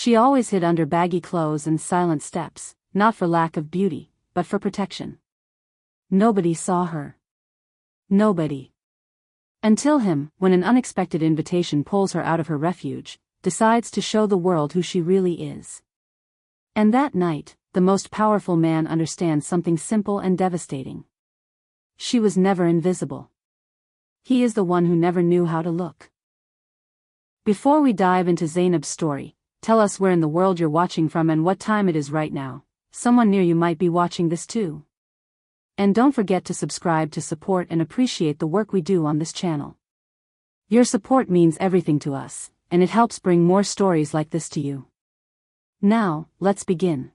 She always hid under baggy clothes and silent steps, not for lack of beauty, but for protection. Nobody saw her. Nobody. Until him, when an unexpected invitation pulls her out of her refuge, decides to show the world who she really is. And that night, the most powerful man understands something simple and devastating. She was never invisible. He is the one who never knew how to look. Before we dive into Zainab's story, tell us where in the world you're watching from and what time it is right now. Someone near you might be watching this too. And don't forget to subscribe to support and appreciate the work we do on this channel. Your support means everything to us, and it helps bring more stories like this to you. Now, let's begin.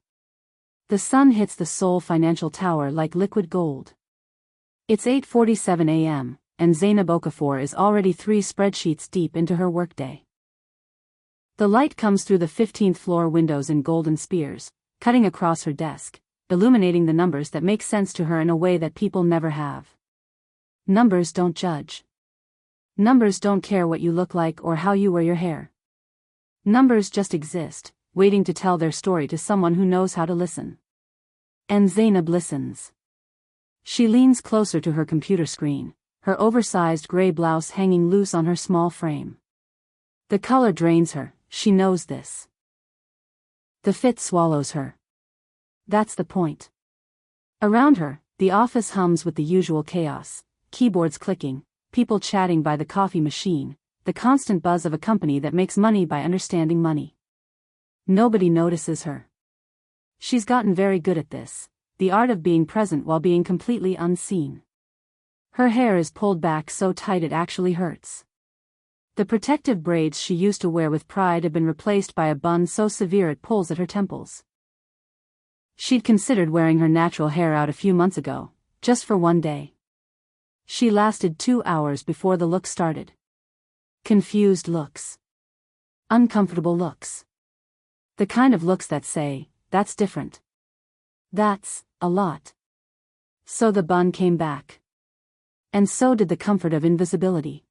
The sun hits the Seoul financial tower like liquid gold. It's 8:47 a.m., and Zainab Okafor is already 3 spreadsheets deep into her workday. The light comes through the 15th floor windows in golden spears, cutting across her desk, illuminating the numbers that make sense to her in a way that people never have. Numbers don't judge. Numbers don't care what you look like or how you wear your hair. Numbers just exist, waiting to tell their story to someone who knows how to listen. And Zainab listens. She leans closer to her computer screen, her oversized gray blouse hanging loose on her small frame. The color drains her, she knows this. The fit swallows her. That's the point. Around her, the office hums with the usual chaos, keyboards clicking, people chatting by the coffee machine, the constant buzz of a company that makes money by understanding money. Nobody notices her. She's gotten very good at this, the art of being present while being completely unseen. Her hair is pulled back so tight it actually hurts. The protective braids she used to wear with pride have been replaced by a bun so severe it pulls at her temples. She'd considered wearing her natural hair out a few months ago, just for one day. She lasted 2 hours before the look started. Confused looks. Uncomfortable looks. The kind of looks that say, that's different. That's a lot. So the bun came back. And so did the comfort of invisibility.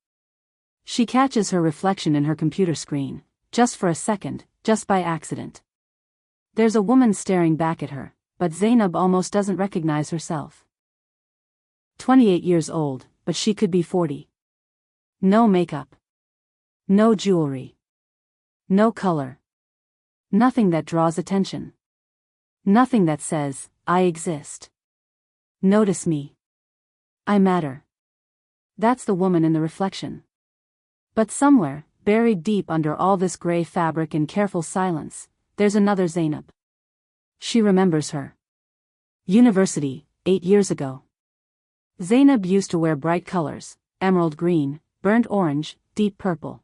She catches her reflection in her computer screen, just for a second, just by accident. There's a woman staring back at her, but Zainab almost doesn't recognize herself. 28 years old, but she could be 40. No makeup. No jewelry. No color. Nothing that draws attention. Nothing that says, I exist. Notice me. I matter. That's the woman in the reflection. But somewhere, buried deep under all this gray fabric and careful silence, there's another Zainab. She remembers her. University, 8 years ago. Zainab used to wear bright colors, emerald green, burnt orange, deep purple.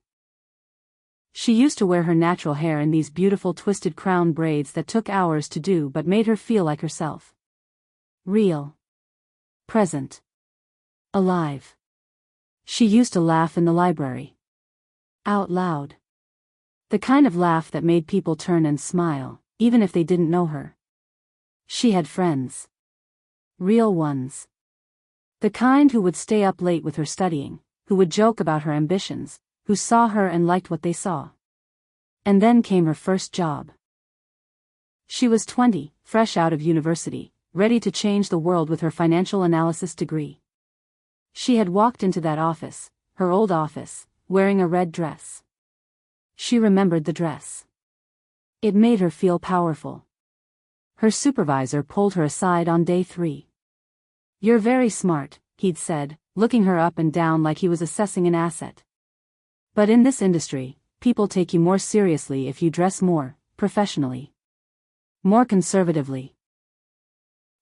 She used to wear her natural hair in these beautiful twisted crown braids that took hours to do but made her feel like herself. Real. Present. Alive. She used to laugh in the library. Out loud. The kind of laugh that made people turn and smile, even if they didn't know her. She had friends. Real ones. The kind who would stay up late with her studying, who would joke about her ambitions, who saw her and liked what they saw. And then came her first job. She was 20, fresh out of university, ready to change the world with her financial analysis degree. She had walked into that office, her old office, wearing a red dress. She remembered the dress. It made her feel powerful. Her supervisor pulled her aside on day 3. You're very smart, he'd said, looking her up and down like he was assessing an asset. But in this industry, people take you more seriously if you dress more professionally. More conservatively.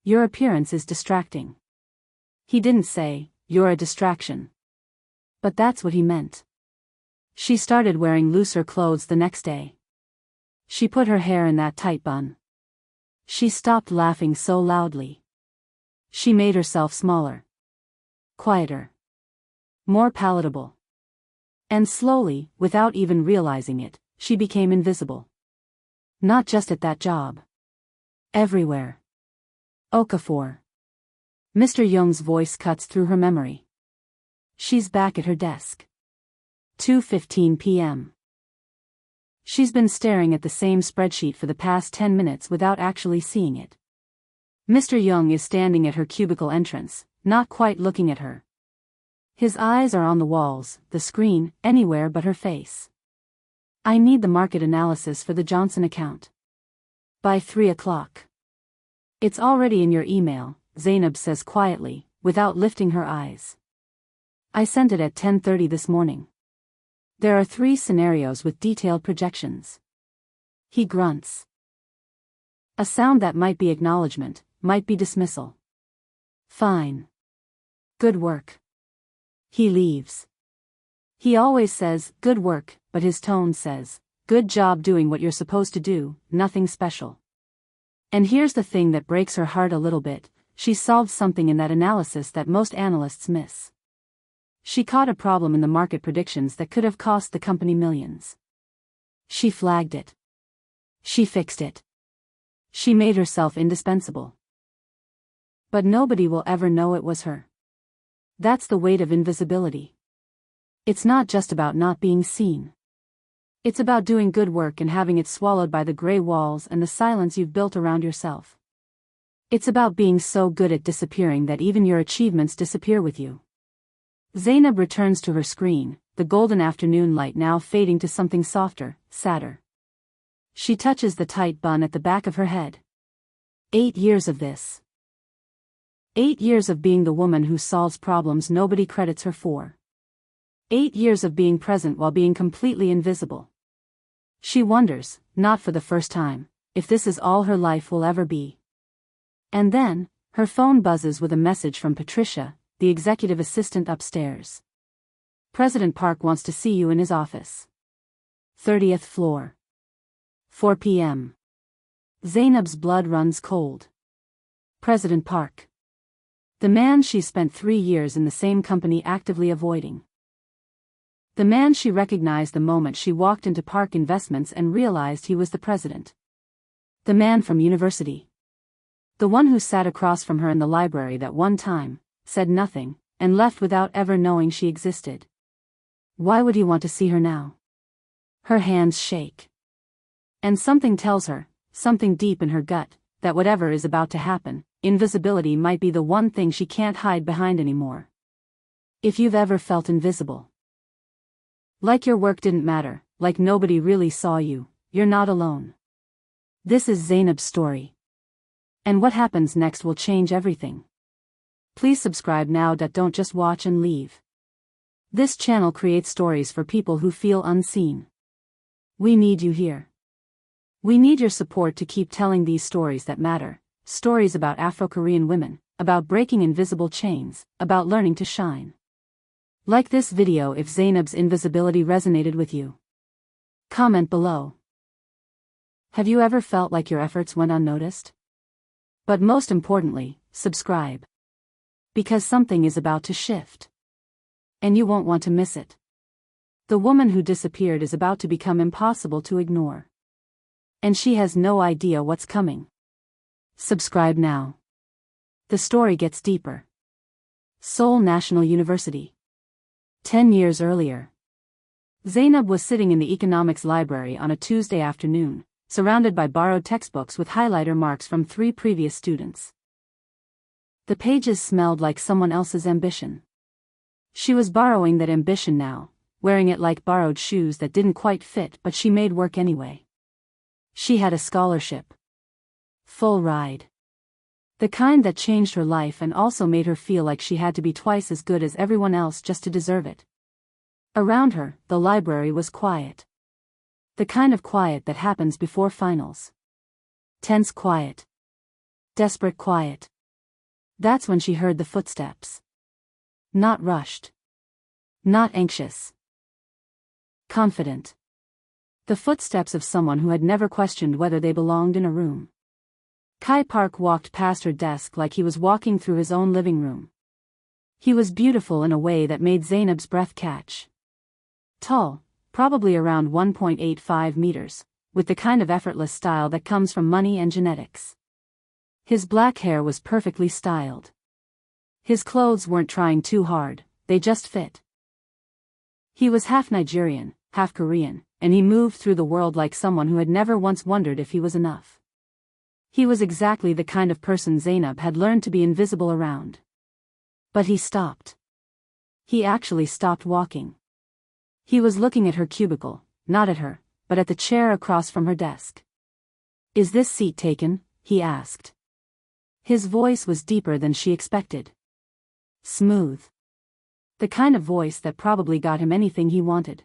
Your appearance is distracting. He didn't say, you're a distraction. But that's what he meant. She started wearing looser clothes the next day. She put her hair in that tight bun. She stopped laughing so loudly. She made herself smaller. Quieter. More palatable. And slowly, without even realizing it, she became invisible. Not just at that job. Everywhere. Okafor. Mr. Young's voice cuts through her memory. She's back at her desk. 2:15 p.m. She's been staring at the same spreadsheet for the past 10 minutes without actually seeing it. Mr. Young is standing at her cubicle entrance, not quite looking at her. His eyes are on the walls, the screen, anywhere but her face. I need the market analysis for the Johnson account. By 3 o'clock. It's already in your email, Zainab says quietly, without lifting her eyes. I sent it at 10:30 this morning. There are 3 scenarios with detailed projections. He grunts. A sound that might be acknowledgement, might be dismissal. Fine. Good work. He leaves. He always says, good work, but his tone says, good job doing what you're supposed to do, nothing special. And here's the thing that breaks her heart a little bit, she solved something in that analysis that most analysts miss. She caught a problem in the market predictions that could have cost the company millions. She flagged it. She fixed it. She made herself indispensable. But nobody will ever know it was her. That's the weight of invisibility. It's not just about not being seen. It's about doing good work and having it swallowed by the gray walls and the silence you've built around yourself. It's about being so good at disappearing that even your achievements disappear with you. Zainab returns to her screen, the golden afternoon light now fading to something softer, sadder. She touches the tight bun at the back of her head. 8 years of this. 8 years of being the woman who solves problems nobody credits her for. 8 years of being present while being completely invisible. She wonders, not for the first time, if this is all her life will ever be. And then, her phone buzzes with a message from Patricia, the executive assistant upstairs. President Park wants to see you in his office. 30th floor. 4 p.m. Zainab's blood runs cold. President Park. The man she spent 3 years in the same company actively avoiding. The man she recognized the moment she walked into Park Investments and realized he was the president. The man from university. The one who sat across from her in the library that one time, said nothing, and left without ever knowing she existed. Why would he want to see her now? Her hands shake. And something tells her, something deep in her gut, that whatever is about to happen, invisibility might be the one thing she can't hide behind anymore. If you've ever felt invisible. Like your work didn't matter, like nobody really saw you, you're not alone. This is Zainab's story. And what happens next will change everything. Please subscribe now. Don't just watch and leave. This channel creates stories for people who feel unseen. We need you here. We need your support to keep telling these stories that matter, stories about Afro-Korean women, about breaking invisible chains, about learning to shine. Like this video if Zainab's invisibility resonated with you. Comment below. Have you ever felt like your efforts went unnoticed? But most importantly, subscribe. Because something is about to shift. And you won't want to miss it. The woman who disappeared is about to become impossible to ignore. And she has no idea what's coming. Subscribe now. The story gets deeper. Seoul National University. 10 years earlier. Zainab was sitting in the economics library on a Tuesday afternoon, surrounded by borrowed textbooks with highlighter marks from 3 previous students. The pages smelled like someone else's ambition. She was borrowing that ambition now, wearing it like borrowed shoes that didn't quite fit, but she made work anyway. She had a scholarship. Full ride. The kind that changed her life and also made her feel like she had to be twice as good as everyone else just to deserve it. Around her, the library was quiet. The kind of quiet that happens before finals. Tense quiet. Desperate quiet. That's when she heard the footsteps. Not rushed. Not anxious. Confident. The footsteps of someone who had never questioned whether they belonged in a room. Kai Park walked past her desk like he was walking through his own living room. He was beautiful in a way that made Zainab's breath catch. Tall, probably around 1.85 meters, with the kind of effortless style that comes from money and genetics. His black hair was perfectly styled. His clothes weren't trying too hard, they just fit. He was half Nigerian, half Korean, and he moved through the world like someone who had never once wondered if he was enough. He was exactly the kind of person Zainab had learned to be invisible around. But he stopped. He actually stopped walking. He was looking at her cubicle, not at her, but at the chair across from her desk. "Is this seat taken?" he asked. His voice was deeper than she expected. Smooth. The kind of voice that probably got him anything he wanted.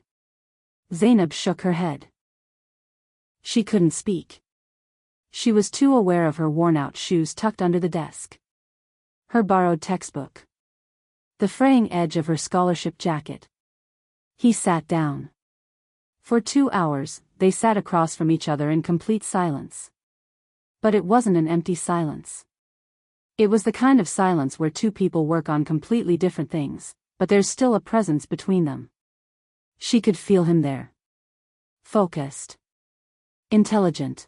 Zainab shook her head. She couldn't speak. She was too aware of her worn-out shoes tucked under the desk. Her borrowed textbook. The fraying edge of her scholarship jacket. He sat down. For 2 hours, they sat across from each other in complete silence. But it wasn't an empty silence. It was the kind of silence where two people work on completely different things, but there's still a presence between them. She could feel him there. Focused. Intelligent.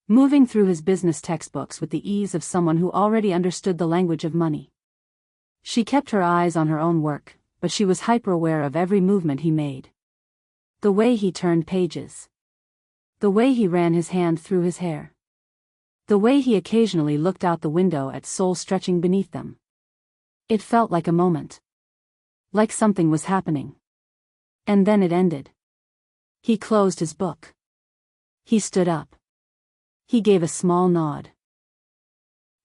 Moving through his business textbooks with the ease of someone who already understood the language of money. She kept her eyes on her own work, but she was hyper-aware of every movement he made. The way he turned pages. The way he ran his hand through his hair. The way he occasionally looked out the window at Seoul stretching beneath them. It felt like a moment. Like something was happening. And then it ended. He closed his book. He stood up. He gave a small nod.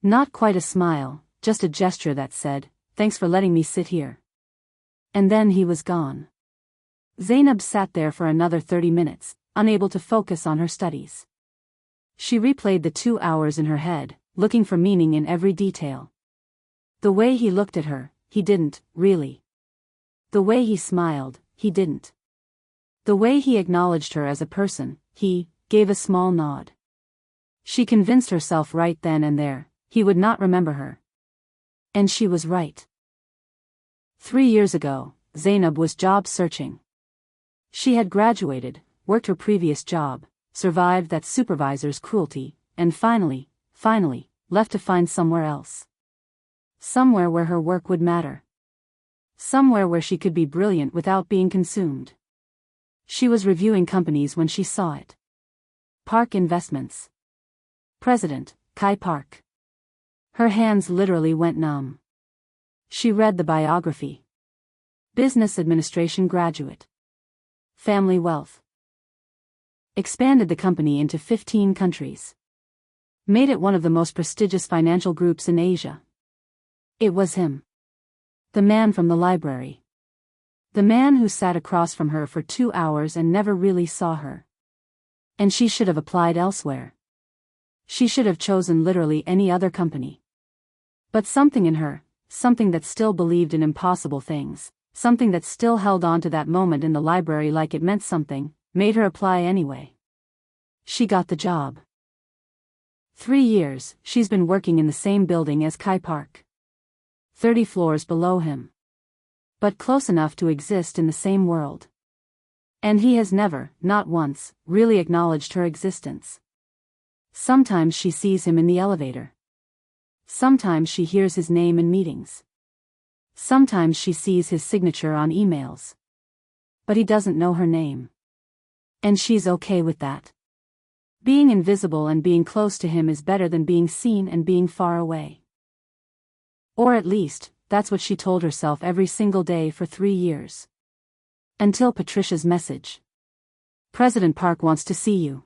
Not quite a smile, just a gesture that said, "Thanks for letting me sit here." And then he was gone. Zainab sat there for another 30 minutes, unable to focus on her studies. She replayed the 2 hours in her head, looking for meaning in every detail. The way he looked at her, he didn't, really. The way he smiled, he didn't. The way he acknowledged her as a person, he gave a small nod. She convinced herself right then and there, he would not remember her. And she was right. 3 years ago, Zainab was job searching. She had graduated, worked her previous job, survived that supervisor's cruelty, and finally, left to find somewhere else. Somewhere where her work would matter. Somewhere where she could be brilliant without being consumed. She was reviewing companies when she saw it. Park Investments. President, Kai Park. Her hands literally went numb. She read the biography. Business administration graduate. Family wealth. Expanded the company into 15 countries. Made it one of the most prestigious financial groups in Asia. It was him. The man from the library. The man who sat across from her for 2 hours and never really saw her. And she should have applied elsewhere. She should have chosen literally any other company. But something in her, something that still believed in impossible things, something that still held on to that moment in the library like it meant something, made her apply anyway. She got the job. 3 years, she's been working in the same building as Kai Park. 30 floors below him. But close enough to exist in the same world. And he has never, not once, really acknowledged her existence. Sometimes she sees him in the elevator. Sometimes she hears his name in meetings. Sometimes she sees his signature on emails. But he doesn't know her name. And she's okay with that. Being invisible and being close to him is better than being seen and being far away. Or at least, that's what she told herself every single day for 3 years. Until Patricia's message. President Park wants to see you.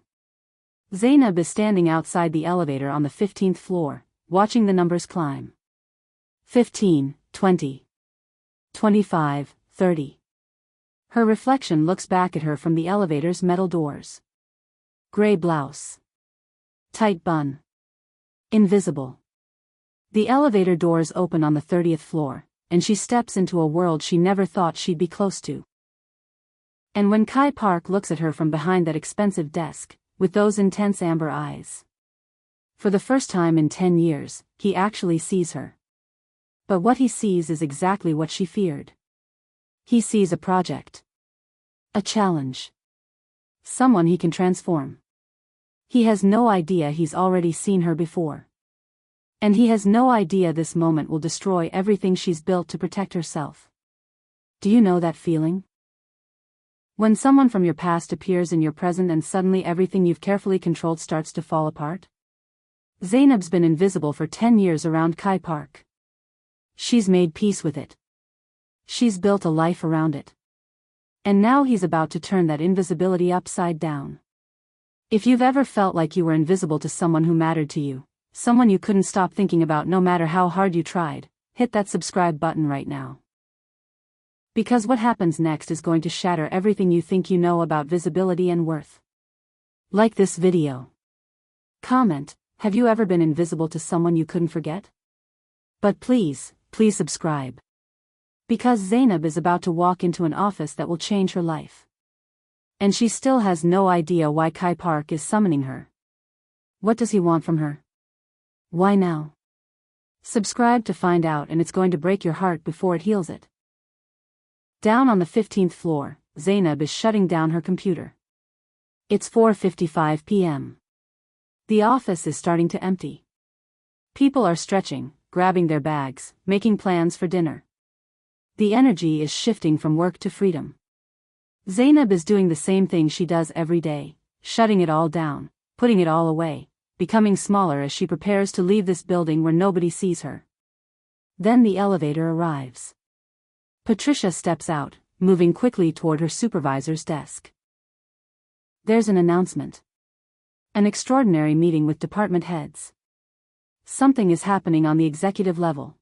Zainab is standing outside the elevator on the 15th floor, watching the numbers climb. 15, 20. 25, 30. Her reflection looks back at her from the elevator's metal doors. Gray blouse. Tight bun. Invisible. The elevator doors open on the 30th floor, and she steps into a world she never thought she'd be close to. And when Kai Park looks at her from behind that expensive desk, with those intense amber eyes. For the first time in 10 years, he actually sees her. But what he sees is exactly what she feared. He sees a project. A challenge. Someone he can transform. He has no idea he's already seen her before. And he has no idea this moment will destroy everything she's built to protect herself. Do you know that feeling? When someone from your past appears in your present and suddenly everything you've carefully controlled starts to fall apart? Zainab's been invisible for 10 years around Kai Park. She's made peace with it. She's built a life around it. And now he's about to turn that invisibility upside down. If you've ever felt like you were invisible to someone who mattered to you, someone you couldn't stop thinking about no matter how hard you tried, hit that subscribe button right now. Because what happens next is going to shatter everything you think you know about visibility and worth. Like this video. Comment, have you ever been invisible to someone you couldn't forget? But please subscribe. Because Zainab is about to walk into an office that will change her life. And she still has no idea why Kai Park is summoning her. What does he want from her? Why now? Subscribe to find out, and it's going to break your heart before it heals it. Down on the 15th floor, Zainab is shutting down her computer. It's 4:55 p.m. The office is starting to empty. People are stretching, grabbing their bags, making plans for dinner. The energy is shifting from work to freedom. Zainab is doing the same thing she does every day, shutting it all down, putting it all away, becoming smaller as she prepares to leave this building where nobody sees her. Then the elevator arrives. Patricia steps out, moving quickly toward her supervisor's desk. There's an announcement. An extraordinary meeting with department heads. Something is happening on the executive level.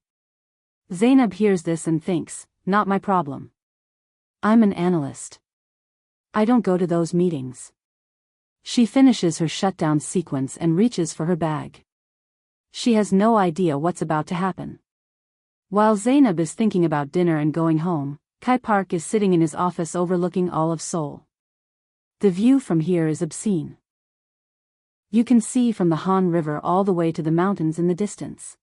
Zainab hears this and thinks, not my problem. I'm an analyst. I don't go to those meetings. She finishes her shutdown sequence and reaches for her bag. She has no idea what's about to happen. While Zainab is thinking about dinner and going home, Kai Park is sitting in his office overlooking all of Seoul. The view from here is obscene. You can see from the Han River all the way to the mountains in the distance.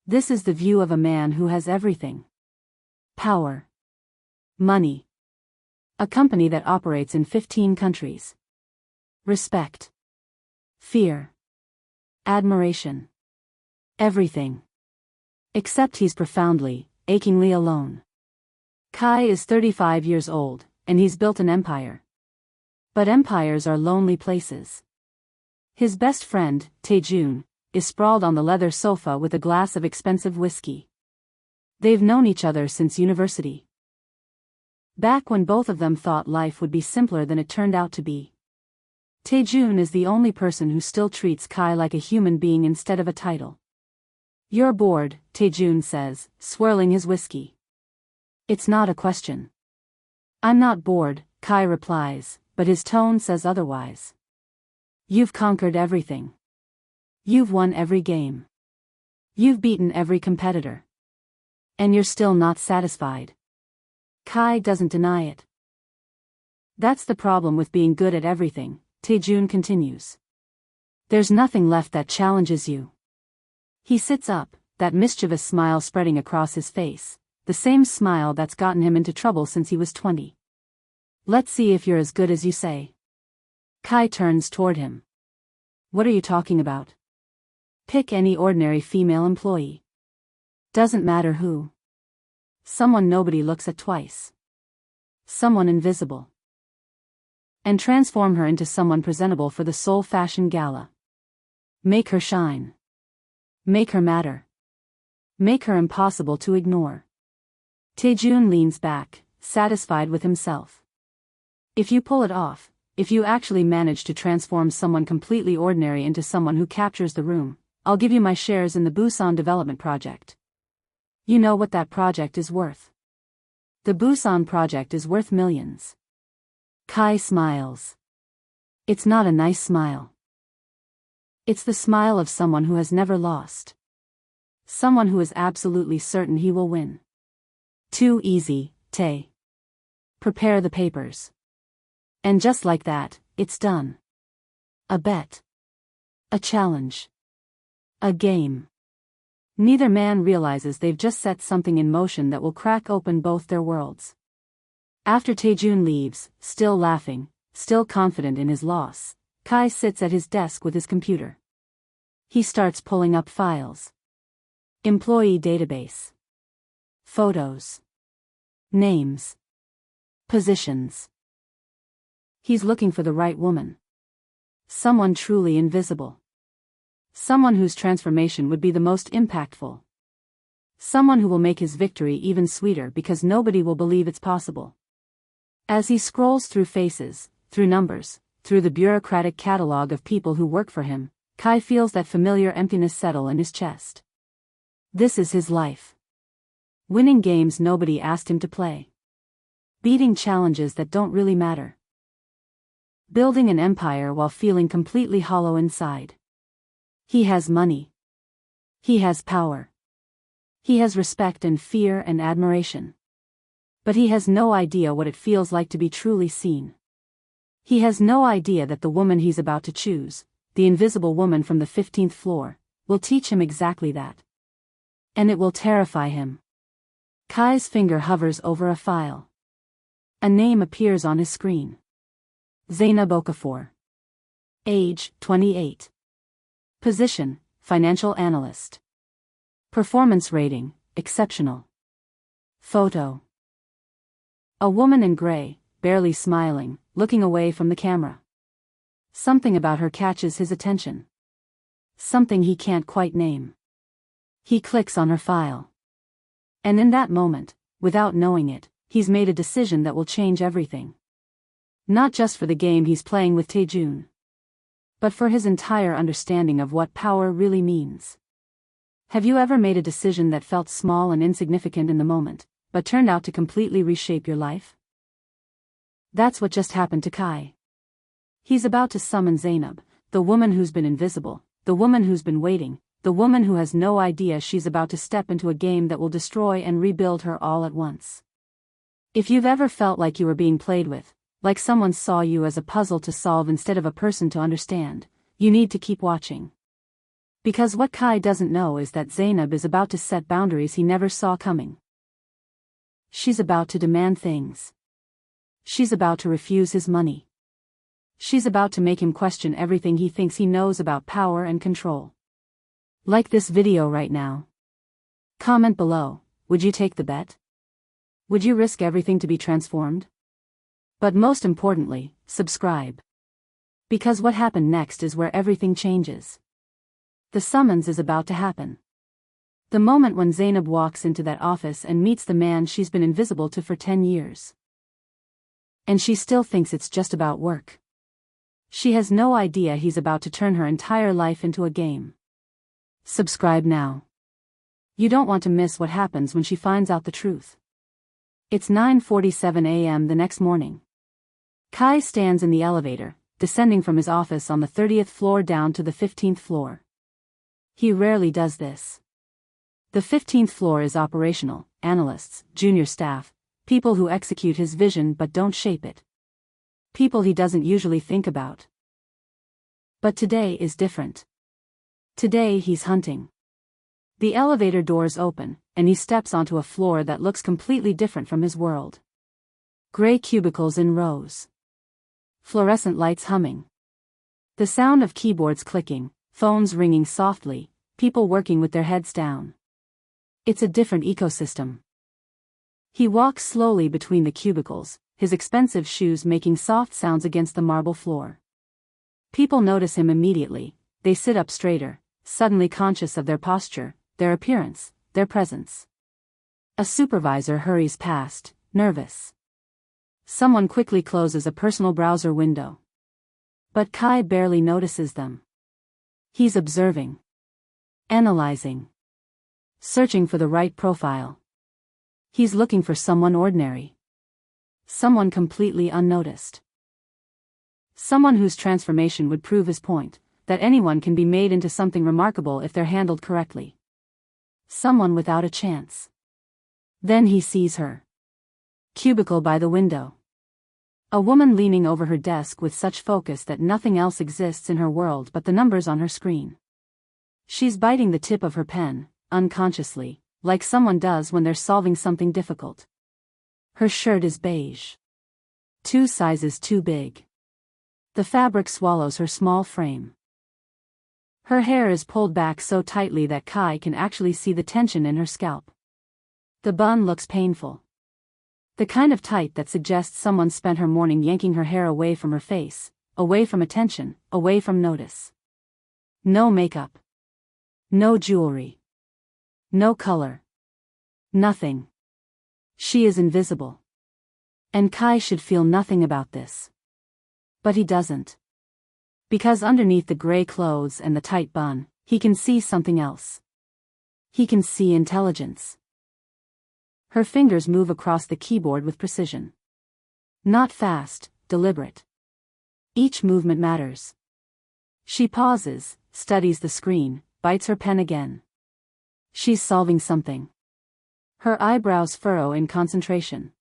This is the view of a man who has everything. Power. Money. A company that operates in 15 countries. Respect. Fear. Admiration. Everything. Except he's profoundly, achingly alone. Kai is 35 years old, and he's built an empire. But empires are lonely places. His best friend, Taejun, is sprawled on the leather sofa with a glass of expensive whiskey. They've known each other since university. Back when both of them thought life would be simpler than it turned out to be. Taejun is the only person who still treats Kai like a human being instead of a title. You're bored, Taejun says, swirling his whiskey. It's not a question. I'm not bored, Kai replies, but his tone says otherwise. You've conquered everything. You've won every game. You've beaten every competitor. And you're still not satisfied. Kai doesn't deny it. That's the problem with being good at everything, Taejun continues. There's nothing left that challenges you. He sits up, that mischievous smile spreading across his face, the same smile that's gotten him into trouble since he was 20. Let's see if you're as good as you say. Kai turns toward him. What are you talking about? Pick any ordinary female employee. Doesn't matter who. Someone nobody looks at twice. Someone invisible. And transform her into someone presentable for the Seoul Fashion Gala. Make her shine. Make her matter. Make her impossible to ignore. Taejun leans back, satisfied with himself. If you pull it off, if you actually manage to transform someone completely ordinary into someone who captures the room, I'll give you my shares in the Busan development project. You know what that project is worth. The Busan project is worth millions. Kai smiles. It's not a nice smile. It's the smile of someone who has never lost. Someone who is absolutely certain he will win. Too easy, Tae. Prepare the papers. And just like that, it's done. A bet. A challenge. A game. Neither man realizes they've just set something in motion that will crack open both their worlds. After Taejun leaves, still laughing, still confident in his loss, Kai sits at his desk with his computer. He starts pulling up files. Employee database. Photos. Names. Positions. He's looking for the right woman. Someone truly invisible. Someone whose transformation would be the most impactful. Someone who will make his victory even sweeter because nobody will believe it's possible. As he scrolls through faces, through numbers, through the bureaucratic catalog of people who work for him, Kai feels that familiar emptiness settle in his chest. This is his life. Winning games nobody asked him to play. Beating challenges that don't really matter. Building an empire while feeling completely hollow inside. He has money. He has power. He has respect and fear and admiration. But he has no idea what it feels like to be truly seen. He has no idea that the woman he's about to choose, the invisible woman from the 15th floor, will teach him exactly that. And it will terrify him. Kai's finger hovers over a file. A name appears on his screen. Zainab Okafor. Age, 28. Position, financial analyst. Performance rating, exceptional. Photo. A woman in gray, barely smiling, looking away from the camera. Something about her catches his attention. Something he can't quite name. He clicks on her file. And in that moment, without knowing it, he's made a decision that will change everything. Not just for the game he's playing with Taejun, but for his entire understanding of what power really means. Have you ever made a decision that felt small and insignificant in the moment, but turned out to completely reshape your life? That's what just happened to Kai. He's about to summon Zainab, the woman who's been invisible, the woman who's been waiting, the woman who has no idea she's about to step into a game that will destroy and rebuild her all at once. If you've ever felt like you were being played with, like someone saw you as a puzzle to solve instead of a person to understand, you need to keep watching. Because what Kai doesn't know is that Zainab is about to set boundaries he never saw coming. She's about to demand things. She's about to refuse his money. She's about to make him question everything he thinks he knows about power and control. Like this video right now. Comment below, would you take the bet? Would you risk everything to be transformed? But most importantly, subscribe. Because what happened next is where everything changes. The summons is about to happen. The moment when Zainab walks into that office and meets the man she's been invisible to for 10 years. And she still thinks it's just about work. She has no idea he's about to turn her entire life into a game. Subscribe now. You don't want to miss what happens when she finds out the truth. It's 9:47 a.m. the next morning. Kai stands in the elevator, descending from his office on the 30th floor down to the 15th floor. He rarely does this. The 15th floor is operational, analysts, junior staff, people who execute his vision but don't shape it. People he doesn't usually think about. But today is different. Today he's hunting. The elevator doors open, and he steps onto a floor that looks completely different from his world. Gray cubicles in rows. Fluorescent lights humming. The sound of keyboards clicking, phones ringing softly, people working with their heads down. It's a different ecosystem. He walks slowly between the cubicles, his expensive shoes making soft sounds against the marble floor. People notice him immediately, they sit up straighter, suddenly conscious of their posture, their appearance, their presence. A supervisor hurries past, nervous. Someone quickly closes a personal browser window. But Kai barely notices them. He's observing. Analyzing. Searching for the right profile. He's looking for someone ordinary. Someone completely unnoticed. Someone whose transformation would prove his point, that anyone can be made into something remarkable if they're handled correctly. Someone without a chance. Then he sees her. Cubicle by the window. A woman leaning over her desk with such focus that nothing else exists in her world but the numbers on her screen. She's biting the tip of her pen, unconsciously, like someone does when they're solving something difficult. Her shirt is beige. 2 sizes too big. The fabric swallows her small frame. Her hair is pulled back so tightly that Kai can actually see the tension in her scalp. The bun looks painful. The kind of tight that suggests someone spent her morning yanking her hair away from her face, away from attention, away from notice. No makeup. No jewelry. No color. Nothing. She is invisible. And Kai should feel nothing about this. But he doesn't. Because underneath the gray clothes and the tight bun, he can see something else. He can see intelligence. Her fingers move across the keyboard with precision. Not fast, deliberate. Each movement matters. She pauses, studies the screen, bites her pen again. She's solving something. Her eyebrows furrow in concentration.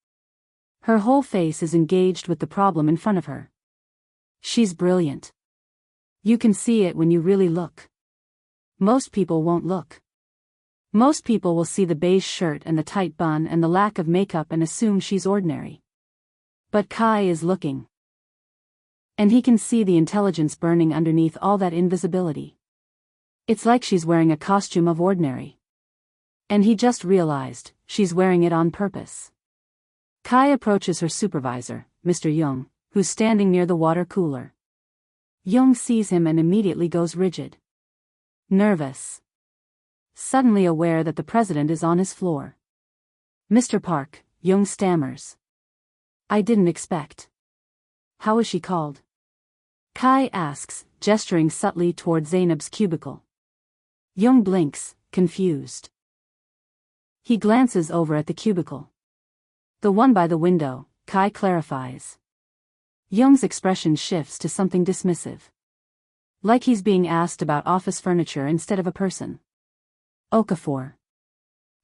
Her whole face is engaged with the problem in front of her. She's brilliant. You can see it when you really look. Most people won't look. Most people will see the beige shirt and the tight bun and the lack of makeup and assume she's ordinary. But Kai is looking. And he can see the intelligence burning underneath all that invisibility. It's like she's wearing a costume of ordinary. And he just realized, she's wearing it on purpose. Kai approaches her supervisor, Mr. Young, who's standing near the water cooler. Young sees him and immediately goes rigid. Nervous. Suddenly aware that the president is on his floor. Mr. Park, Young stammers. I didn't expect. How is she called? Kai asks, gesturing subtly toward Zainab's cubicle. Young blinks, confused. He glances over at the cubicle. The one by the window, Kai clarifies. Young's expression shifts to something dismissive. Like he's being asked about office furniture instead of a person. Okafor.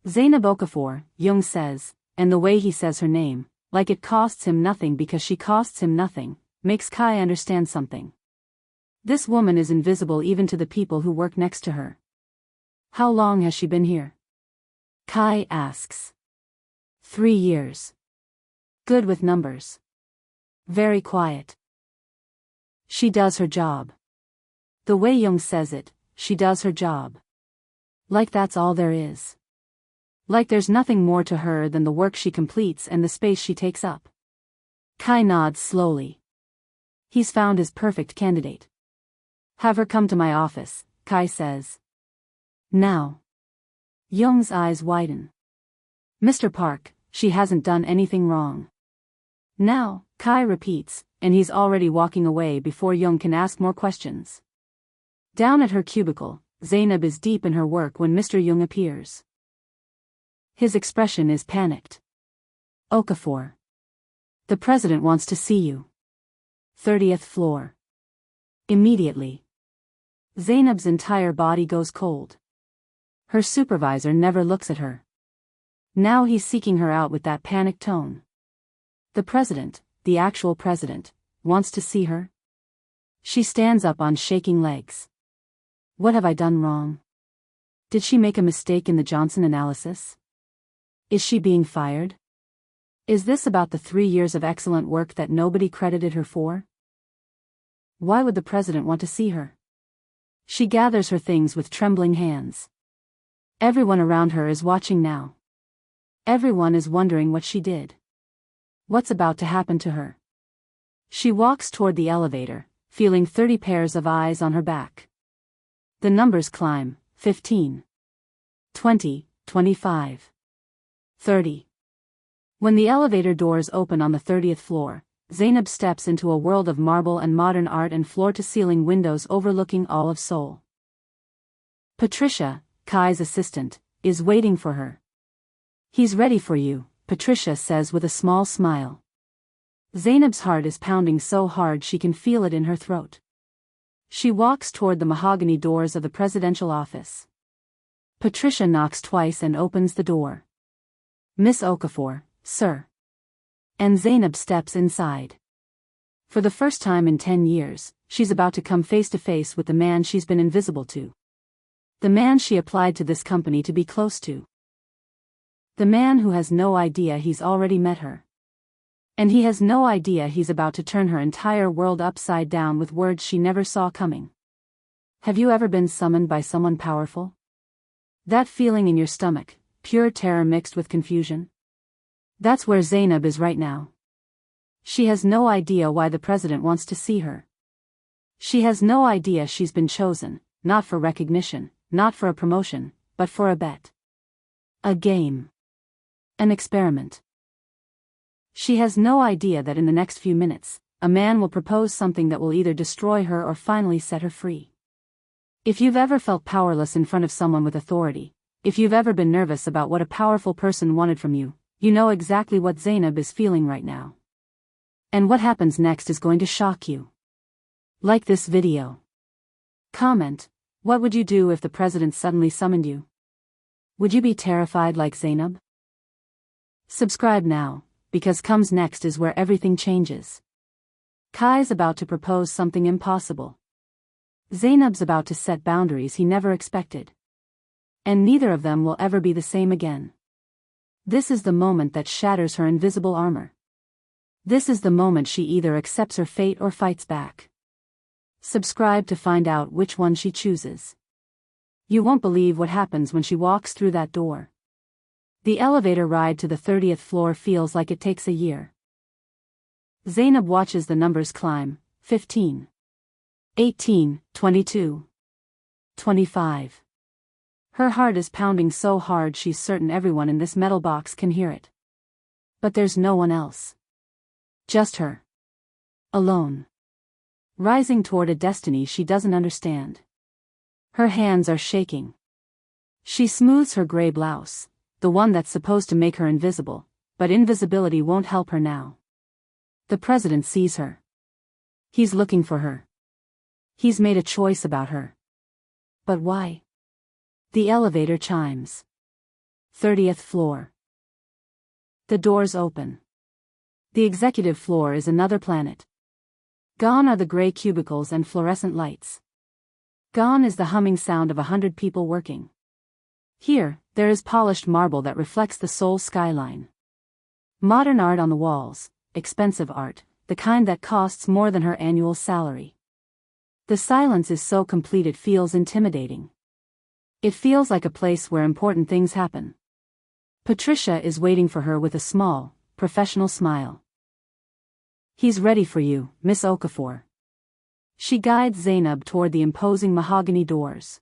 Zainab Okafor, Young says, and the way he says her name, like it costs him nothing because she costs him nothing, makes Kai understand something. This woman is invisible even to the people who work next to her. How long has she been here? Kai asks. 3 years. Good with numbers. Very quiet. She does her job. The way Young says it, she does her job. Like that's all there is. Like there's nothing more to her than the work she completes and the space she takes up. Kai nods slowly. He's found his perfect candidate. Have her come to my office, Kai says. Now. Young's eyes widen. Mr. Park, she hasn't done anything wrong. Now, Kai repeats, and he's already walking away before Young can ask more questions. Down at her cubicle, Zainab is deep in her work when Mr. Young appears. His expression is panicked. Okafor. The president wants to see you. 30th floor. Immediately. Zainab's entire body goes cold. Her supervisor never looks at her. Now he's seeking her out with that panicked tone. The president, the actual president, wants to see her? She stands up on shaking legs. What have I done wrong? Did she make a mistake in the Johnson analysis? Is she being fired? Is this about the 3 years of excellent work that nobody credited her for? Why would the president want to see her? She gathers her things with trembling hands. Everyone around her is watching now. Everyone is wondering what she did. What's about to happen to her? She walks toward the elevator, feeling 30 pairs of eyes on her back. The numbers climb, 15. 20, 25. 30. When the elevator doors open on the 30th floor, Zainab steps into a world of marble and modern art and floor-to-ceiling windows overlooking all of Seoul. Patricia, Kai's assistant, is waiting for her. He's ready for you, Patricia says with a small smile. Zainab's heart is pounding so hard she can feel it in her throat. She walks toward the mahogany doors of the presidential office. Patricia knocks twice and opens the door. Miss Okafor, sir. And Zainab steps inside. For the first time in 10 years, she's about to come face to face with the man she's been invisible to. The man she applied to this company to be close to. The man who has no idea he's already met her. And he has no idea he's about to turn her entire world upside down with words she never saw coming. Have you ever been summoned by someone powerful? That feeling in your stomach, pure terror mixed with confusion? That's where Zainab is right now. She has no idea why the president wants to see her. She has no idea she's been chosen, not for recognition, not for a promotion, but for a bet. A game. An experiment. She has no idea that in the next few minutes, a man will propose something that will either destroy her or finally set her free. If you've ever felt powerless in front of someone with authority, if you've ever been nervous about what a powerful person wanted from you, you know exactly what Zainab is feeling right now. And what happens next is going to shock you. Like this video. Comment, what would you do if the president suddenly summoned you? Would you be terrified like Zainab? Subscribe now, because comes next is where everything changes. Kai's about to propose something impossible. Zainab's about to set boundaries he never expected. And neither of them will ever be the same again. This is the moment that shatters her invisible armor. This is the moment she either accepts her fate or fights back. Subscribe to find out which one she chooses. You won't believe what happens when she walks through that door. The elevator ride to the 30th floor feels like it takes a year. Zainab watches the numbers climb, 15. 18, 22. 25. Her heart is pounding so hard she's certain everyone in this metal box can hear it. But there's no one else. Just her. Alone. Rising toward a destiny she doesn't understand. Her hands are shaking. She smooths her gray blouse, the one that's supposed to make her invisible, but invisibility won't help her now. The president sees her. He's looking for her. He's made a choice about her. But why? The elevator chimes. 30th floor. The doors open. The executive floor is another planet. Gone are the gray cubicles and fluorescent lights. Gone is the humming sound of 100 people working. Here, there is polished marble that reflects the Seoul skyline. Modern art on the walls, expensive art, the kind that costs more than her annual salary. The silence is so complete it feels intimidating. It feels like a place where important things happen. Patricia is waiting for her with a small, professional smile. He's ready for you, Miss Okafor. She guides Zainab toward the imposing mahogany doors.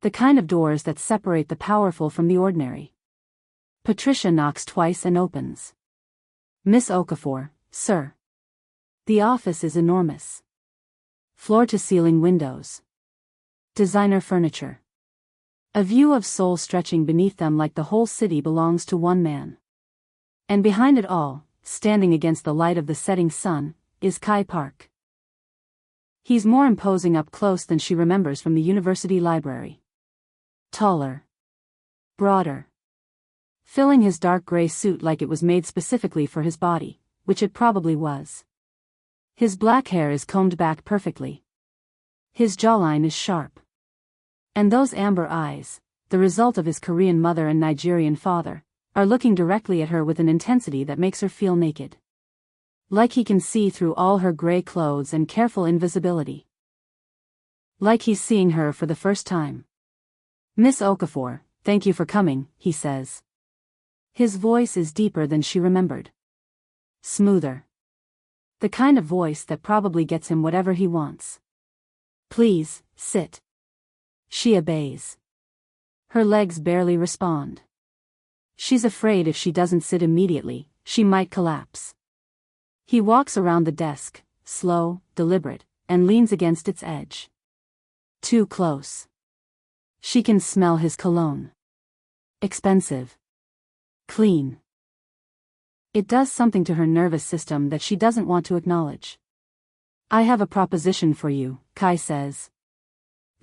The kind of doors that separate the powerful from the ordinary. Patricia knocks twice and opens. Miss Okafor, sir. The office is enormous. Floor-to-ceiling windows. Designer furniture. A view of Seoul stretching beneath them like the whole city belongs to one man. And behind it all, standing against the light of the setting sun, is Kai Park. He's more imposing up close than she remembers from the university library. Taller. Broader. Filling his dark gray suit like it was made specifically for his body, which it probably was. His black hair is combed back perfectly. His jawline is sharp. And those amber eyes, the result of his Korean mother and Nigerian father, are looking directly at her with an intensity that makes her feel naked. Like he can see through all her gray clothes and careful invisibility. Like he's seeing her for the first time. Miss Okafor, thank you for coming, he says. His voice is deeper than she remembered. Smoother. The kind of voice that probably gets him whatever he wants. Please, sit. She obeys. Her legs barely respond. She's afraid if she doesn't sit immediately, she might collapse. He walks around the desk, slow, deliberate, and leans against its edge. Too close. She can smell his cologne. Expensive. Clean. It does something to her nervous system that she doesn't want to acknowledge. I have a proposition for you, Kai says.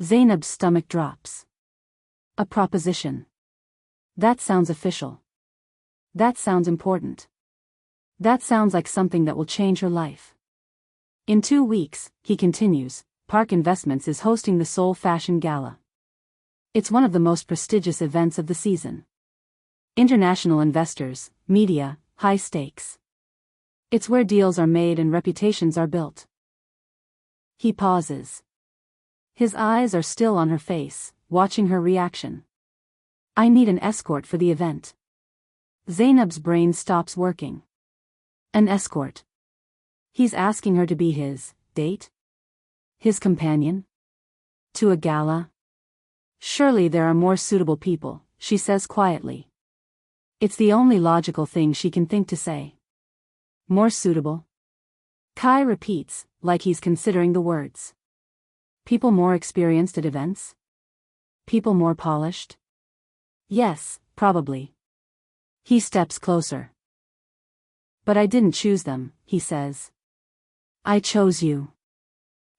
Zainab's stomach drops. A proposition. That sounds official. That sounds important. That sounds like something that will change her life. In 2 weeks, he continues, Park Investments is hosting the Seoul Fashion Gala. It's one of the most prestigious events of the season. International investors, media, high stakes. It's where deals are made and reputations are built. He pauses. His eyes are still on her face, watching her reaction. I need an escort for the event. Zainab's brain stops working. An escort. He's asking her to be his date? His companion? To a gala? Surely there are more suitable people, she says quietly. It's the only logical thing she can think to say. More suitable? Kai repeats, like he's considering the words. People more experienced at events? People more polished? Yes, probably. He steps closer. But I didn't choose them, he says. I chose you.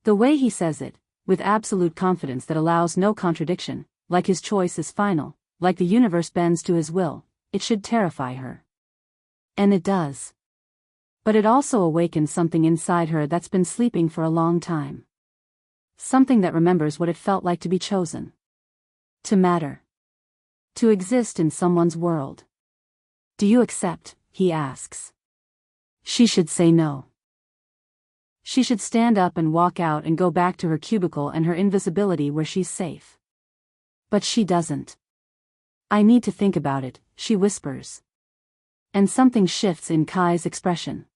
The way he says it, with absolute confidence that allows no contradiction, like his choice is final, like the universe bends to his will, it should terrify her. And it does. But it also awakens something inside her that's been sleeping for a long time. Something that remembers what it felt like to be chosen. To matter. To exist in someone's world. Do you accept? He asks. She should say no. She should stand up and walk out and go back to her cubicle and her invisibility where she's safe. But she doesn't. I need to think about it, she whispers. And something shifts in Kai's expression.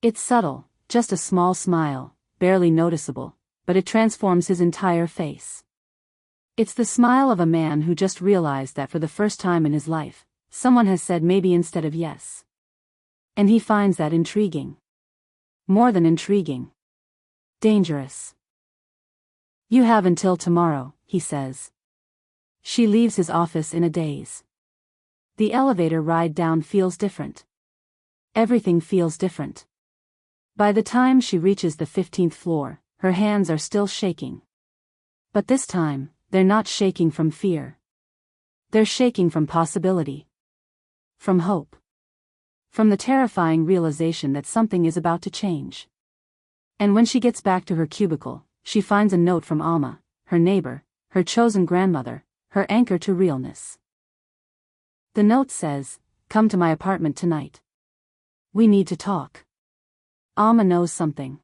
It's subtle, just a small smile, barely noticeable, but it transforms his entire face. It's the smile of a man who just realized that for the first time in his life, someone has said maybe instead of yes. And he finds that intriguing. More than intriguing. Dangerous. You have until tomorrow, he says. She leaves his office in a daze. The elevator ride down feels different. Everything feels different. By the time she reaches the 15th floor, her hands are still shaking. But this time, they're not shaking from fear. They're shaking from possibility. From hope. From the terrifying realization that something is about to change. And when she gets back to her cubicle, she finds a note from Alma, her neighbor, her chosen grandmother, her anchor to realness. The note says, "Come to my apartment tonight. We need to talk." Alma knows something.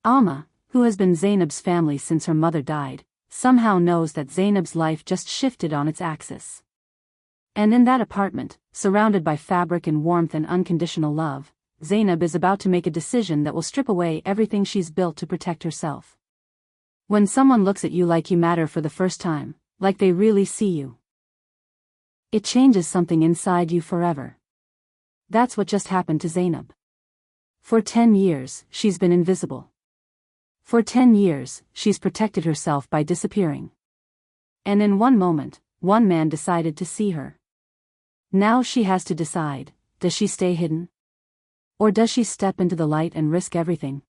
Alma, who has been Zainab's family since her mother died, somehow knows that Zainab's life just shifted on its axis. And in that apartment, surrounded by fabric and warmth and unconditional love, Zainab is about to make a decision that will strip away everything she's built to protect herself. When someone looks at you like you matter for the first time, like they really see you, it changes something inside you forever. That's what just happened to Zainab. For 10 years, she's been invisible. For 10 years, she's protected herself by disappearing. And in one moment, one man decided to see her. Now she has to decide, does she stay hidden? Or does she step into the light and risk everything?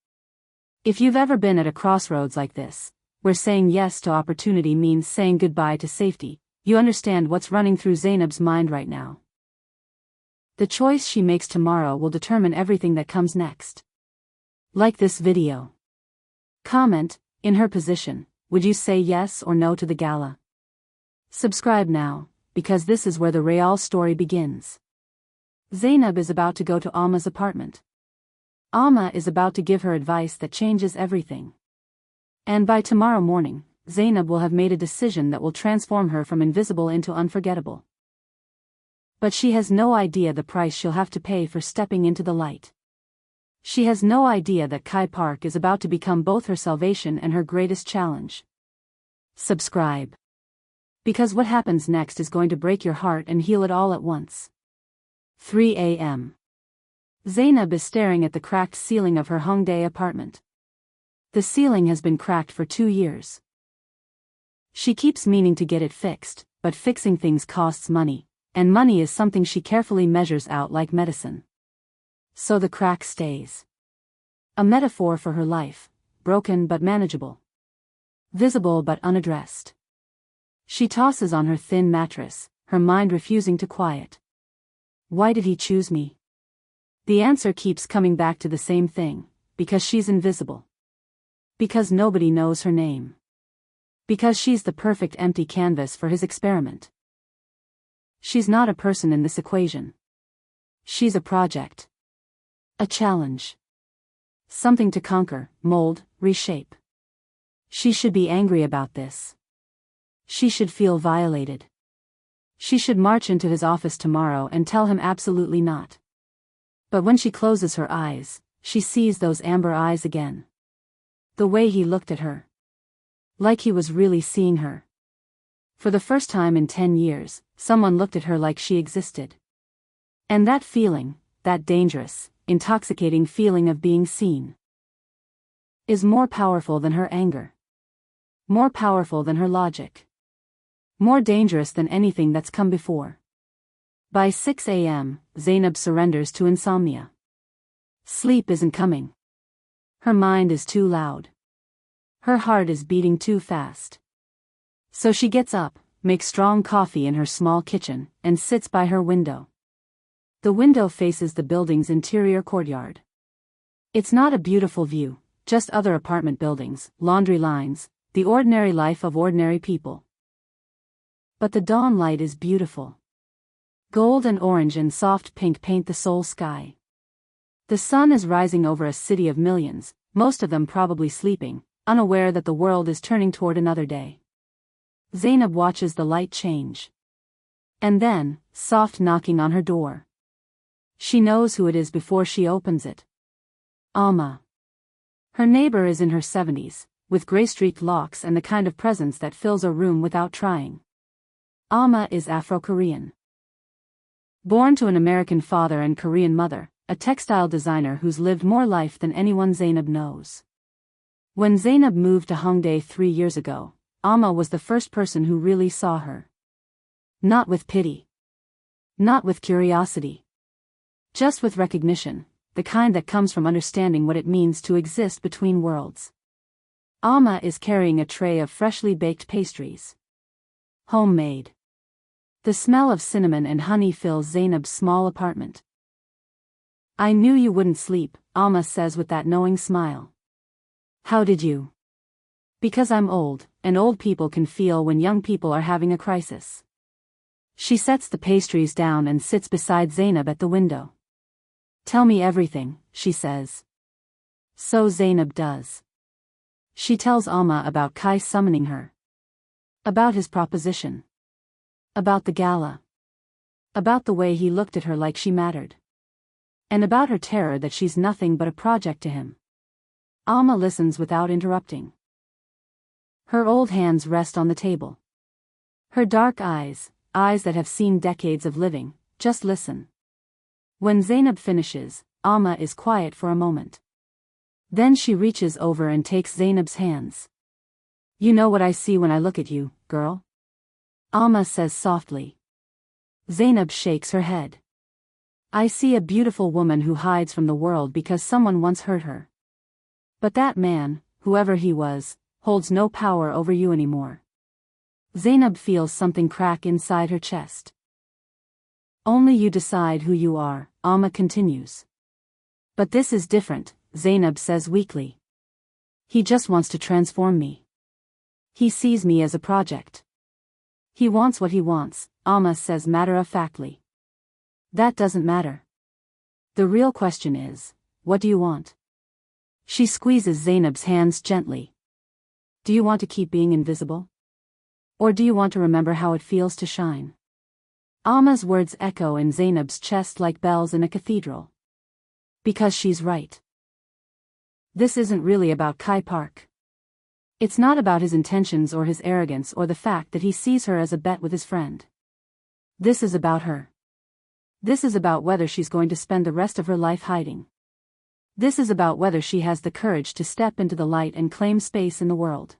If you've ever been at a crossroads like this, where saying yes to opportunity means saying goodbye to safety, you understand what's running through Zainab's mind right now. The choice she makes tomorrow will determine everything that comes next. Like this video. Comment, in her position, would you say yes or no to the gala? Subscribe now, because this is where the real story begins. Zainab is about to go to Alma's apartment. Alma is about to give her advice that changes everything. And by tomorrow morning, Zainab will have made a decision that will transform her from invisible into unforgettable. But she has no idea the price she'll have to pay for stepping into the light. She has no idea that Kai Park is about to become both her salvation and her greatest challenge. Subscribe. Because what happens next is going to break your heart and heal it all at once. 3 a.m. Zainab is staring at the cracked ceiling of her Hongdae apartment. The ceiling has been cracked for 2 years. She keeps meaning to get it fixed, but fixing things costs money, and money is something she carefully measures out like medicine. So the crack stays. A metaphor for her life, broken but manageable. Visible but unaddressed. She tosses on her thin mattress, her mind refusing to quiet. Why did he choose me? The answer keeps coming back to the same thing, because she's invisible. Because nobody knows her name. Because she's the perfect empty canvas for his experiment. She's not a person in this equation. She's a project. A challenge. Something to conquer, mold, reshape. She should be angry about this. She should feel violated. She should march into his office tomorrow and tell him absolutely not. But when she closes her eyes, she sees those amber eyes again. The way he looked at her. Like he was really seeing her. For the first time in 10 years, someone looked at her like she existed. And that feeling, that dangerous, intoxicating feeling of being seen, is more powerful than her anger. More powerful than her logic. More dangerous than anything that's come before. By 6 a.m., Zainab surrenders to insomnia. Sleep isn't coming. Her mind is too loud. Her heart is beating too fast. So she gets up, makes strong coffee in her small kitchen, and sits by her window. The window faces the building's interior courtyard. It's not a beautiful view, just other apartment buildings, laundry lines, the ordinary life of ordinary people. But the dawn light is beautiful. Gold and orange and soft pink paint the Seoul sky. The sun is rising over a city of millions, most of them probably sleeping, unaware that the world is turning toward another day. Zainab watches the light change. And then, soft knocking on her door. She knows who it is before she opens it. Alma. Her neighbor is in her 70s, with gray-streaked locks and the kind of presence that fills a room without trying. Alma is Afrokorean. Born to an American father and Korean mother, a textile designer who's lived more life than anyone Zainab knows. When Zainab moved to Hongdae 3 years ago, Alma was the first person who really saw her. Not with pity. Not with curiosity. Just with recognition, the kind that comes from understanding what it means to exist between worlds. Alma is carrying a tray of freshly baked pastries. Homemade. The smell of cinnamon and honey fills Zainab's small apartment. I knew you wouldn't sleep, Alma says with that knowing smile. How did you? Because I'm old, and old people can feel when young people are having a crisis. She sets the pastries down and sits beside Zainab at the window. Tell me everything, she says. So Zainab does. She tells Alma about Kai summoning her. About his proposition. About the gala. About the way he looked at her like she mattered. And about her terror that she's nothing but a project to him. Alma listens without interrupting. Her old hands rest on the table. Her dark eyes, eyes that have seen decades of living, just listen. When Zainab finishes, Alma is quiet for a moment. Then she reaches over and takes Zainab's hands. You know what I see when I look at you, girl? Alma says softly. Zainab shakes her head. I see a beautiful woman who hides from the world because someone once hurt her. But that man, whoever he was, holds no power over you anymore. Zainab feels something crack inside her chest. Only you decide who you are, Alma continues. But this is different, Zainab says weakly. He just wants to transform me. He sees me as a project. He wants what he wants, Alma says matter-of-factly. That doesn't matter. The real question is, what do you want? She squeezes Zainab's hands gently. Do you want to keep being invisible? Or do you want to remember how it feels to shine? Alma's words echo in Zainab's chest like bells in a cathedral. Because she's right. This isn't really about Kai Park. It's not about his intentions or his arrogance or the fact that he sees her as a bet with his friend. This is about her. This is about whether she's going to spend the rest of her life hiding. This is about whether she has the courage to step into the light and claim space in the world.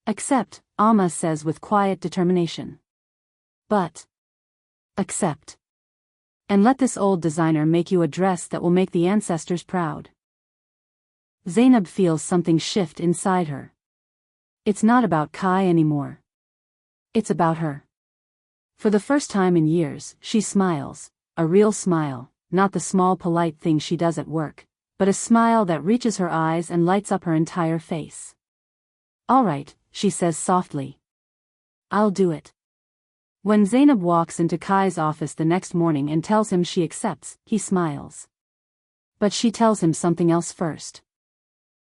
Accept, Alma says with quiet determination. But accept. And let this old designer make you a dress that will make the ancestors proud. Zainab feels something shift inside her. It's not about Kai anymore. It's about her. For the first time in years, she smiles, a real smile, not the small polite thing she does at work, but a smile that reaches her eyes and lights up her entire face. All right, she says softly. I'll do it. When Zainab walks into Kai's office the next morning and tells him she accepts, he smiles. But she tells him something else first.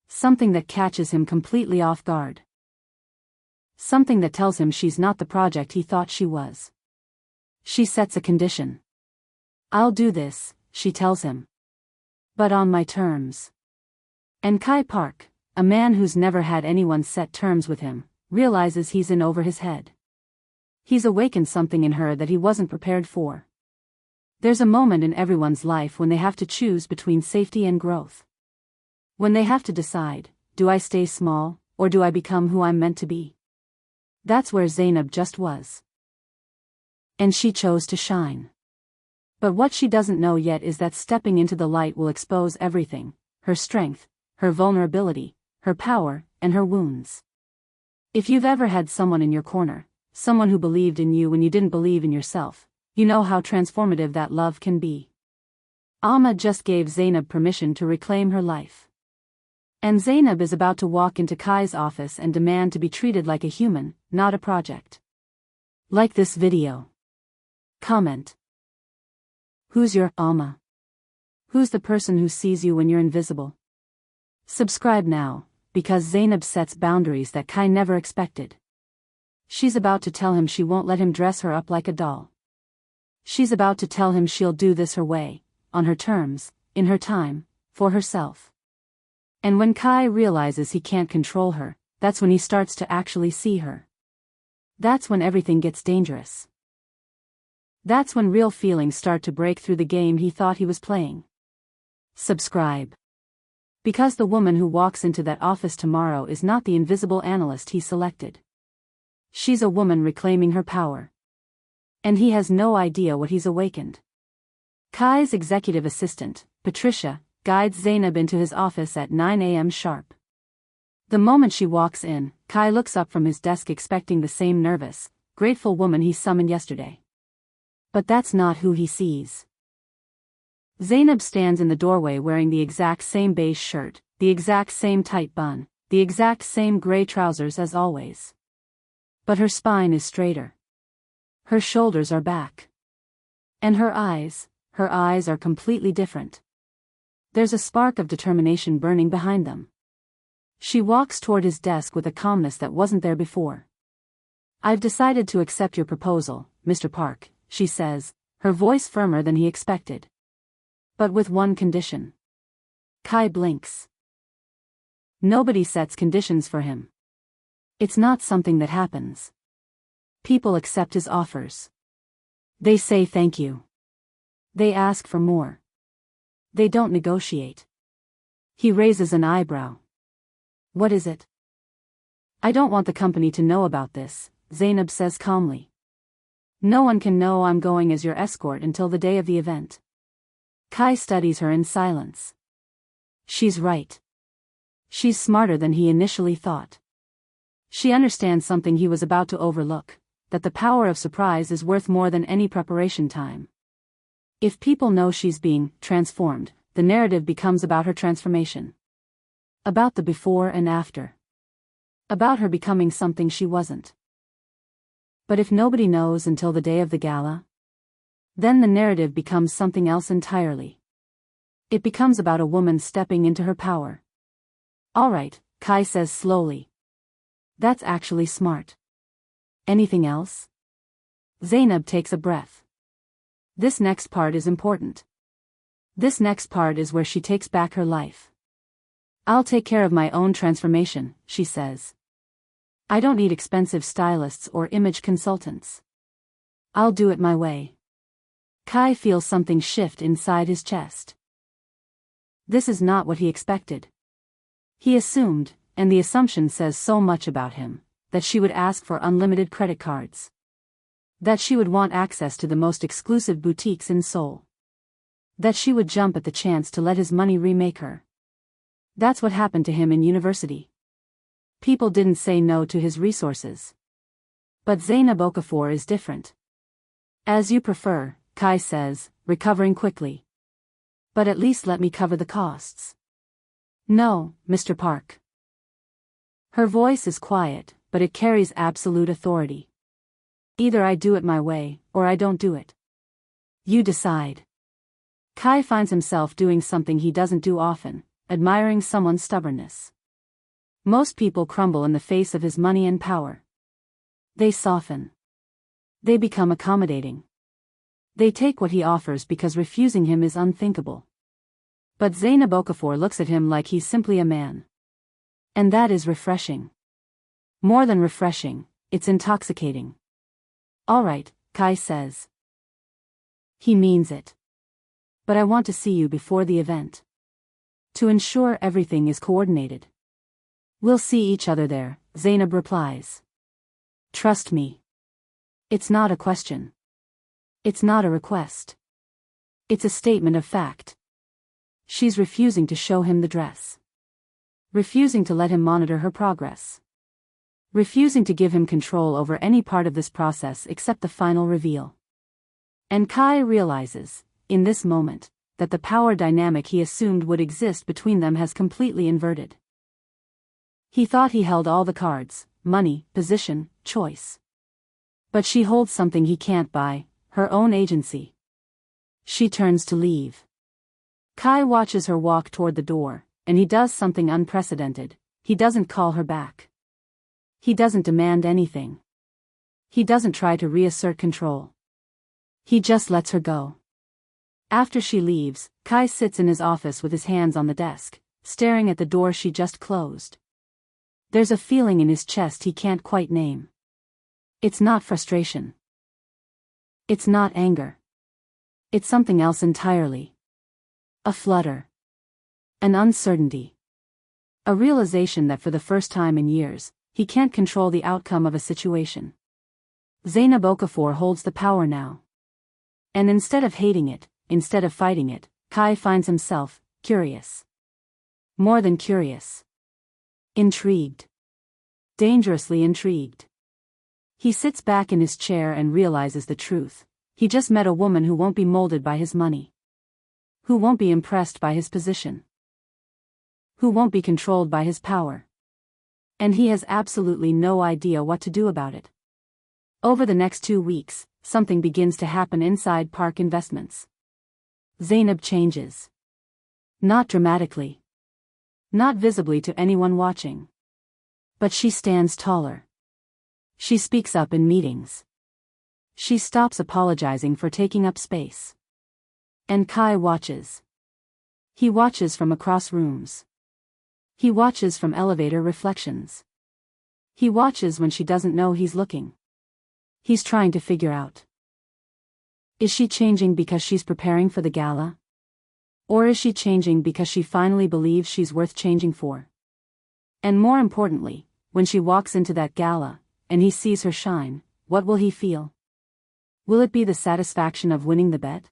Something that catches him completely off guard. Something that tells him she's not the project he thought she was. She sets a condition. I'll do this, she tells him. But on my terms. And Kai Park, a man who's never had anyone set terms with him, realizes he's in over his head. He's awakened something in her that he wasn't prepared for. There's a moment in everyone's life when they have to choose between safety and growth. When they have to decide, do I stay small, or do I become who I'm meant to be? That's where Zainab just was. And she chose to shine. But what she doesn't know yet is that stepping into the light will expose everything: her strength, her vulnerability, her power, and her wounds. If you've ever had someone in your corner, someone who believed in you when you didn't believe in yourself, you know how transformative that love can be. Alma just gave Zainab permission to reclaim her life. And Zainab is about to walk into Kai's office and demand to be treated like a human, not a project. Like this video. Comment. Who's your Alma? Who's the person who sees you when you're invisible? Subscribe now, because Zainab sets boundaries that Kai never expected. She's about to tell him she won't let him dress her up like a doll. She's about to tell him she'll do this her way, on her terms, in her time, for herself. And when Kai realizes he can't control her, that's when he starts to actually see her. That's when everything gets dangerous. That's when real feelings start to break through the game he thought he was playing. Subscribe. Because the woman who walks into that office tomorrow is not the invisible analyst he selected. She's a woman reclaiming her power. And he has no idea what he's awakened. Kai's executive assistant, Patricia, guides Zainab into his office at 9 a.m. sharp. The moment she walks in, Kai looks up from his desk expecting the same nervous, grateful woman he summoned yesterday. But that's not who he sees. Zainab stands in the doorway wearing the exact same beige shirt, the exact same tight bun, the exact same gray trousers as always. But her spine is straighter. Her shoulders are back. And her eyes are completely different. There's a spark of determination burning behind them. She walks toward his desk with a calmness that wasn't there before. I've decided to accept your proposal, Mr. Park, she says, her voice firmer than he expected. But with one condition. Kai blinks. Nobody sets conditions for him. It's not something that happens. People accept his offers. They say thank you. They ask for more. They don't negotiate. He raises an eyebrow. What is it? I don't want the company to know about this, Zainab says calmly. No one can know I'm going as your escort until the day of the event. Kai studies her in silence. She's right. She's smarter than he initially thought. She understands something he was about to overlook, that the power of surprise is worth more than any preparation time. If people know she's being transformed, the narrative becomes about her transformation. About the before and after. About her becoming something she wasn't. But if nobody knows until the day of the gala, then the narrative becomes something else entirely. It becomes about a woman stepping into her power. All right, Kai says slowly. That's actually smart. Anything else? Zainab takes a breath. This next part is important. This next part is where she takes back her life. I'll take care of my own transformation, she says. I don't need expensive stylists or image consultants. I'll do it my way. Kai feels something shift inside his chest. This is not what he expected. He assumed, and the assumption says so much about him, that she would ask for unlimited credit cards. That she would want access to the most exclusive boutiques in Seoul. That she would jump at the chance to let his money remake her. That's what happened to him in university. People didn't say no to his resources. But Zainab Okafor is different. As you prefer, Kai says, recovering quickly. But at least let me cover the costs. No, Mr. Park. Her voice is quiet, but it carries absolute authority. Either I do it my way, or I don't do it. You decide. Kai finds himself doing something he doesn't do often, admiring someone's stubbornness. Most people crumble in the face of his money and power. They soften. They become accommodating. They take what he offers because refusing him is unthinkable. But Zainab Okafor looks at him like he's simply a man. And that is refreshing. More than refreshing, it's intoxicating. All right, Kai says. He means it. But I want to see you before the event. To ensure everything is coordinated. We'll see each other there, Zainab replies. Trust me. It's not a question. It's not a request. It's a statement of fact. She's refusing to show him the dress. Refusing to let him monitor her progress. Refusing to give him control over any part of this process except the final reveal. And Kai realizes, in this moment, that the power dynamic he assumed would exist between them has completely inverted. He thought he held all the cards, money, position, choice. But she holds something he can't buy, her own agency. She turns to leave. Kai watches her walk toward the door, and he does something unprecedented. He doesn't call her back. He doesn't demand anything. He doesn't try to reassert control. He just lets her go. After she leaves, Kai sits in his office with his hands on the desk, staring at the door she just closed. There's a feeling in his chest he can't quite name. It's not frustration. It's not anger. It's something else entirely. A flutter. An uncertainty. A realization that for the first time in years, he can't control the outcome of a situation. Zainab Okafor holds the power now. And instead of hating it, instead of fighting it, Kai finds himself curious. More than curious. Intrigued. Dangerously intrigued. He sits back in his chair and realizes the truth. He just met a woman who won't be molded by his money. Who won't be impressed by his position. Who won't be controlled by his power. And he has absolutely no idea what to do about it. Over the next 2 weeks, something begins to happen inside Park Investments. Zainab changes. Not dramatically. Not visibly to anyone watching. But she stands taller. She speaks up in meetings. She stops apologizing for taking up space. And Kai watches. He watches from across rooms. He watches from elevator reflections. He watches when she doesn't know he's looking. He's trying to figure out. Is she changing because she's preparing for the gala? Or is she changing because she finally believes she's worth changing for? And more importantly, when she walks into that gala, and he sees her shine, what will he feel? Will it be the satisfaction of winning the bet?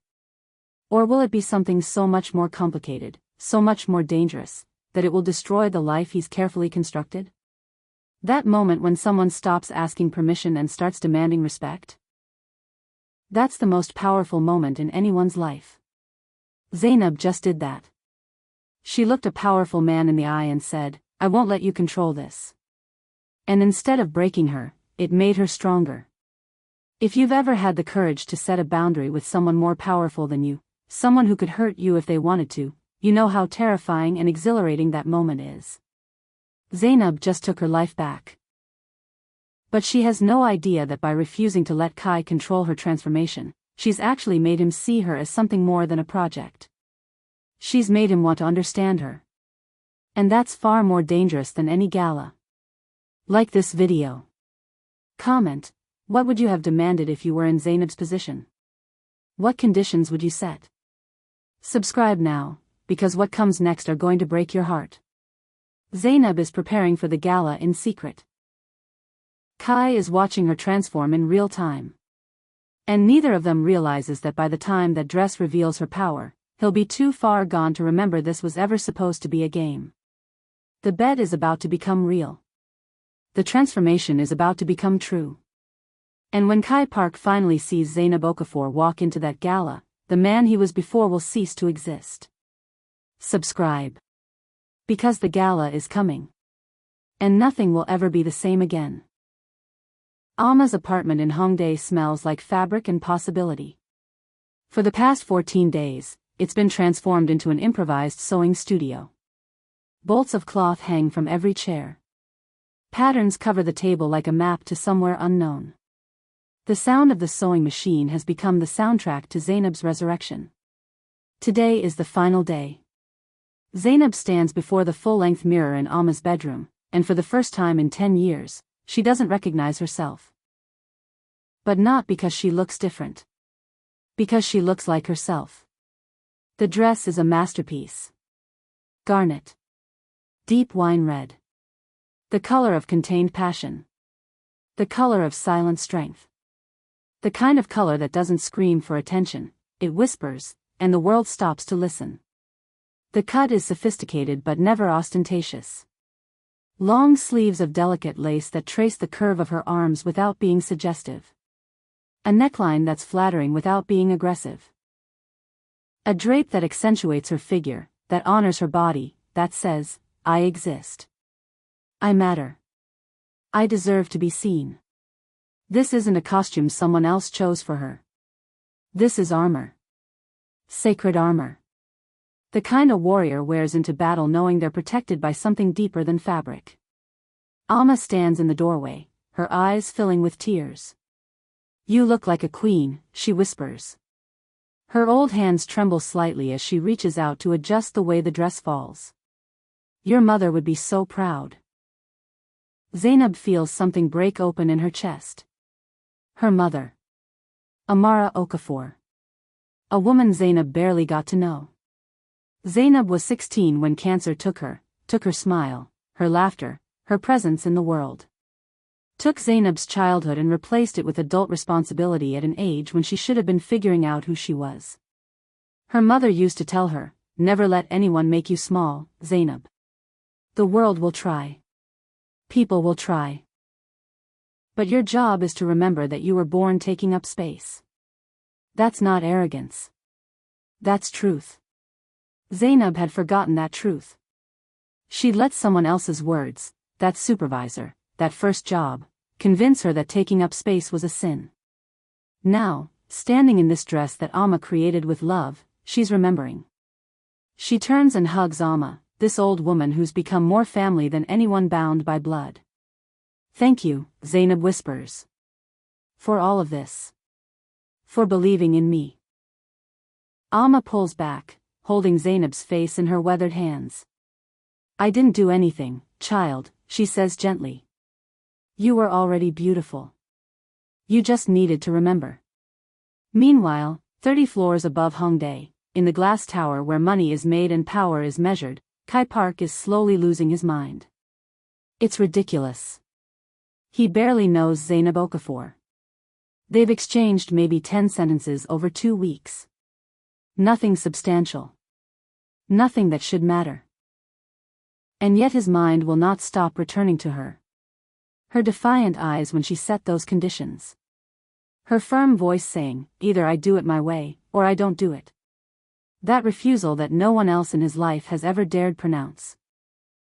Or will it be something so much more complicated, so much more dangerous, that it will destroy the life he's carefully constructed? That moment when someone stops asking permission and starts demanding respect? That's the most powerful moment in anyone's life. Zainab just did that. She looked a powerful man in the eye and said, "I won't let you control this." And instead of breaking her, it made her stronger. If you've ever had the courage to set a boundary with someone more powerful than you, someone who could hurt you if they wanted to, you know how terrifying and exhilarating that moment is. Zainab just took her life back. But she has no idea that by refusing to let Kai control her transformation, she's actually made him see her as something more than a project. She's made him want to understand her. And that's far more dangerous than any gala. Like this video. Comment, what would you have demanded if you were in Zainab's position? What conditions would you set? Subscribe now, because what comes next are going to break your heart. Zainab is preparing for the gala in secret. Kai is watching her transform in real time. And neither of them realizes that by the time that dress reveals her power, he'll be too far gone to remember this was ever supposed to be a game. The bet is about to become real. The transformation is about to become true. And when Kai Park finally sees Zainab Okafor walk into that gala, the man he was before will cease to exist. Subscribe. Because the gala is coming. And nothing will ever be the same again. Alma's apartment in Hongdae smells like fabric and possibility. For the past 14 days, it's been transformed into an improvised sewing studio. Bolts of cloth hang from every chair. Patterns cover the table like a map to somewhere unknown. The sound of the sewing machine has become the soundtrack to Zainab's resurrection. Today is the final day. Zainab stands before the full-length mirror in Alma's bedroom, and for the first time in 10 years, she doesn't recognize herself. But not because she looks different. Because she looks like herself. The dress is a masterpiece. Garnet. Deep wine red. The color of contained passion. The color of silent strength. The kind of color that doesn't scream for attention, it whispers, and the world stops to listen. The cut is sophisticated but never ostentatious. Long sleeves of delicate lace that trace the curve of her arms without being suggestive. A neckline that's flattering without being aggressive. A drape that accentuates her figure, that honors her body, that says, I exist. I matter. I deserve to be seen. This isn't a costume someone else chose for her. This is armor. Sacred armor. The kind a warrior wears into battle knowing they're protected by something deeper than fabric. Alma stands in the doorway, her eyes filling with tears. You look like a queen, she whispers. Her old hands tremble slightly as she reaches out to adjust the way the dress falls. Your mother would be so proud. Zainab feels something break open in her chest. Her mother. Amara Okafor. A woman Zainab barely got to know. Zainab was 16 when cancer took her smile, her laughter, her presence in the world. Took Zainab's childhood and replaced it with adult responsibility at an age when she should have been figuring out who she was. Her mother used to tell her, never let anyone make you small, Zainab. The world will try. People will try. But your job is to remember that you were born taking up space. That's not arrogance. That's truth. Zainab had forgotten that truth. She'd let someone else's words, that supervisor, that first job, convince her that taking up space was a sin. Now, standing in this dress that Alma created with love, she's remembering. She turns and hugs Alma, this old woman who's become more family than anyone bound by blood. Thank you, Zainab whispers. For all of this. For believing in me. Alma pulls back, holding Zainab's face in her weathered hands. I didn't do anything, child, she says gently. You were already beautiful. You just needed to remember. Meanwhile, 30 floors above Hongdae, in the glass tower where money is made and power is measured, Kai Park is slowly losing his mind. It's ridiculous. He barely knows Zainab Okafor. They've exchanged maybe 10 sentences over 2 weeks. Nothing substantial. Nothing that should matter. And yet his mind will not stop returning to her. Her defiant eyes when she set those conditions. Her firm voice saying, either I do it my way, or I don't do it. That refusal that no one else in his life has ever dared pronounce.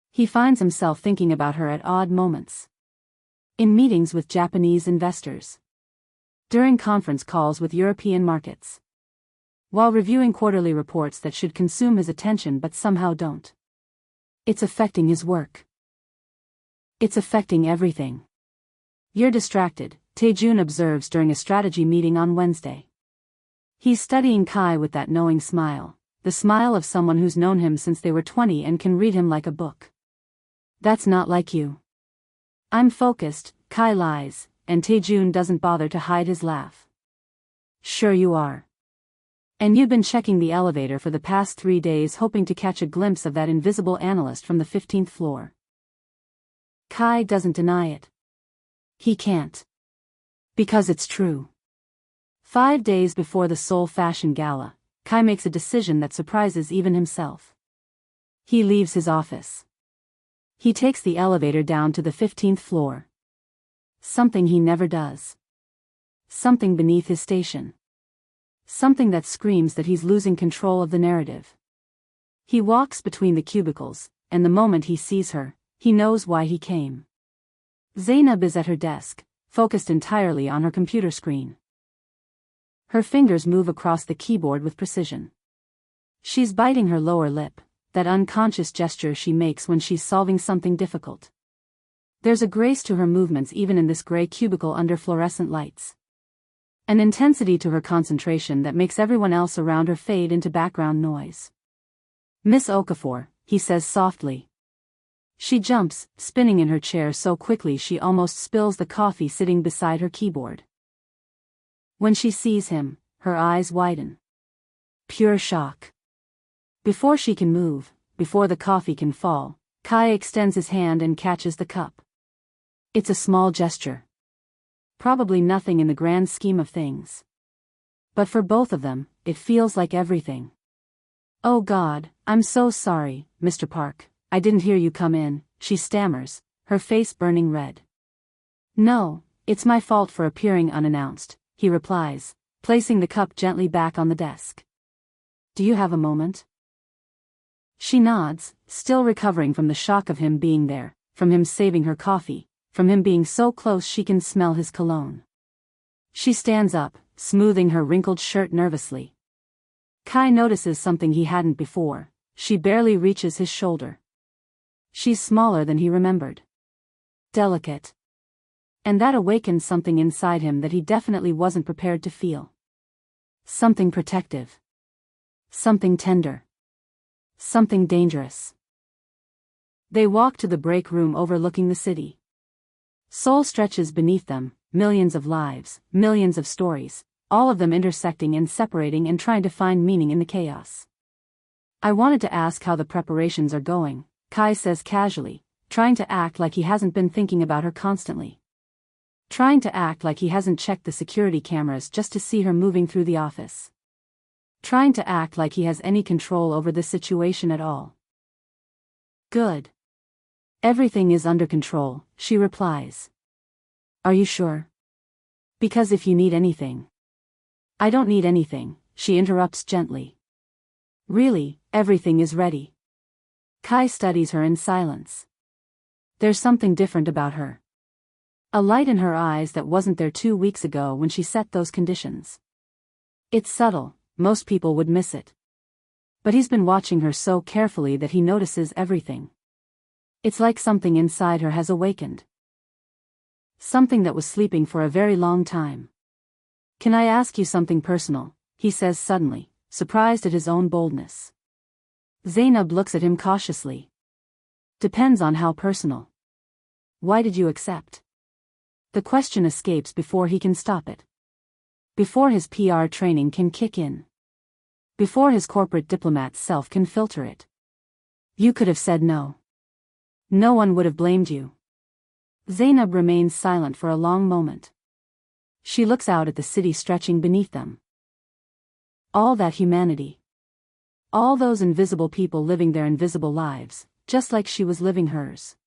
He finds himself thinking about her at odd moments. In meetings with Japanese investors. During conference calls with European markets. While reviewing quarterly reports that should consume his attention but somehow don't. It's affecting his work. It's affecting everything. You're distracted, Taejun observes during a strategy meeting on Wednesday. He's studying Kai with that knowing smile, the smile of someone who's known him since they were 20 and can read him like a book. That's not like you. I'm focused, Kai lies, and Taejun doesn't bother to hide his laugh. Sure you are. And you've been checking the elevator for the past 3 days hoping to catch a glimpse of that invisible analyst from the 15th floor. Kai doesn't deny it. He can't. Because it's true. 5 days before the Seoul Fashion Gala, Kai makes a decision that surprises even himself. He leaves his office. He takes the elevator down to the 15th floor. Something he never does. Something beneath his station. Something that screams that he's losing control of the narrative. He walks between the cubicles, and the moment he sees her, he knows why he came. Zainab is at her desk, focused entirely on her computer screen. Her fingers move across the keyboard with precision. She's biting her lower lip, that unconscious gesture she makes when she's solving something difficult. There's a grace to her movements even in this gray cubicle under fluorescent lights. An intensity to her concentration that makes everyone else around her fade into background noise. "Miss Okafor," he says softly. She jumps, spinning in her chair so quickly she almost spills the coffee sitting beside her keyboard. When she sees him, her eyes widen. Pure shock. Before she can move, before the coffee can fall, Kai extends his hand and catches the cup. It's a small gesture. Probably nothing in the grand scheme of things. But for both of them, it feels like everything. "Oh God, I'm so sorry, Mr. Park. I didn't hear you come in," she stammers, her face burning red. "No, it's my fault for appearing unannounced," he replies, placing the cup gently back on the desk. "Do you have a moment?" She nods, still recovering from the shock of him being there, from him saving her coffee, from him being so close she can smell his cologne. She stands up, smoothing her wrinkled shirt nervously. Kai notices something he hadn't before. She barely reaches his shoulder. She's smaller than he remembered. Delicate. And that awakens something inside him that he definitely wasn't prepared to feel. Something protective. Something tender. Something dangerous. They walk to the break room overlooking the city. Seoul stretches beneath them, millions of lives, millions of stories, all of them intersecting and separating and trying to find meaning in the chaos. "I wanted to ask how the preparations are going," Kai says casually, trying to act like he hasn't been thinking about her constantly. Trying to act like he hasn't checked the security cameras just to see her moving through the office. Trying to act like he has any control over the situation at all. "Good. Everything is under control," she replies. "Are you sure? Because if you need anything." "I don't need anything," she interrupts gently. "Really, everything is ready." Kai studies her in silence. There's something different about her. A light in her eyes that wasn't there 2 weeks ago when she set those conditions. It's subtle, most people would miss it. But he's been watching her so carefully that he notices everything. It's like something inside her has awakened. Something that was sleeping for a very long time. "Can I ask you something personal?" he says suddenly, surprised at his own boldness. Zainab looks at him cautiously. "Depends on how personal." "Why did you accept?" The question escapes before he can stop it. Before his PR training can kick in. Before his corporate diplomat self can filter it. "You could have said no. No one would have blamed you." Zainab remains silent for a long moment. She looks out at the city stretching beneath them. All that humanity. All those invisible people living their invisible lives, just like she was living hers.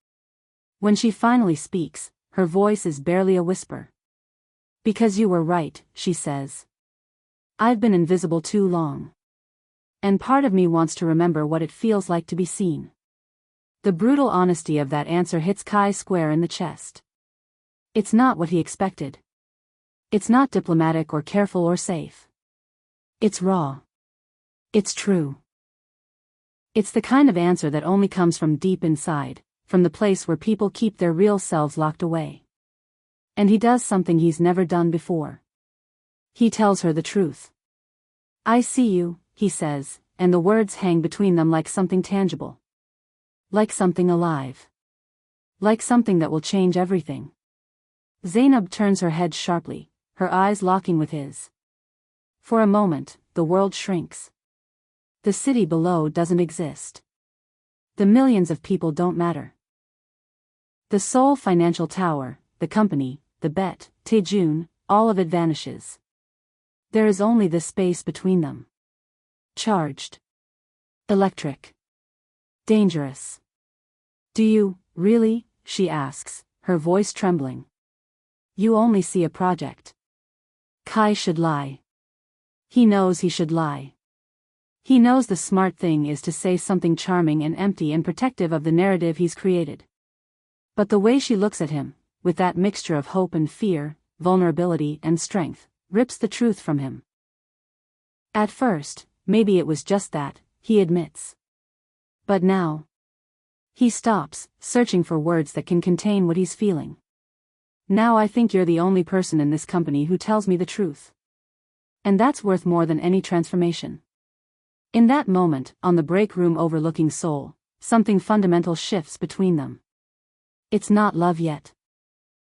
When she finally speaks, her voice is barely a whisper. "Because you were right," she says. "I've been invisible too long. And part of me wants to remember what it feels like to be seen." The brutal honesty of that answer hits Kai square in the chest. It's not what he expected. It's not diplomatic or careful or safe. It's raw. It's true. It's the kind of answer that only comes from deep inside, from the place where people keep their real selves locked away. And he does something he's never done before. He tells her the truth. "I see you," he says, and the words hang between them like something tangible. Like something alive. Like something that will change everything. Zainab turns her head sharply, her eyes locking with his. For a moment, the world shrinks. The city below doesn't exist. The millions of people don't matter. The Seoul Financial Tower, the company, the bet, Taejun, all of it vanishes. There is only this space between them. Charged. Electric. Dangerous. "Do you, really?" she asks, her voice trembling. "You only see a project." Kai should lie. He knows he should lie. He knows the smart thing is to say something charming and empty and protective of the narrative he's created. But the way she looks at him, with that mixture of hope and fear, vulnerability and strength, rips the truth from him. At first, maybe it was just that, he admits. But now. He stops, searching for words that can contain what he's feeling. Now I think you're the only person in this company who tells me the truth. And that's worth more than any transformation. In that moment, on the break room overlooking Seoul, something fundamental shifts between them. It's not love yet.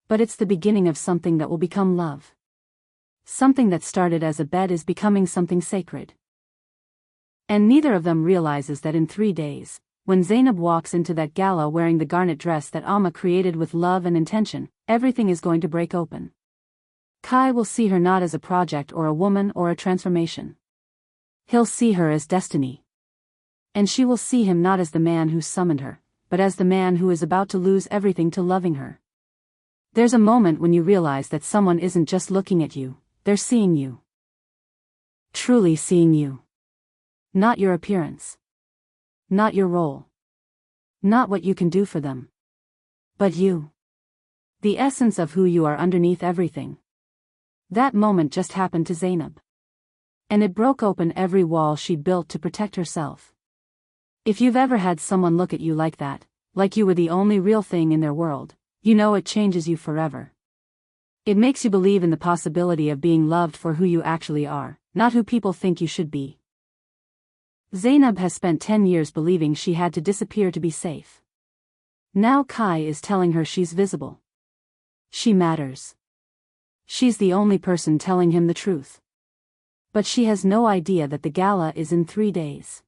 But it's the beginning of something that will become love. Something that started as a bet is becoming something sacred. And neither of them realizes that in 3 days, when Zainab walks into that gala wearing the garnet dress that Amma created with love and intention, everything is going to break open. Kai will see her not as a project or a woman or a transformation. He'll see her as destiny. And she will see him not as the man who summoned her, but as the man who is about to lose everything to loving her. There's a moment when you realize that someone isn't just looking at you, they're seeing you. Truly seeing you. Not your appearance. Not your role. Not what you can do for them. But you. The essence of who you are underneath everything. That moment just happened to Zainab. And it broke open every wall she'd built to protect herself. If you've ever had someone look at you like that, like you were the only real thing in their world, you know it changes you forever. It makes you believe in the possibility of being loved for who you actually are, not who people think you should be. Zainab has spent 10 years believing she had to disappear to be safe. Now Kai is telling her she's visible. She matters. She's the only person telling him the truth. But she has no idea that the gala is in 3 days.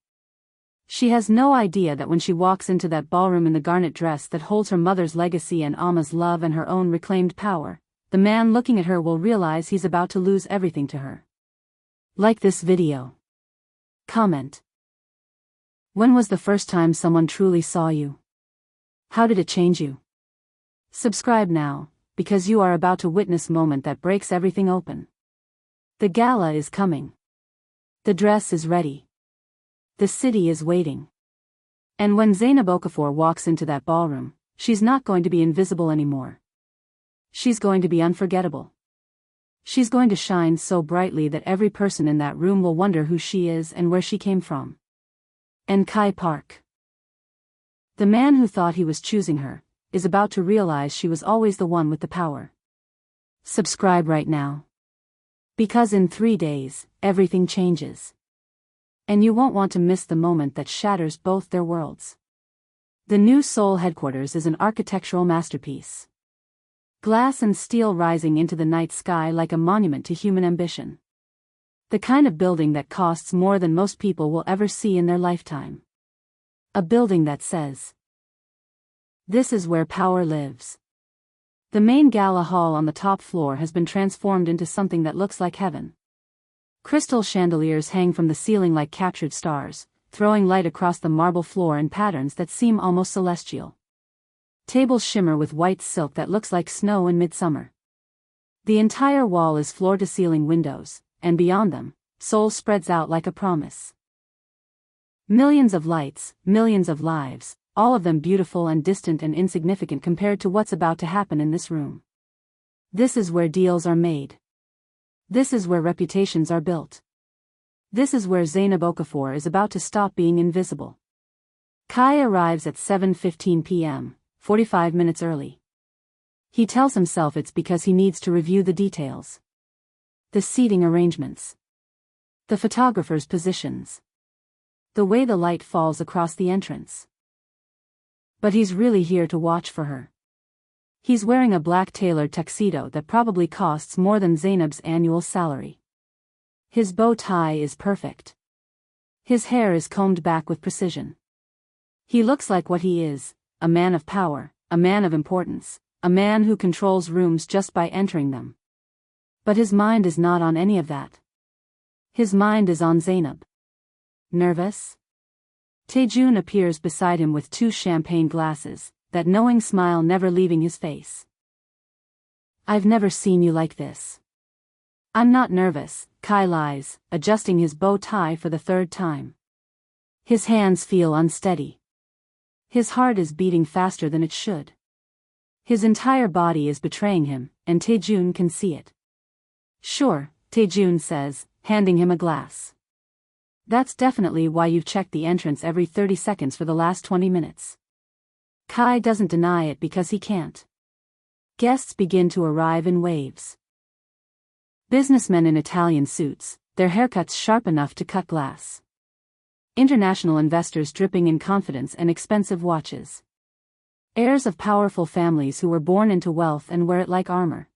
She has no idea that when she walks into that ballroom in the garnet dress that holds her mother's legacy and Amma's love and her own reclaimed power, the man looking at her will realize he's about to lose everything to her. Like this video. Comment. When was the first time someone truly saw you? How did it change you? Subscribe now, because you are about to witness a moment that breaks everything open. The gala is coming. The dress is ready. The city is waiting. And when Zainab Okafor walks into that ballroom, she's not going to be invisible anymore. She's going to be unforgettable. She's going to shine so brightly that every person in that room will wonder who she is and where she came from. And Kai Park. The man who thought he was choosing her, is about to realize she was always the one with the power. Subscribe right now. Because in 3 days, everything changes. And you won't want to miss the moment that shatters both their worlds. The new Seoul headquarters is an architectural masterpiece. Glass and steel rising into the night sky like a monument to human ambition. The kind of building that costs more than most people will ever see in their lifetime. A building that says, "This is where power lives." The main gala hall on the top floor has been transformed into something that looks like heaven. Crystal chandeliers hang from the ceiling like captured stars, throwing light across the marble floor in patterns that seem almost celestial. Tables shimmer with white silk that looks like snow in midsummer. The entire wall is floor-to-ceiling windows, and beyond them, Seoul spreads out like a promise. Millions of lights, millions of lives, all of them beautiful and distant and insignificant compared to what's about to happen in this room. This is where deals are made. This is where reputations are built. This is where Zainab Okafor is about to stop being invisible. Kai arrives at 7:15 p.m., 45 minutes early. He tells himself it's because he needs to review the details. The seating arrangements. The photographers' positions. The way the light falls across the entrance. But he's really here to watch for her. He's wearing a black tailored tuxedo that probably costs more than Zainab's annual salary. His bow tie is perfect. His hair is combed back with precision. He looks like what he is, a man of power, a man of importance, a man who controls rooms just by entering them. But his mind is not on any of that. His mind is on Zainab. Nervous? Taejun appears beside him with 2 champagne glasses, that knowing smile never leaving his face. "I've never seen you like this." "I'm not nervous," Kai lies, adjusting his bow tie for the 3rd time. His hands feel unsteady. His heart is beating faster than it should. His entire body is betraying him, and Taejun can see it. "Sure," Taejun says, handing him a glass. "That's definitely why you've checked the entrance every 30 seconds for the last 20 minutes. Kai doesn't deny it because he can't. Guests begin to arrive in waves. Businessmen in Italian suits, their haircuts sharp enough to cut glass. International investors dripping in confidence and expensive watches. Heirs of powerful families who were born into wealth and wear it like armor.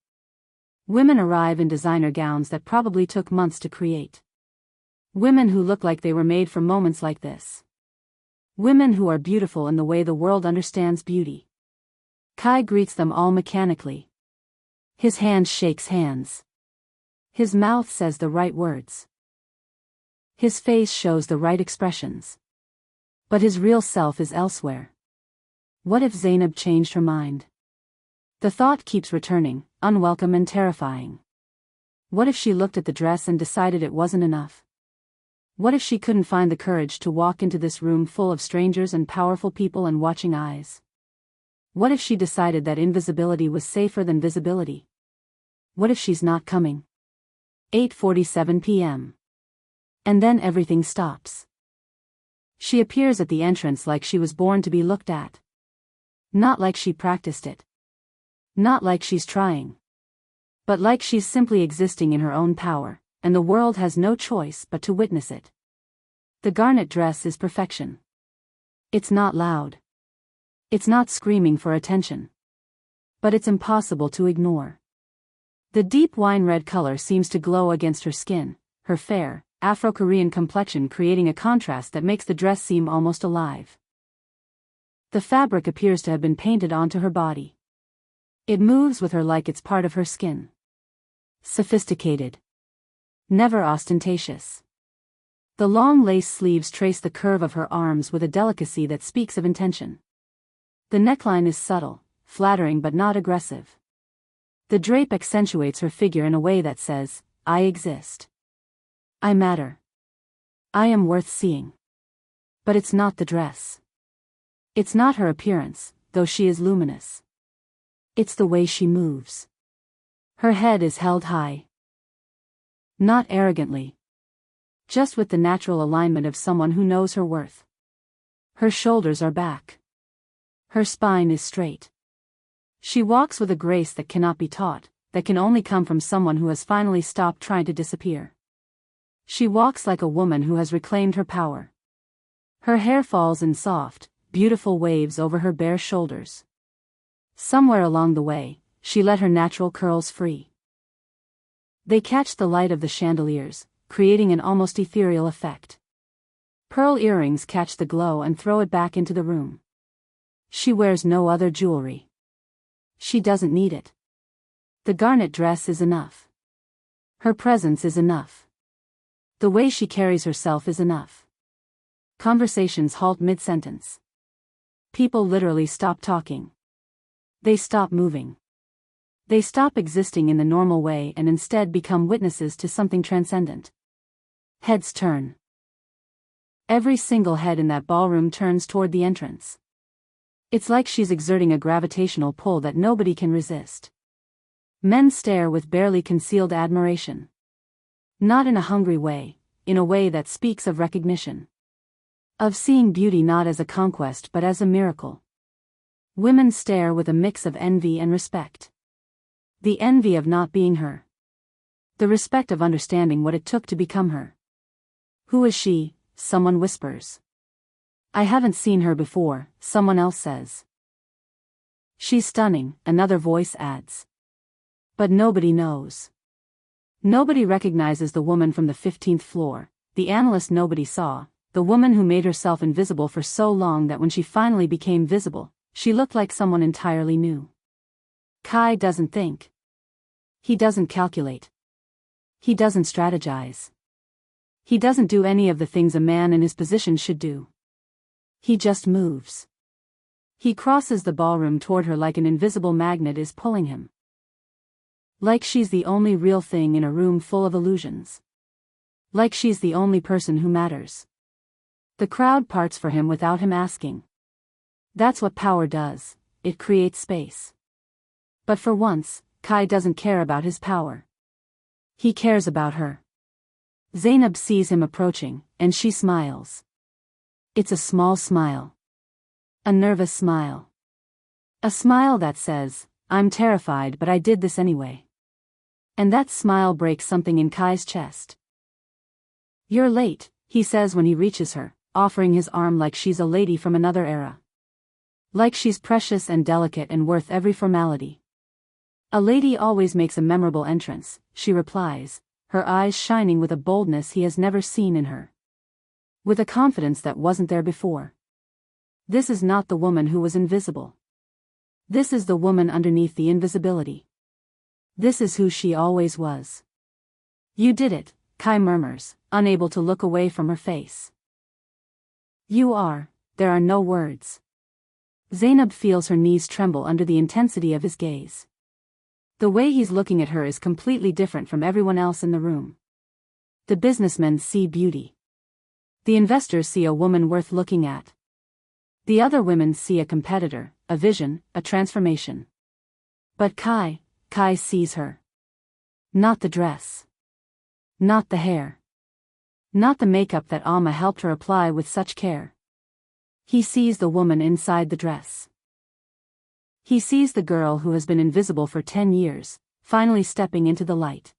Women arrive in designer gowns that probably took months to create. Women who look like they were made for moments like this. Women who are beautiful in the way the world understands beauty. Kai greets them all mechanically. His hand shakes hands. His mouth says the right words. His face shows the right expressions. But his real self is elsewhere. What if Zainab changed her mind? The thought keeps returning, unwelcome and terrifying. What if she looked at the dress and decided it wasn't enough? What if she couldn't find the courage to walk into this room full of strangers and powerful people and watching eyes? What if she decided that invisibility was safer than visibility? What if she's not coming? 8:47 p.m. And then everything stops. She appears at the entrance like she was born to be looked at. Not like she practiced it. Not like she's trying. But like she's simply existing in her own power, and the world has no choice but to witness it. The garnet dress is perfection. It's not loud. It's not screaming for attention. But it's impossible to ignore. The deep wine-red color seems to glow against her skin, her fair, Afro-Korean complexion creating a contrast that makes the dress seem almost alive. The fabric appears to have been painted onto her body. It moves with her like it's part of her skin. Sophisticated. Never ostentatious. The long lace sleeves trace the curve of her arms with a delicacy that speaks of intention. The neckline is subtle, flattering but not aggressive. The drape accentuates her figure in a way that says, I exist. I matter. I am worth seeing. But it's not the dress. It's not her appearance, though she is luminous. It's the way she moves. Her head is held high. Not arrogantly. Just with the natural alignment of someone who knows her worth. Her shoulders are back. Her spine is straight. She walks with a grace that cannot be taught, that can only come from someone who has finally stopped trying to disappear. She walks like a woman who has reclaimed her power. Her hair falls in soft, beautiful waves over her bare shoulders. Somewhere along the way, she let her natural curls free. They catch the light of the chandeliers, creating an almost ethereal effect. Pearl earrings catch the glow and throw it back into the room. She wears no other jewelry. She doesn't need it. The garnet dress is enough. Her presence is enough. The way she carries herself is enough. Conversations halt mid-sentence. People literally stop talking. They stop moving. They stop existing in the normal way and instead become witnesses to something transcendent. Heads turn. Every single head in that ballroom turns toward the entrance. It's like she's exerting a gravitational pull that nobody can resist. Men stare with barely concealed admiration. Not in a hungry way, in a way that speaks of recognition. Of seeing beauty not as a conquest but as a miracle. Women stare with a mix of envy and respect. The envy of not being her. The respect of understanding what it took to become her. Who is she? Someone whispers. I haven't seen her before, someone else says. She's stunning, another voice adds. But nobody knows. Nobody recognizes the woman from the 15th floor, the analyst nobody saw, the woman who made herself invisible for so long that when she finally became visible, she looked like someone entirely new. Kai doesn't think. He doesn't calculate. He doesn't strategize. He doesn't do any of the things a man in his position should do. He just moves. He crosses the ballroom toward her like an invisible magnet is pulling him. Like she's the only real thing in a room full of illusions. Like she's the only person who matters. The crowd parts for him without him asking. That's what power does, it creates space. But for once, Kai doesn't care about his power. He cares about her. Zainab sees him approaching, and she smiles. It's a small smile. A nervous smile. A smile that says, I'm terrified, but I did this anyway. And that smile breaks something in Kai's chest. You're late, he says when he reaches her, offering his arm like she's a lady from another era. Like she's precious and delicate and worth every formality. A lady always makes a memorable entrance, she replies, her eyes shining with a boldness he has never seen in her. With a confidence that wasn't there before. This is not the woman who was invisible. This is the woman underneath the invisibility. This is who she always was. You did it, Kai murmurs, unable to look away from her face. You are, there are no words. Zainab feels her knees tremble under the intensity of his gaze. The way he's looking at her is completely different from everyone else in the room. The businessmen see beauty. The investors see a woman worth looking at. The other women see a competitor, a vision, a transformation. But Kai sees her. Not the dress. Not the hair. Not the makeup that Alma helped her apply with such care. He sees the woman inside the dress. He sees the girl who has been invisible for 10 years, finally stepping into the light.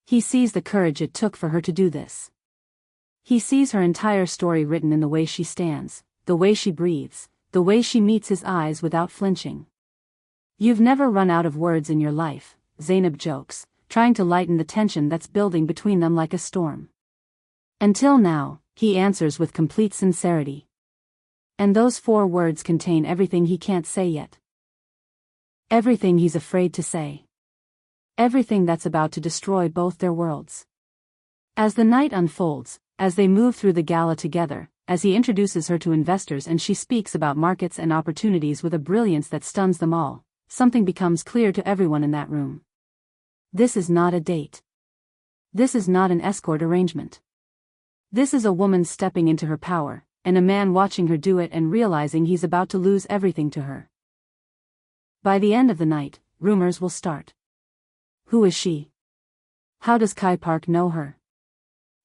He sees the courage it took for her to do this. He sees her entire story written in the way she stands, the way she breathes, the way she meets his eyes without flinching. You've never run out of words in your life, Zainab jokes, trying to lighten the tension that's building between them like a storm. Until now, he answers with complete sincerity. And those 4 words contain everything he can't say yet. Everything he's afraid to say. Everything that's about to destroy both their worlds. As the night unfolds, as they move through the gala together, as he introduces her to investors and she speaks about markets and opportunities with a brilliance that stuns them all, something becomes clear to everyone in that room. This is not a date. This is not an escort arrangement. This is a woman stepping into her power, and a man watching her do it and realizing he's about to lose everything to her. By the end of the night, rumors will start. Who is she? How does Kai Park know her?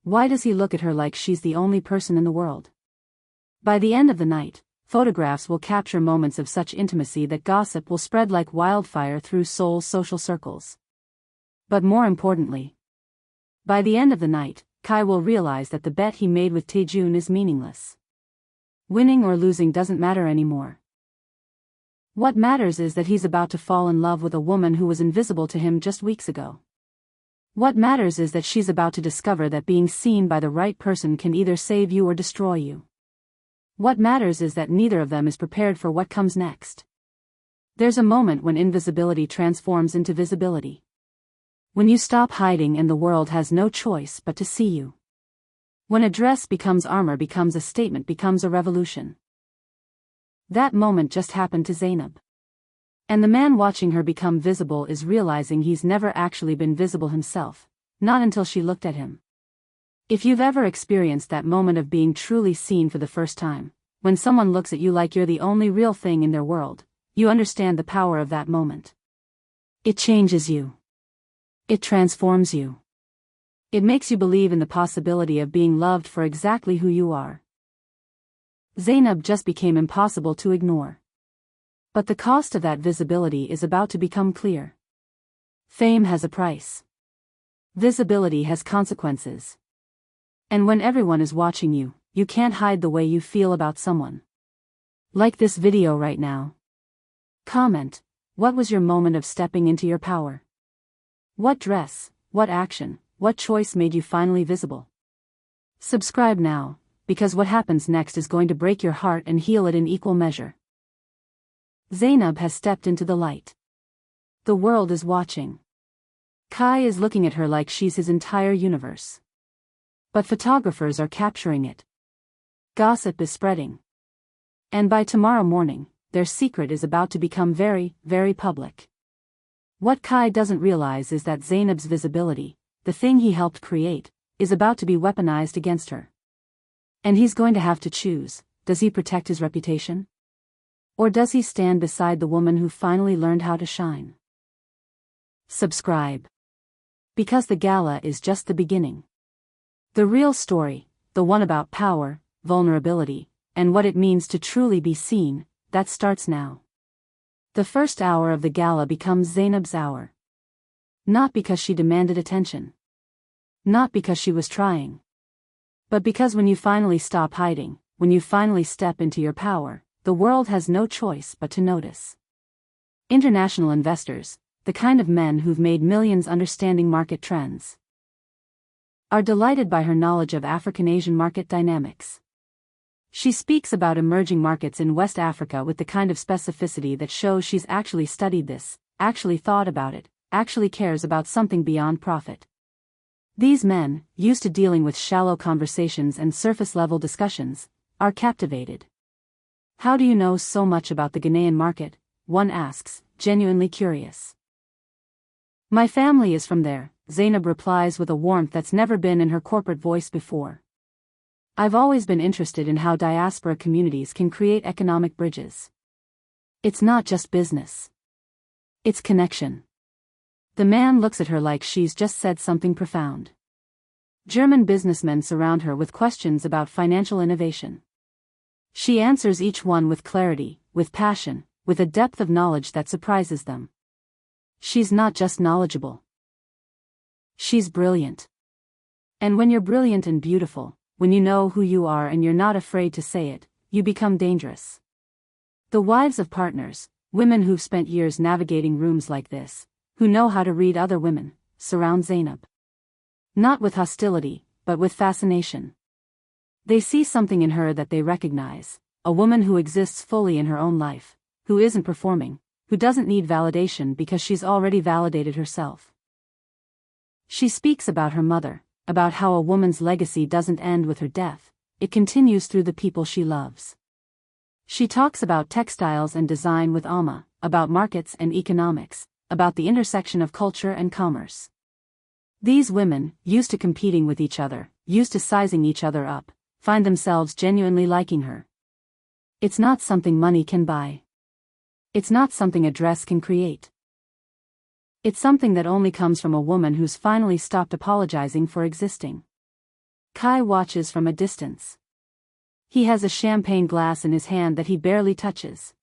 Why does he look at her like she's the only person in the world? By the end of the night, photographs will capture moments of such intimacy that gossip will spread like wildfire through Seoul's social circles. But more importantly, by the end of the night, Kai will realize that the bet he made with Taejun is meaningless. Winning or losing doesn't matter anymore. What matters is that he's about to fall in love with a woman who was invisible to him just weeks ago. What matters is that she's about to discover that being seen by the right person can either save you or destroy you. What matters is that neither of them is prepared for what comes next. There's a moment when invisibility transforms into visibility. When you stop hiding and the world has no choice but to see you. When a dress becomes armor, becomes a statement, becomes a revolution. That moment just happened to Zainab. And the man watching her become visible is realizing he's never actually been visible himself, not until she looked at him. If you've ever experienced that moment of being truly seen for the first time, when someone looks at you like you're the only real thing in their world, you understand the power of that moment. It changes you. It transforms you. It makes you believe in the possibility of being loved for exactly who you are. Zainab just became impossible to ignore. But the cost of that visibility is about to become clear. Fame has a price. Visibility has consequences. And when everyone is watching you, you can't hide the way you feel about someone. Like this video right now. Comment, what was your moment of stepping into your power? What dress, what action, what choice made you finally visible? Subscribe now, because what happens next is going to break your heart and heal it in equal measure. Zainab has stepped into the light. The world is watching. Kai is looking at her like she's his entire universe. But photographers are capturing it. Gossip is spreading. And by tomorrow morning, their secret is about to become very, very public. What Kai doesn't realize is that Zainab's visibility, the thing he helped create, is about to be weaponized against her. And he's going to have to choose, does he protect his reputation? Or does he stand beside the woman who finally learned how to shine? Subscribe. Because the gala is just the beginning. The real story, the one about power, vulnerability, and what it means to truly be seen, that starts now. The first hour of the gala becomes Zainab's hour. Not because she demanded attention. Not because she was trying. But because when you finally stop hiding, when you finally step into your power, the world has no choice but to notice. International investors, the kind of men who've made millions understanding market trends, are delighted by her knowledge of African Asian market dynamics. She speaks about emerging markets in West Africa with the kind of specificity that shows she's actually studied this, actually thought about it, actually cares about something beyond profit. These men, used to dealing with shallow conversations and surface-level discussions, are captivated. How do you know so much about the Ghanaian market? One asks, genuinely curious. My family is from there, Zainab replies with a warmth that's never been in her corporate voice before. I've always been interested in how diaspora communities can create economic bridges. It's not just business. It's connection. The man looks at her like she's just said something profound. German businessmen surround her with questions about financial innovation. She answers each one with clarity, with passion, with a depth of knowledge that surprises them. She's not just knowledgeable. She's brilliant. And when you're brilliant and beautiful, when you know who you are and you're not afraid to say it, you become dangerous. The wives of partners, women who've spent years navigating rooms like this, who know how to read other women, surround Zainab. Not with hostility, but with fascination. They see something in her that they recognize, a woman who exists fully in her own life, who isn't performing, who doesn't need validation because she's already validated herself. She speaks about her mother, about how a woman's legacy doesn't end with her death, it continues through the people she loves. She talks about textiles and design with Alma, about markets and economics, about the intersection of culture and commerce. These women, used to competing with each other, used to sizing each other up, find themselves genuinely liking her. It's not something money can buy. It's not something a dress can create. It's something that only comes from a woman who's finally stopped apologizing for existing. Kai watches from a distance. He has a champagne glass in his hand that he barely touches.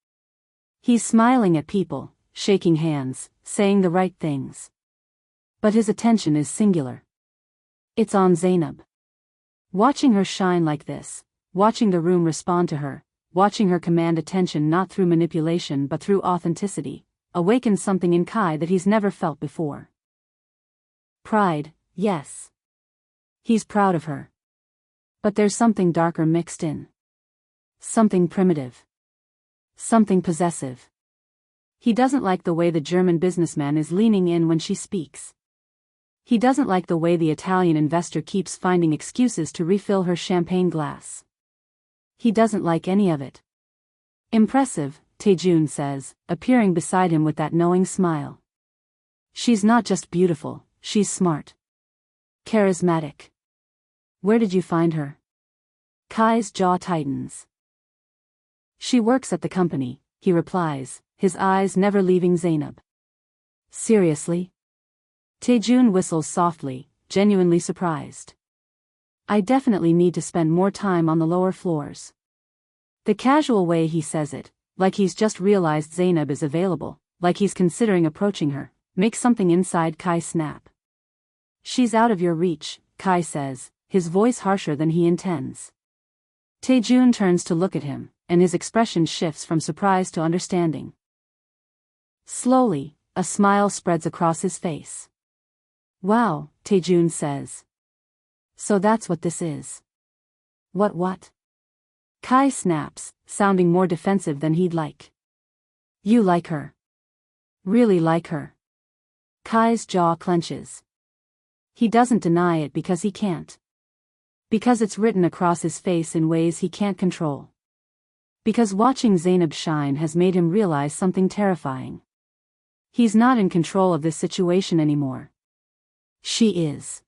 He's smiling at people, shaking hands, saying the right things. But his attention is singular. It's on Zainab. Watching her shine like this, watching the room respond to her, watching her command attention not through manipulation but through authenticity, awakens something in Kai that he's never felt before. Pride, yes. He's proud of her. But there's something darker mixed in. Something primitive. Something possessive. He doesn't like the way the German businessman is leaning in when she speaks. He doesn't like the way the Italian investor keeps finding excuses to refill her champagne glass. He doesn't like any of it. Impressive, Taejun says, appearing beside him with that knowing smile. She's not just beautiful, she's smart. Charismatic. Where did you find her? Kai's jaw tightens. She works at the company, he replies, his eyes never leaving Zainab. Seriously? Taejun whistles softly, genuinely surprised. I definitely need to spend more time on the lower floors. The casual way he says it, like he's just realized Zainab is available, like he's considering approaching her, makes something inside Kai snap. She's out of your reach, Kai says, his voice harsher than he intends. Taejun turns to look at him, and his expression shifts from surprise to understanding. Slowly, a smile spreads across his face. Wow, Taejun says. So that's what this is. What? Kai snaps, sounding more defensive than he'd like. You like her. Really like her. Kai's jaw clenches. He doesn't deny it because he can't. Because it's written across his face in ways he can't control. Because watching Zainab shine has made him realize something terrifying. He's not in control of this situation anymore. She is.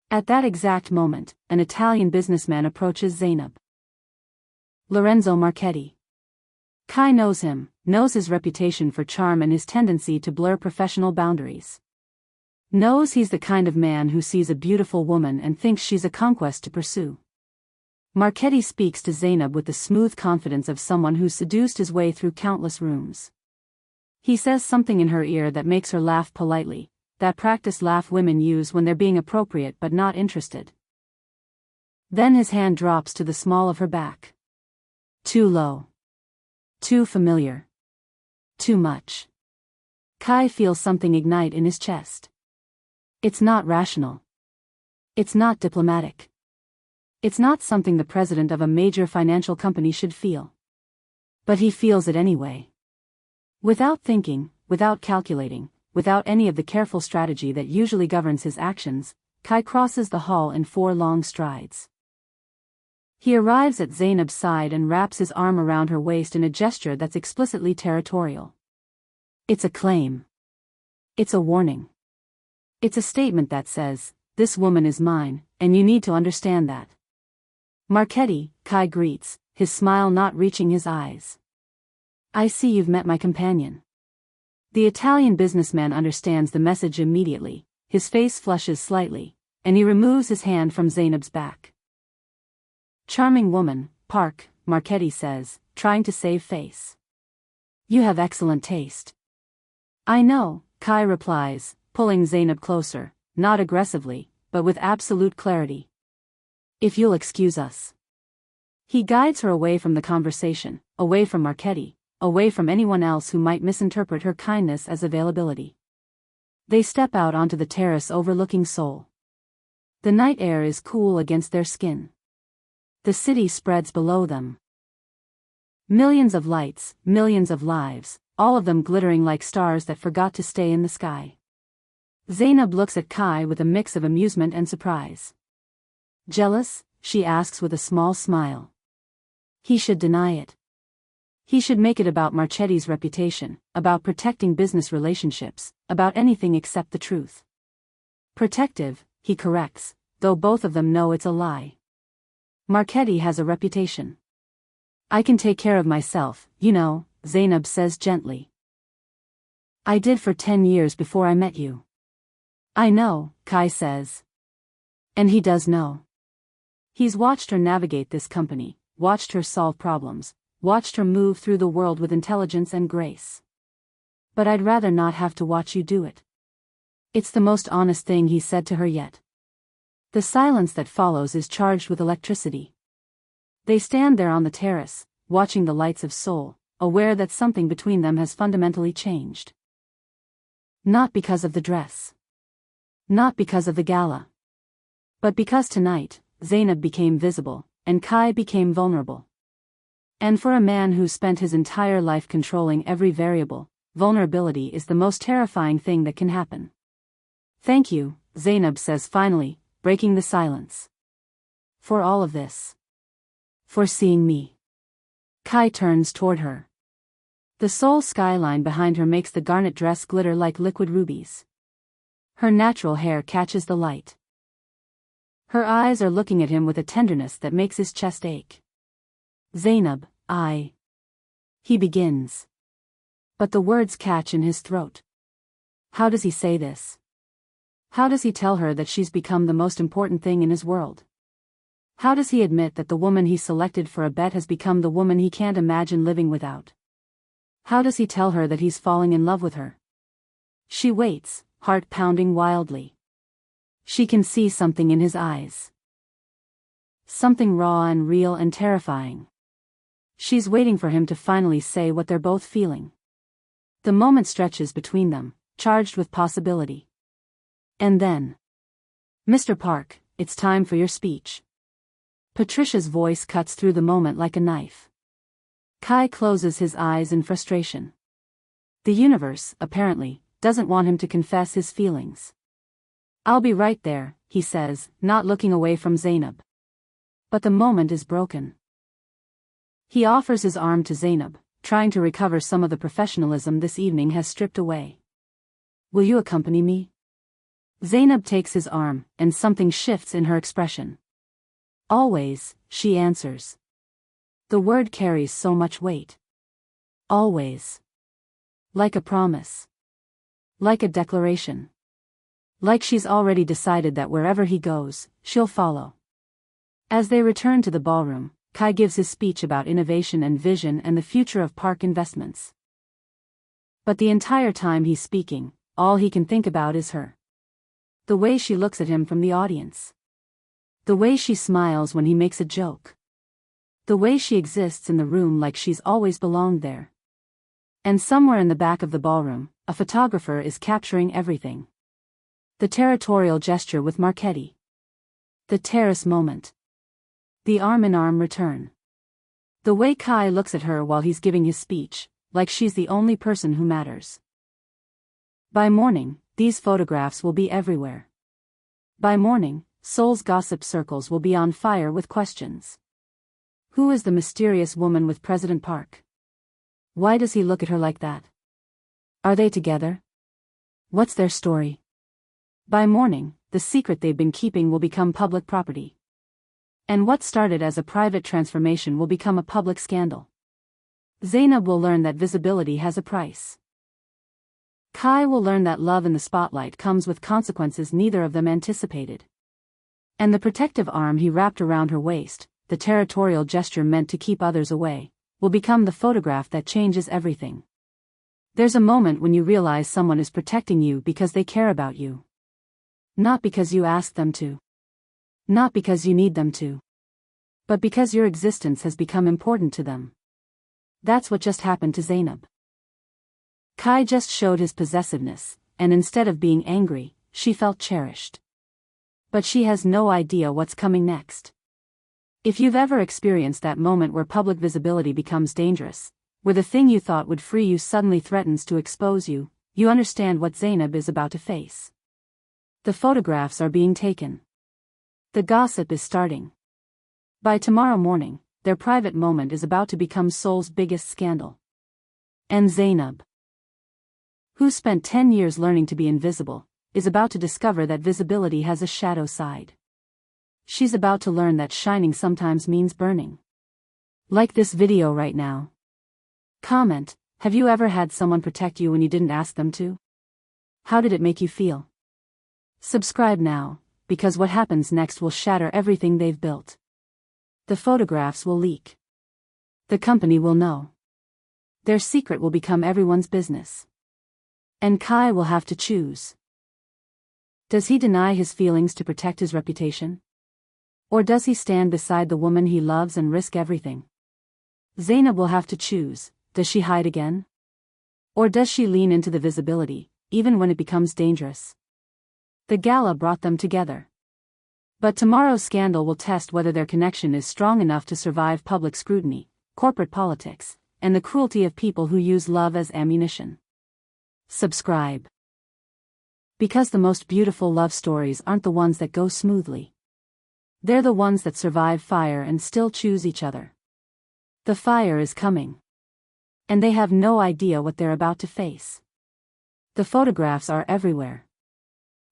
At that exact moment, an Italian businessman approaches Zainab. Lorenzo Marchetti. Kai knows him, knows his reputation for charm and his tendency to blur professional boundaries. Knows he's the kind of man who sees a beautiful woman and thinks she's a conquest to pursue. Marchetti speaks to Zainab with the smooth confidence of someone who's seduced his way through countless rooms. He says something in her ear that makes her laugh politely, that practiced laugh women use when they're being appropriate but not interested. Then his hand drops to the small of her back. Too low. Too familiar. Too much. Kai feels something ignite in his chest. It's not rational. It's not diplomatic. It's not something the president of a major financial company should feel. But he feels it anyway. Without thinking, without calculating, without any of the careful strategy that usually governs his actions, Kai crosses the hall in 4 long strides. He arrives at Zainab's side and wraps his arm around her waist in a gesture that's explicitly territorial. It's a claim. It's a warning. It's a statement that says, this woman is mine, and you need to understand that. Marchetti, Kai greets, his smile not reaching his eyes. I see you've met my companion. The Italian businessman understands the message immediately, his face flushes slightly, and he removes his hand from Zainab's back. Charming woman, Park, Marchetti says, trying to save face. You have excellent taste. I know, Kai replies, pulling Zainab closer, not aggressively, but with absolute clarity. If you'll excuse us. He guides her away from the conversation, away from Marchetti, away from anyone else who might misinterpret her kindness as availability. They step out onto the terrace overlooking Seoul. The night air is cool against their skin. The city spreads below them. Millions of lights, millions of lives, all of them glittering like stars that forgot to stay in the sky. Zainab looks at Kai with a mix of amusement and surprise. Jealous? She asks with a small smile. He should deny it. He should make it about Marchetti's reputation, about protecting business relationships, about anything except the truth. Protective, he corrects, though both of them know it's a lie. Marchetti has a reputation. I can take care of myself, you know, Zainab says gently. I did for 10 years before I met you. I know, Kai says. And he does know. He's watched her navigate this company, watched her solve problems, watched her move through the world with intelligence and grace. But I'd rather not have to watch you do it. It's the most honest thing he said to her yet. The silence that follows is charged with electricity. They stand there on the terrace, watching the lights of Seoul, aware that something between them has fundamentally changed. Not because of the dress. Not because of the gala. But because tonight, Zainab became visible, and Kai became vulnerable. And for a man who spent his entire life controlling every variable, vulnerability is the most terrifying thing that can happen. Thank you, Zainab says finally, breaking the silence. For all of this. For seeing me. Kai turns toward her. The Seoul skyline behind her makes the garnet dress glitter like liquid rubies. Her natural hair catches the light. Her eyes are looking at him with a tenderness that makes his chest ache. Zainab, He begins. But the words catch in his throat. How does he say this? How does he tell her that she's become the most important thing in his world? How does he admit that the woman he selected for a bet has become the woman he can't imagine living without? How does he tell her that he's falling in love with her? She waits, heart pounding wildly. She can see something in his eyes. Something raw and real and terrifying. She's waiting for him to finally say what they're both feeling. The moment stretches between them, charged with possibility. And then. Mr. Park, it's time for your speech. Patricia's voice cuts through the moment like a knife. Kai closes his eyes in frustration. The universe, apparently, doesn't want him to confess his feelings. I'll be right there, he says, not looking away from Zainab. But the moment is broken. He offers his arm to Zainab, trying to recover some of the professionalism this evening has stripped away. Will you accompany me? Zainab takes his arm, and something shifts in her expression. Always, she answers. The word carries so much weight. Always. Like a promise. Like a declaration. Like she's already decided that wherever he goes, she'll follow. As they return to the ballroom, Kai gives his speech about innovation and vision and the future of Park investments. But the entire time he's speaking, all he can think about is her. The way she looks at him from the audience. The way she smiles when he makes a joke. The way she exists in the room like she's always belonged there. And somewhere in the back of the ballroom, a photographer is capturing everything. The territorial gesture with Marchetti. The terrace moment. The arm-in-arm return. The way Kai looks at her while he's giving his speech, like she's the only person who matters. By morning, these photographs will be everywhere. By morning, Seoul's gossip circles will be on fire with questions. Who is the mysterious woman with President Park? Why does he look at her like that? Are they together? What's their story? By morning, the secret they've been keeping will become public property. And what started as a private transformation will become a public scandal. Zainab will learn that visibility has a price. Kai will learn that love in the spotlight comes with consequences neither of them anticipated. And the protective arm he wrapped around her waist, the territorial gesture meant to keep others away, will become the photograph that changes everything. There's a moment when you realize someone is protecting you because they care about you. Not because you ask them to. Not because you need them to. But because your existence has become important to them. That's what just happened to Zainab. Kai just showed his possessiveness, and instead of being angry, she felt cherished. But she has no idea what's coming next. If you've ever experienced that moment where public visibility becomes dangerous, where the thing you thought would free you suddenly threatens to expose you, you understand what Zainab is about to face. The photographs are being taken. The gossip is starting. By tomorrow morning, their private moment is about to become Seoul's biggest scandal. And Zainab, who spent 10 years learning to be invisible, is about to discover that visibility has a shadow side. She's about to learn that shining sometimes means burning. Like this video right now. Comment, have you ever had someone protect you when you didn't ask them to? How did it make you feel? Subscribe now, because what happens next will shatter everything they've built. The photographs will leak. The company will know. Their secret will become everyone's business. And Kai will have to choose. Does he deny his feelings to protect his reputation? Or does he stand beside the woman he loves and risk everything? Zainab will have to choose. Does she hide again? Or does she lean into the visibility, even when it becomes dangerous? The gala brought them together. But tomorrow's scandal will test whether their connection is strong enough to survive public scrutiny, corporate politics, and the cruelty of people who use love as ammunition. Subscribe. Because the most beautiful love stories aren't the ones that go smoothly. They're the ones that survive fire and still choose each other. The fire is coming. And they have no idea what they're about to face. The photographs are everywhere.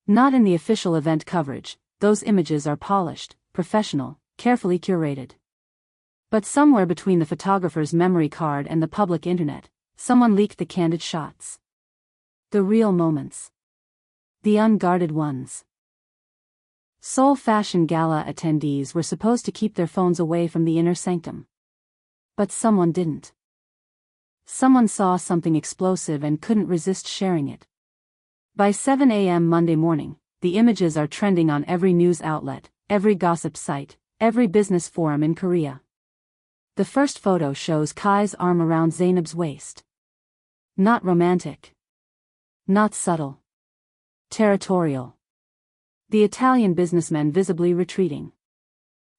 Not in the official event coverage, those images are polished, professional, carefully curated. But somewhere between the photographer's memory card and the public internet, someone leaked the candid shots. The real moments. The unguarded ones. Seoul Fashion Gala attendees were supposed to keep their phones away from the inner sanctum. But someone didn't. Someone saw something explosive and couldn't resist sharing it. By 7 a.m. Monday morning, the images are trending on every news outlet, every gossip site, every business forum in Korea. The first photo shows Kai's arm around Zainab's waist. Not romantic. Not subtle. Territorial. The Italian businessman visibly retreating.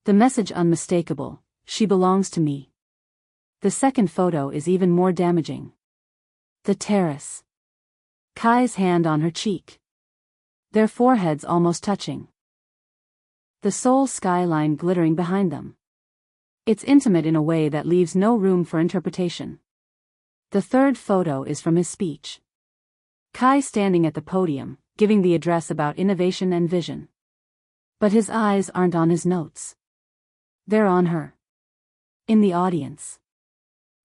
The message unmistakable: she belongs to me. The second photo is even more damaging. The terrace. Kai's hand on her cheek. Their foreheads almost touching. The Seoul skyline glittering behind them. It's intimate in a way that leaves no room for interpretation. The third photo is from his speech. Kai standing at the podium, giving the address about innovation and vision. But his eyes aren't on his notes. They're on her. In the audience.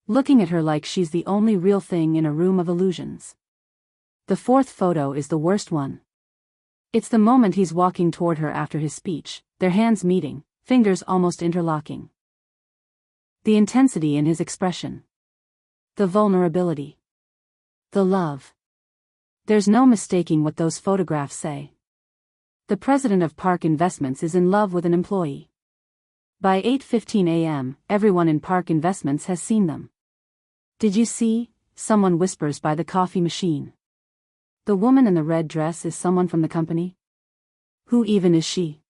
Looking at her like she's the only real thing in a room of illusions. The fourth photo is the worst one. It's the moment he's walking toward her after his speech, their hands meeting, fingers almost interlocking. The intensity in his expression. The vulnerability. The love. There's no mistaking what those photographs say. The president of Park Investments is in love with an employee. By 8:15 a.m., everyone in Park Investments has seen them. Did you see? Someone whispers by the coffee machine. The woman in the red dress is someone from the company? Who even is she?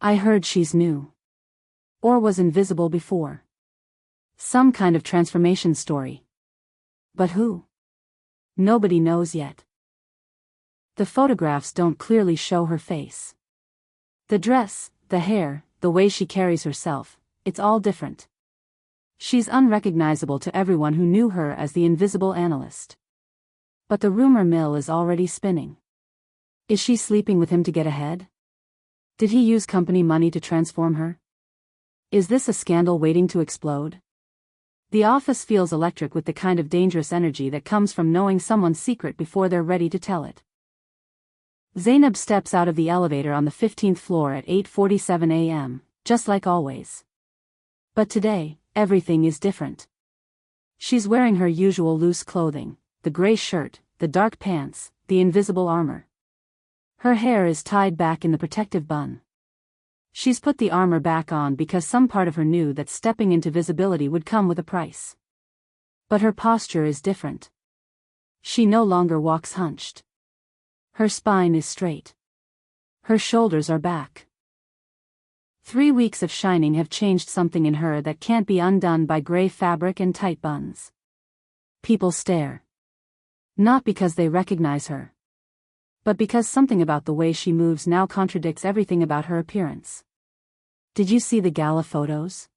I heard she's new. Or was invisible before. Some kind of transformation story. But who? Nobody knows yet. The photographs don't clearly show her face. The dress, the hair, the way she carries herself, it's all different. She's unrecognizable to everyone who knew her as the invisible analyst. But the rumor mill is already spinning. Is she sleeping with him to get ahead? Did he use company money to transform her? Is this a scandal waiting to explode? The office feels electric with the kind of dangerous energy that comes from knowing someone's secret before they're ready to tell it. Zainab steps out of the elevator on the 15th floor at 8:47 a.m., just like always. But today, everything is different. She's wearing her usual loose clothing, the gray shirt, the dark pants, the invisible armor. Her hair is tied back in the protective bun. She's put the armor back on because some part of her knew that stepping into visibility would come with a price. But her posture is different. She no longer walks hunched. Her spine is straight. Her shoulders are back. 3 weeks of shining have changed something in her that can't be undone by gray fabric and tight buns. People stare. Not because they recognize her, but because something about the way she moves now contradicts everything about her appearance. Did you see the gala photos?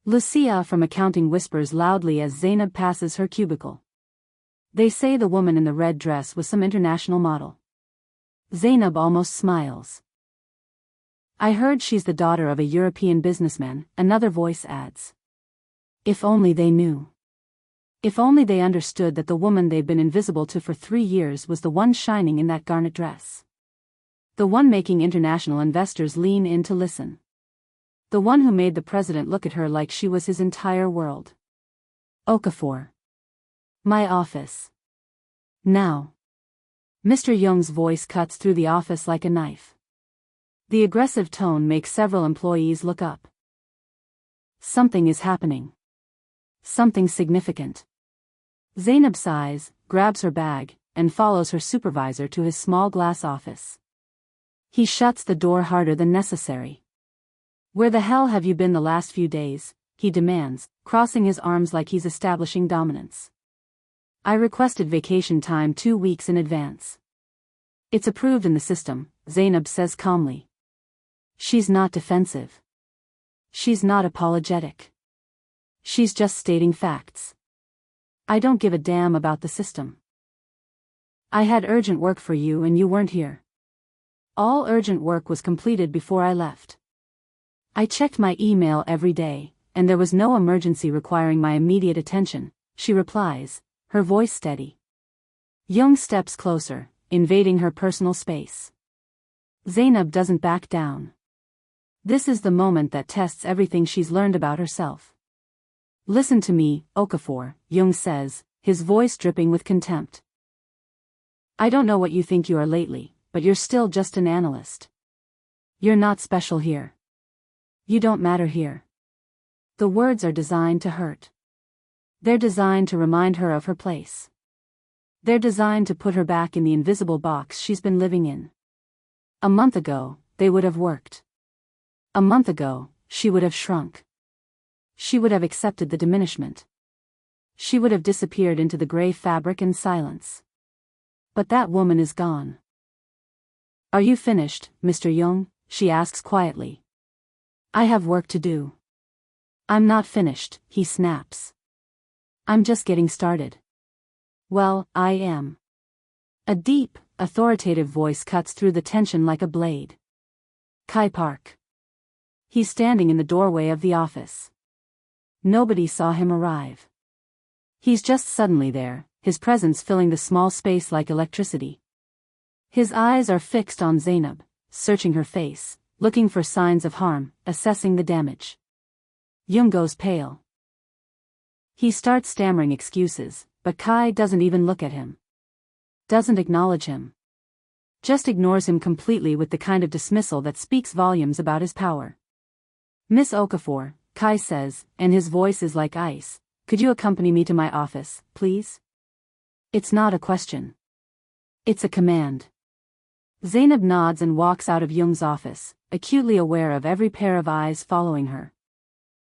Lucia from accounting whispers loudly as Zainab passes her cubicle. They say the woman in the red dress was some international model. Zainab almost smiles. I heard she's the daughter of a European businessman, another voice adds. If only they knew. If only they understood that the woman they've been invisible to for 3 years was the one shining in that garnet dress. The one making international investors lean in to listen. The one who made the president look at her like she was his entire world. Okafor. My office. Now. Mr. Young's voice cuts through the office like a knife. The aggressive tone makes several employees look up. Something is happening. Something significant. Zainab sighs, grabs her bag, and follows her supervisor to his small glass office. He shuts the door harder than necessary. Where the hell have you been the last few days? He demands, crossing his arms like he's establishing dominance. I requested vacation time 2 weeks in advance. It's approved in the system, Zainab says calmly. She's not defensive. She's not apologetic. She's just stating facts. I don't give a damn about the system. I had urgent work for you and you weren't here. All urgent work was completed before I left. I checked my email every day, and there was no emergency requiring my immediate attention, she replies, her voice steady. Young steps closer, invading her personal space. Zainab doesn't back down. This is the moment that tests everything she's learned about herself. Listen to me, Okafor, Young says, his voice dripping with contempt. I don't know what you think you are lately, but you're still just an analyst. You're not special here. You don't matter here. The words are designed to hurt. They're designed to remind her of her place. They're designed to put her back in the invisible box she's been living in. A month ago, they would have worked. A month ago, she would have shrunk. She would have accepted the diminishment. She would have disappeared into the gray fabric and silence. But that woman is gone. Are you finished, Mr. Young? She asks quietly. I have work to do. I'm not finished, he snaps. I'm just getting started. Well, I am. A deep, authoritative voice cuts through the tension like a blade. Kai Park. He's standing in the doorway of the office. Nobody saw him arrive. He's just suddenly there, his presence filling the small space like electricity. His eyes are fixed on Zainab, searching her face, looking for signs of harm, assessing the damage. Young goes pale. He starts stammering excuses, but Kai doesn't even look at him. Doesn't acknowledge him. Just ignores him completely with the kind of dismissal that speaks volumes about his power. "Miss Okafor," Kai says, and his voice is like ice, "could you accompany me to my office, please?" It's not a question. It's a command. Zainab nods and walks out of Jung's office, acutely aware of every pair of eyes following her.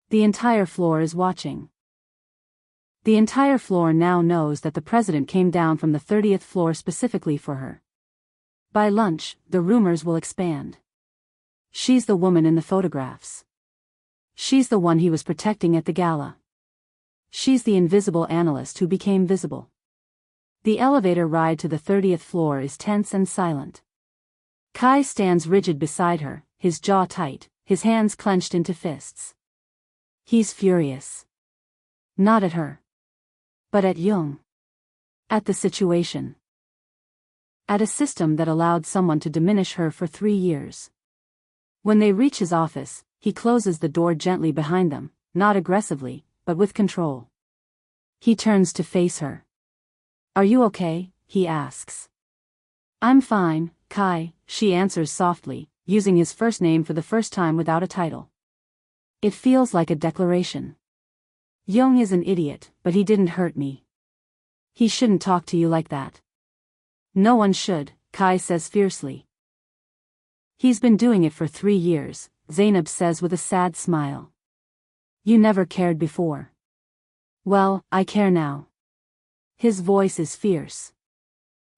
The entire floor is watching. The entire floor now knows that the president came down from the 30th floor specifically for her. By lunch, the rumors will expand. She's the woman in the photographs. She's the one he was protecting at the gala. She's the invisible analyst who became visible. The elevator ride to the 30th floor is tense and silent. Kai stands rigid beside her, his jaw tight, his hands clenched into fists. He's furious. Not at her. But at Jung. At the situation. At a system that allowed someone to diminish her for 3 years. When they reach his office, he closes the door gently behind them, not aggressively, but with control. He turns to face her. "Are you okay?" he asks. "I'm fine, Kai," she answers softly, using his first name for the first time without a title. It feels like a declaration. "Jung is an idiot, but he didn't hurt me. He shouldn't talk to you like that." "No one should," Kai says fiercely. "He's been doing it for 3 years, Zainab says with a sad smile. "You never cared before." "Well, I care now." His voice is fierce.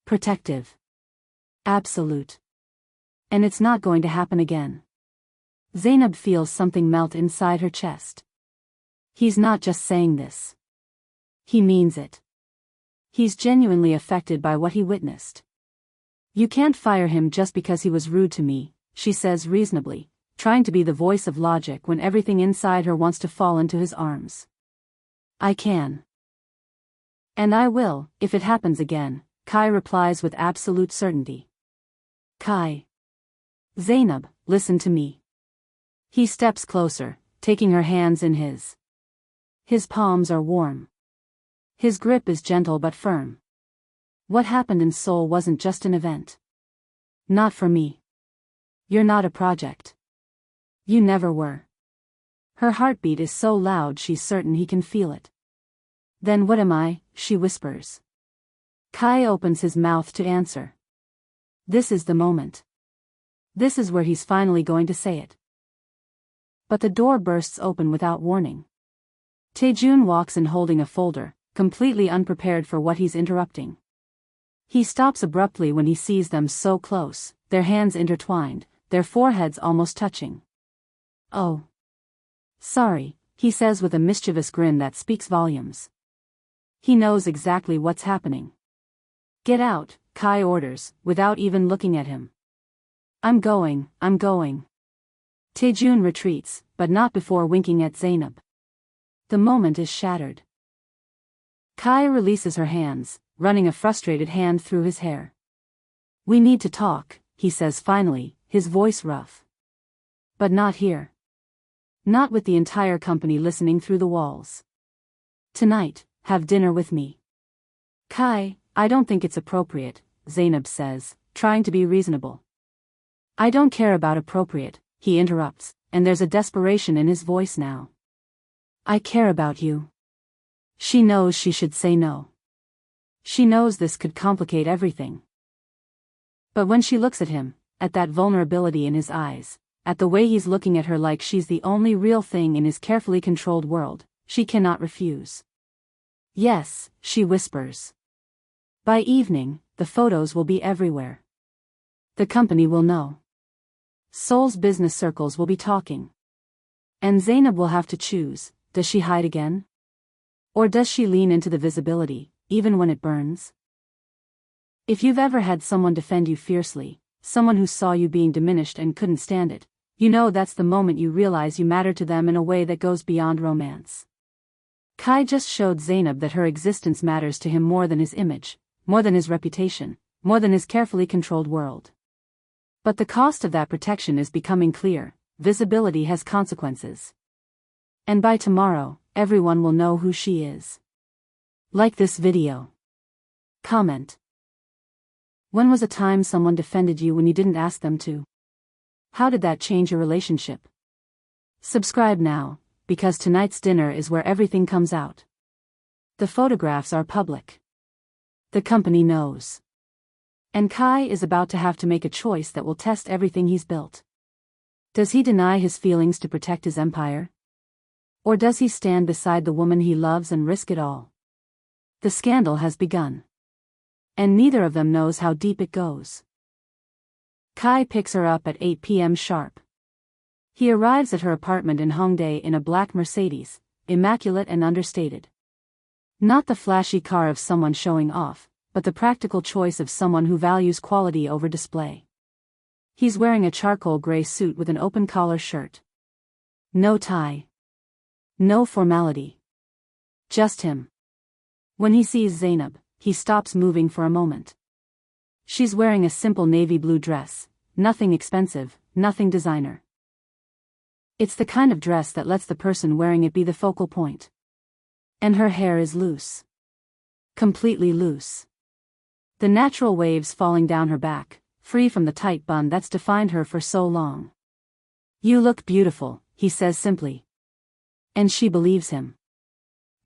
Protective. Absolute. And it's not going to happen again. Zainab feels something melt inside her chest. He's not just saying this. He means it. He's genuinely affected by what he witnessed. "You can't fire him just because he was rude to me," she says reasonably, trying to be the voice of logic when everything inside her wants to fall into his arms. "I can. And I will, if it happens again," Kai replies with absolute certainty. "Kai. Zainab, listen to me." He steps closer, taking her hands in his. His palms are warm. His grip is gentle but firm. "What happened in Seoul wasn't just an event. Not for me. You're not a project. You never were." Her heartbeat is so loud she's certain he can feel it. "Then what am I?" she whispers. Kai opens his mouth to answer. This is the moment. This is where he's finally going to say it. But the door bursts open without warning. Taejun walks in holding a folder, completely unprepared for what he's interrupting. He stops abruptly when he sees them so close, their hands intertwined, their foreheads almost touching. "Oh. Sorry," he says with a mischievous grin that speaks volumes. He knows exactly what's happening. "Get out," Kai orders, without even looking at him. I'm going." Taejun retreats, but not before winking at Zainab. The moment is shattered. Kai releases her hands, running a frustrated hand through his hair. "We need to talk," he says finally, his voice rough. "But not here. Not with the entire company listening through the walls. Tonight, have dinner with me." "Kai, I don't think it's appropriate," Zainab says, trying to be reasonable. "I don't care about appropriate," he interrupts, and there's a desperation in his voice now. "I care about you." She knows she should say no. She knows this could complicate everything. But when she looks at him, at that vulnerability in his eyes, at the way he's looking at her like she's the only real thing in his carefully controlled world, she cannot refuse. "Yes," she whispers. "By evening, the photos will be everywhere. The company will know. Seoul's business circles will be talking. And Zainab will have to choose, does she hide again? Or does she lean into the visibility, even when it burns?" If you've ever had someone defend you fiercely, someone who saw you being diminished and couldn't stand it, you know that's the moment you realize you matter to them in a way that goes beyond romance. Kai just showed Zainab that her existence matters to him more than his image, more than his reputation, more than his carefully controlled world. But the cost of that protection is becoming clear. Visibility has consequences. And by tomorrow, everyone will know who she is. Like this video. Comment. When was a time someone defended you when you didn't ask them to? How did that change your relationship? Subscribe now, because tonight's dinner is where everything comes out. The photographs are public. The company knows. And Kai is about to have to make a choice that will test everything he's built. Does he deny his feelings to protect his empire? Or does he stand beside the woman he loves and risk it all? The scandal has begun. And neither of them knows how deep it goes. Kai picks her up at 8 p.m. sharp. He arrives at her apartment in Hongdae in a black Mercedes, immaculate and understated. Not the flashy car of someone showing off, but the practical choice of someone who values quality over display. He's wearing a charcoal gray suit with an open collar shirt. No tie. No formality. Just him. When he sees Zainab, he stops moving for a moment. She's wearing a simple navy blue dress, nothing expensive, nothing designer. It's the kind of dress that lets the person wearing it be the focal point. And her hair is loose. Completely loose. The natural waves falling down her back, free from the tight bun that's defined her for so long. You look beautiful, he says simply. And she believes him.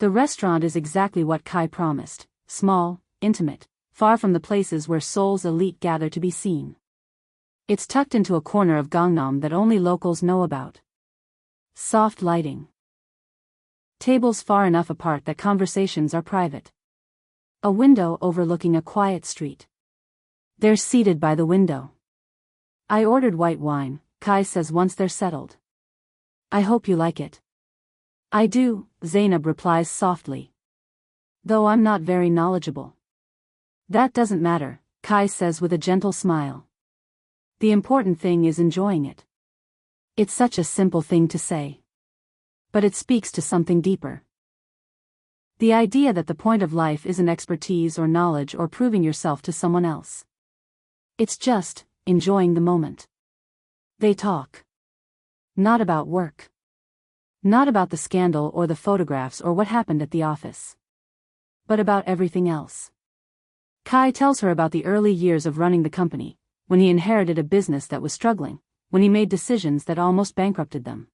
The restaurant is exactly what Kai promised, small, intimate, far from the places where Seoul's elite gather to be seen. It's tucked into a corner of Gangnam that only locals know about. Soft lighting. Tables far enough apart that conversations are private. A window overlooking a quiet street. They're seated by the window. I ordered white wine, Kai says once they're settled. I hope you like it. I do, Zainab replies softly. Though I'm not very knowledgeable. That doesn't matter, Kai says with a gentle smile. The important thing is enjoying it. It's such a simple thing to say. But it speaks to something deeper. The idea that the point of life isn't expertise or knowledge or proving yourself to someone else. It's just enjoying the moment. They talk. Not about work. Not about the scandal or the photographs or what happened at the office. But about everything else. Kai tells her about the early years of running the company, when he inherited a business that was struggling, when he made decisions that almost bankrupted them.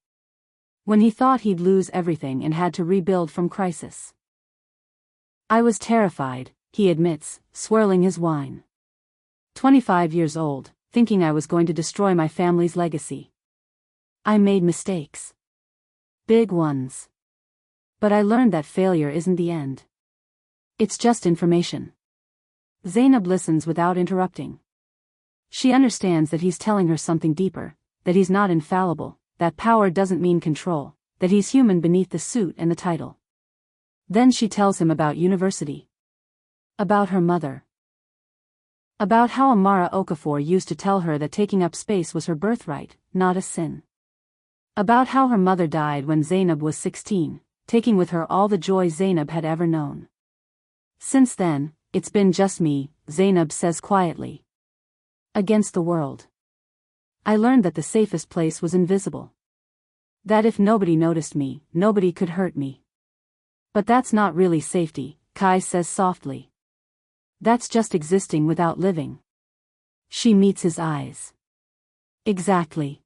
When he thought he'd lose everything and had to rebuild from crisis. I was terrified, he admits, swirling his wine. 25 years old, thinking I was going to destroy my family's legacy. I made mistakes. Big ones. But I learned that failure isn't the end. It's just information. Zainab listens without interrupting. She understands that he's telling her something deeper, that he's not infallible, that power doesn't mean control, that he's human beneath the suit and the title. Then she tells him about university. About her mother. About how Amara Okafor used to tell her that taking up space was her birthright, not a sin. About how her mother died when Zainab was 16, taking with her all the joy Zainab had ever known. Since then, it's been just me, Zainab says quietly. Against the world. I learned that the safest place was invisible. That if nobody noticed me, nobody could hurt me. But that's not really safety, Kai says softly. That's just existing without living. She meets his eyes. Exactly.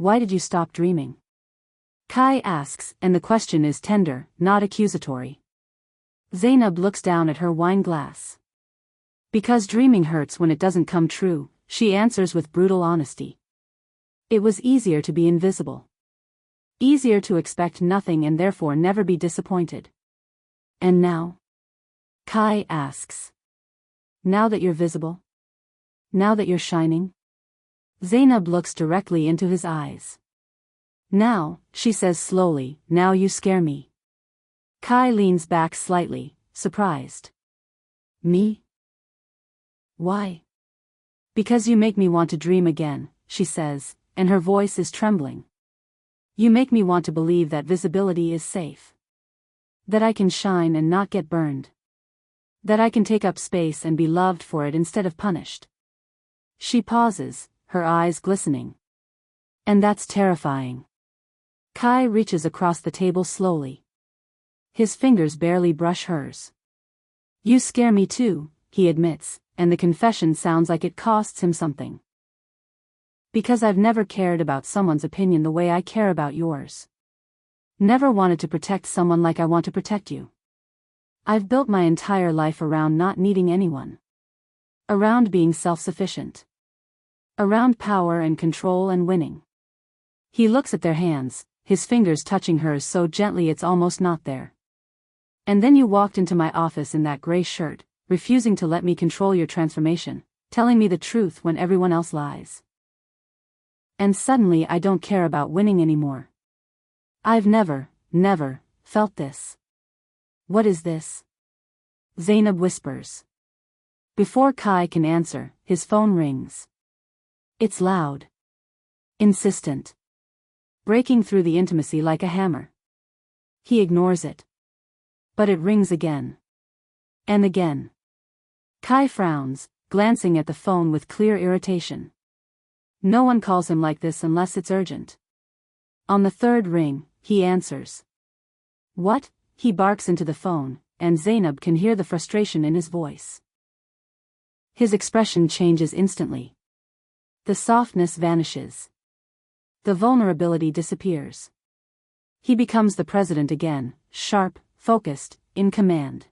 Why did you stop dreaming? Kai asks, and the question is tender, not accusatory. Zainab looks down at her wine glass. Because dreaming hurts when it doesn't come true, she answers with brutal honesty. It was easier to be invisible. Easier to expect nothing and therefore never be disappointed. And now? Kai asks. Now that you're visible? Now that you're shining? Zainab looks directly into his eyes. Now, she says slowly, now you scare me. Kai leans back slightly, surprised. Me? Why? Because you make me want to dream again, she says, and her voice is trembling. You make me want to believe that visibility is safe. That I can shine and not get burned. That I can take up space and be loved for it instead of punished. She pauses, her eyes glistening. And that's terrifying. Kai reaches across the table slowly. His fingers barely brush hers. You scare me too, he admits, and the confession sounds like it costs him something. Because I've never cared about someone's opinion the way I care about yours. Never wanted to protect someone like I want to protect you. I've built my entire life around not needing anyone. Around being self-sufficient. Around power and control and winning. He looks at their hands, his fingers touching hers so gently it's almost not there. And then you walked into my office in that gray shirt, refusing to let me control your transformation, telling me the truth when everyone else lies. And suddenly I don't care about winning anymore. I've never felt this. What is this? Zainab whispers. Before Kai can answer, his phone rings. It's loud. Insistent. Breaking through the intimacy like a hammer. He ignores it. But it rings again. And again. Kai frowns, glancing at the phone with clear irritation. No one calls him like this unless it's urgent. On the third ring, he answers. What? He barks into the phone, and Zainab can hear the frustration in his voice. His expression changes instantly. The softness vanishes. The vulnerability disappears. He becomes the president again, sharp, focused, in command.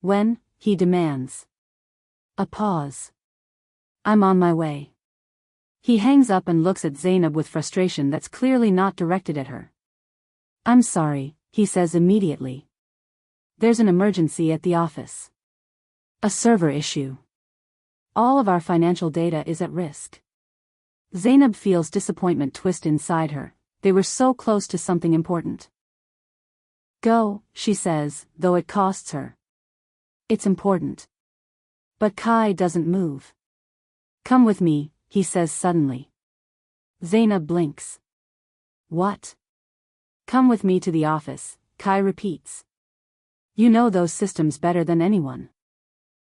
When, he demands. A pause. I'm on my way. He hangs up and looks at Zainab with frustration that's clearly not directed at her. I'm sorry, he says immediately. There's an emergency at the office. A server issue. All of our financial data is at risk. Zainab feels disappointment twist inside her. They were so close to something important. Go, she says, though it costs her. It's important. But Kai doesn't move. Come with me, he says suddenly. Zainab blinks. What? Come with me to the office, Kai repeats. You know those systems better than anyone.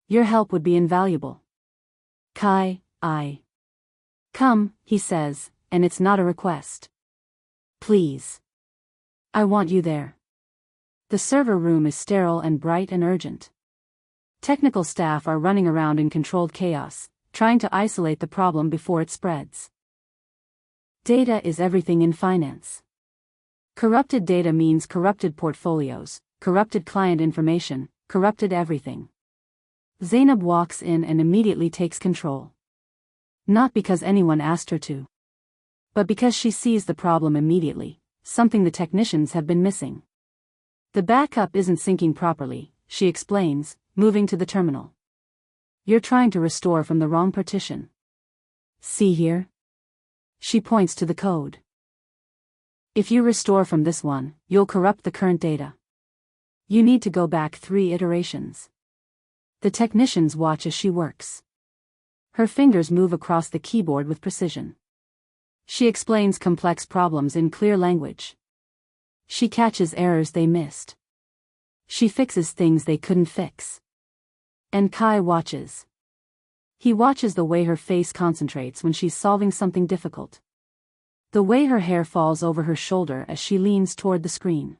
Your help would be invaluable. Kai, Come, he says, and it's not a request. Please. I want you there. The server room is sterile and bright and urgent. Technical staff are running around in controlled chaos, trying to isolate the problem before it spreads. Data is everything in finance. Corrupted data means corrupted portfolios, corrupted client information, corrupted everything. Zainab walks in and immediately takes control. Not because anyone asked her to. But because she sees the problem immediately, something the technicians have been missing. The backup isn't syncing properly, she explains, moving to the terminal. You're trying to restore from the wrong partition. See here? She points to the code. If you restore from this one, you'll corrupt the current data. You need to go back 3 iterations. The technicians watch as she works. Her fingers move across the keyboard with precision. She explains complex problems in clear language. She catches errors they missed. She fixes things they couldn't fix. And Kai watches. He watches the way her face concentrates when she's solving something difficult. The way her hair falls over her shoulder as she leans toward the screen.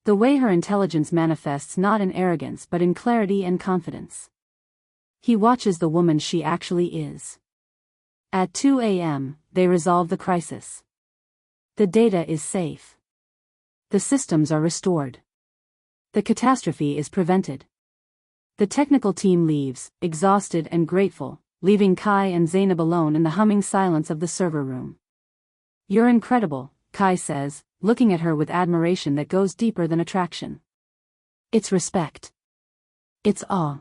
The way her intelligence manifests not in arrogance but in clarity and confidence. He watches the woman she actually is. At 2 a.m., they resolve the crisis. The data is safe. The systems are restored. The catastrophe is prevented. The technical team leaves, exhausted and grateful, leaving Kai and Zainab alone in the humming silence of the server room. You're incredible, Kai says, looking at her with admiration that goes deeper than attraction. It's respect. It's awe.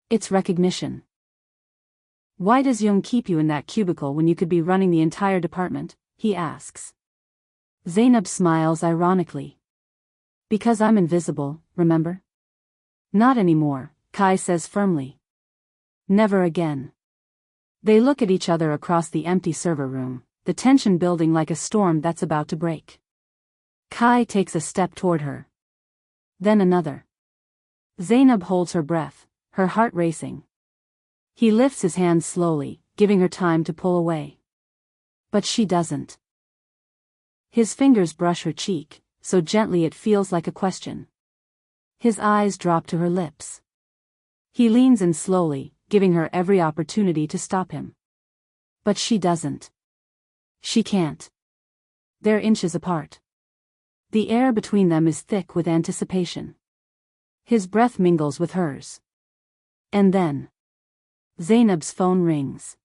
It's recognition. Why does Jung keep you in that cubicle when you could be running the entire department? He asks. Zainab smiles ironically. Because I'm invisible, remember? Not anymore, Kai says firmly. Never again. They look at each other across the empty server room, the tension building like a storm that's about to break. Kai takes a step toward her. Then another. Zainab holds her breath, her heart racing. He lifts his hand slowly, giving her time to pull away. But she doesn't. His fingers brush her cheek, so gently it feels like a question. His eyes drop to her lips. He leans in slowly, giving her every opportunity to stop him. But she doesn't. She can't. They're inches apart. The air between them is thick with anticipation. His breath mingles with hers. And then Zainab's phone rings.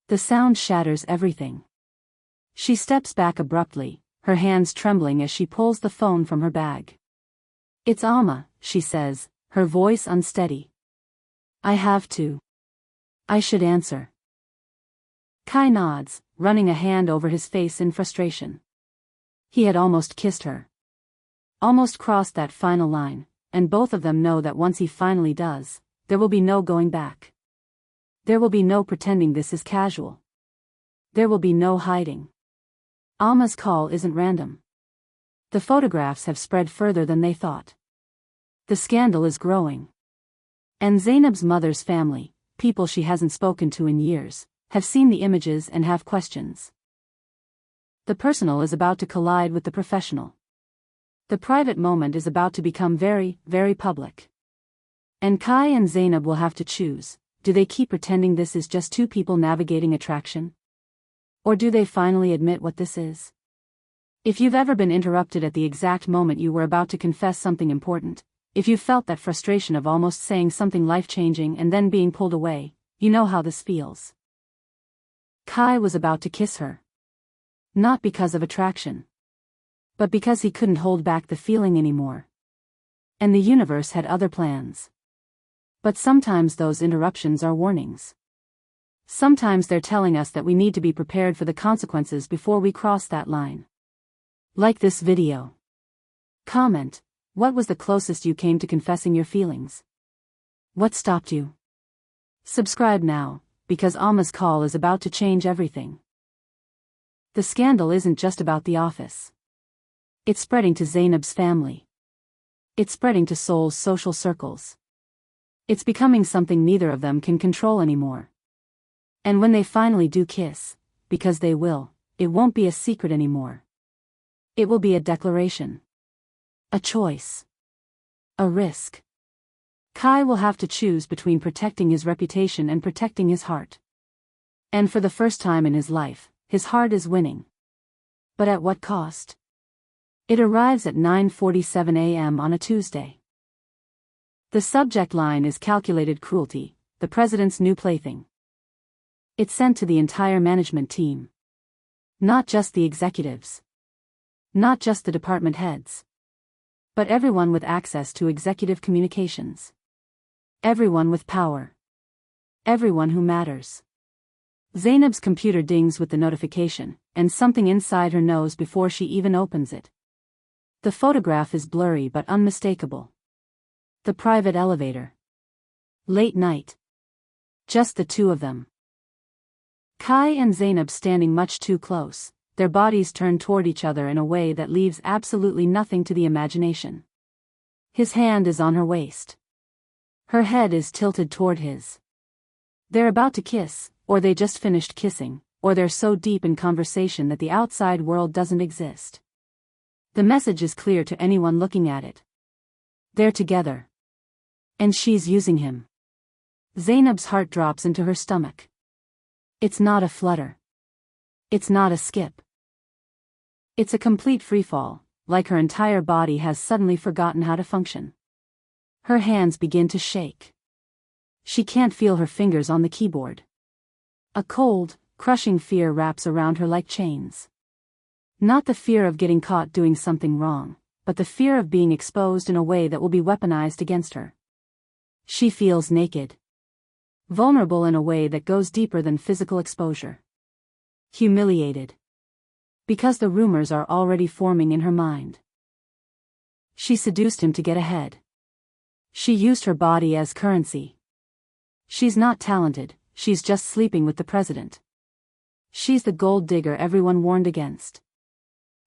The sound shatters everything. She steps back abruptly, her hands trembling as she pulls the phone from her bag. "It's Alma," she says, her voice unsteady. "I have to. I should answer." Kai nods, running a hand over his face in frustration. He had almost kissed her. Almost crossed that final line, and both of them know that once he finally does, there will be no going back. There will be no pretending this is casual. There will be no hiding. Alma's call isn't random. The photographs have spread further than they thought. The scandal is growing. And Zainab's mother's family, people she hasn't spoken to in years, have seen the images and have questions. The personal is about to collide with the professional. The private moment is about to become very, very public. And Kai and Zainab will have to choose: do they keep pretending this is just two people navigating attraction? Or do they finally admit what this is? If you've ever been interrupted at the exact moment you were about to confess something important, if you felt that frustration of almost saying something life-changing and then being pulled away, you know how this feels. Kai was about to kiss her. Not because of attraction, but because he couldn't hold back the feeling anymore. And the universe had other plans. But sometimes those interruptions are warnings. Sometimes they're telling us that we need to be prepared for the consequences before we cross that line. Like this video. Comment: what was the closest you came to confessing your feelings? What stopped you? Subscribe now, because Alma's call is about to change everything. The scandal isn't just about the office. It's spreading to Zainab's family. It's spreading to Seoul's social circles. It's becoming something neither of them can control anymore. And when they finally do kiss, because they will, it won't be a secret anymore. It will be a declaration. A choice. A risk. Kai will have to choose between protecting his reputation and protecting his heart. And for the first time in his life, his heart is winning. But at what cost? It arrives at 9:47 a.m. on a Tuesday. The subject line is calculated cruelty, the president's new plaything. It's sent to the entire management team. Not just the executives. Not just the department heads. But everyone with access to executive communications. Everyone with power. Everyone who matters. Zainab's computer dings with the notification, and something inside her knows before she even opens it. The photograph is blurry but unmistakable. The private elevator. Late night. Just the two of them. Kai and Zainab standing much too close, their bodies turned toward each other in a way that leaves absolutely nothing to the imagination. His hand is on her waist. Her head is tilted toward his. They're about to kiss, or they just finished kissing, or they're so deep in conversation that the outside world doesn't exist. The message is clear to anyone looking at it. They're together. And she's using him. Zainab's heart drops into her stomach. It's not a flutter. It's not a skip. It's a complete freefall, like her entire body has suddenly forgotten how to function. Her hands begin to shake. She can't feel her fingers on the keyboard. A cold, crushing fear wraps around her like chains. Not the fear of getting caught doing something wrong, but the fear of being exposed in a way that will be weaponized against her. She feels naked. Vulnerable in a way that goes deeper than physical exposure. Humiliated. Because the rumors are already forming in her mind. She seduced him to get ahead. She used her body as currency. She's not talented, she's just sleeping with the president. She's the gold digger everyone warned against.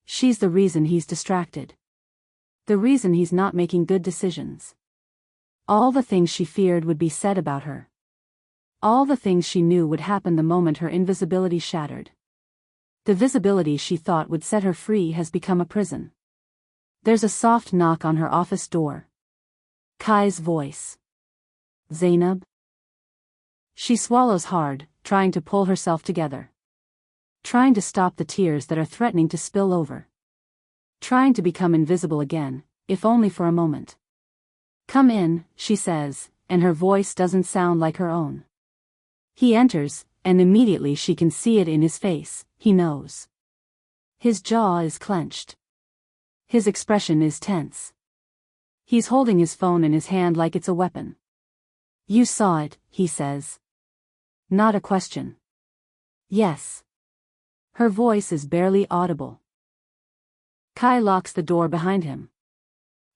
She's the reason he's distracted. The reason he's not making good decisions. All the things she feared would be said about her. All the things she knew would happen the moment her invisibility shattered. The visibility she thought would set her free has become a prison. There's a soft knock on her office door. Kai's voice. Zainab? She swallows hard, trying to pull herself together. Trying to stop the tears that are threatening to spill over. Trying to become invisible again, if only for a moment. Come in, she says, and her voice doesn't sound like her own. He enters, and immediately she can see it in his face. He knows. His jaw is clenched. His expression is tense. He's holding his phone in his hand like it's a weapon. You saw it, he says. Not a question. Yes. Her voice is barely audible. Kai locks the door behind him.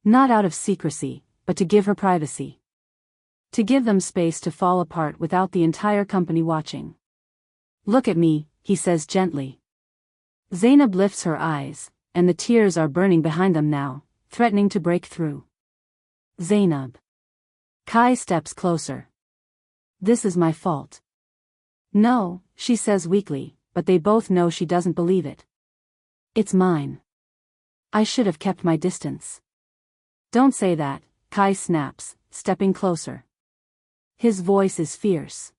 Not out of secrecy, but to give her privacy. To give them space to fall apart without the entire company watching. Look at me, he says gently. Zainab lifts her eyes, and the tears are burning behind them now, threatening to break through. Zainab. Kai steps closer. This is my fault. No, she says weakly, but they both know she doesn't believe it. It's mine. I should have kept my distance. Don't say that, Kai snaps, stepping closer. His voice is fierce.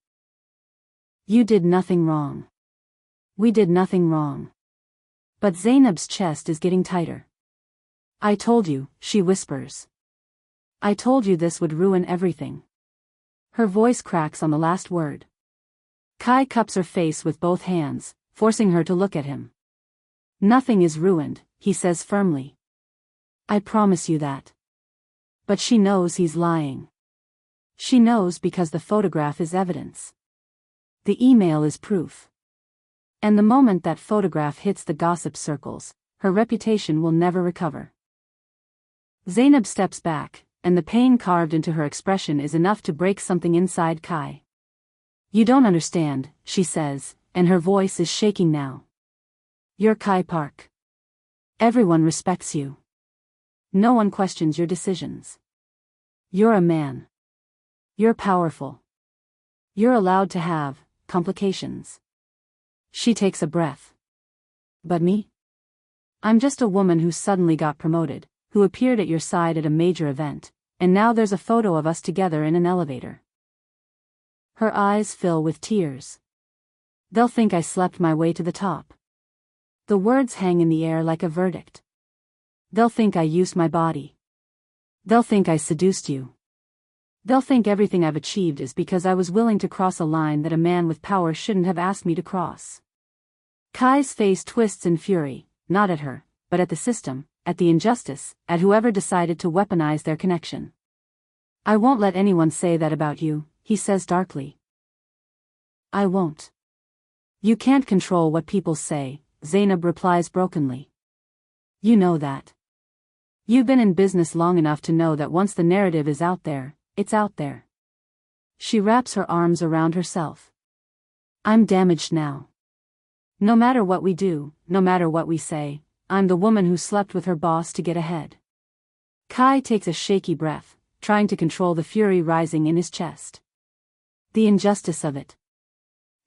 You did nothing wrong. We did nothing wrong. But Zainab's chest is getting tighter. I told you, she whispers. I told you this would ruin everything. Her voice cracks on the last word. Kai cups her face with both hands, forcing her to look at him. Nothing is ruined, he says firmly. I promise you that. But she knows he's lying. She knows because the photograph is evidence. The email is proof. And the moment that photograph hits the gossip circles, her reputation will never recover. Zainab steps back, and the pain carved into her expression is enough to break something inside Kai. You don't understand, she says, and her voice is shaking now. You're Kai Park. Everyone respects you. No one questions your decisions. You're a man. You're powerful. You're allowed to have complications. She takes a breath. But me? I'm just a woman who suddenly got promoted, who appeared at your side at a major event, and now there's a photo of us together in an elevator. Her eyes fill with tears. They'll think I slept my way to the top. The words hang in the air like a verdict. They'll think I used my body. They'll think I seduced you. They'll think everything I've achieved is because I was willing to cross a line that a man with power shouldn't have asked me to cross. Kai's face twists in fury, not at her, but at the system, at the injustice, at whoever decided to weaponize their connection. I won't let anyone say that about you, he says darkly. I won't. You can't control what people say, Zainab replies brokenly. You know that. You've been in business long enough to know that once the narrative is out there, it's out there. She wraps her arms around herself. I'm damaged now. No matter what we do, no matter what we say, I'm the woman who slept with her boss to get ahead. Kai takes a shaky breath, trying to control the fury rising in his chest. The injustice of it.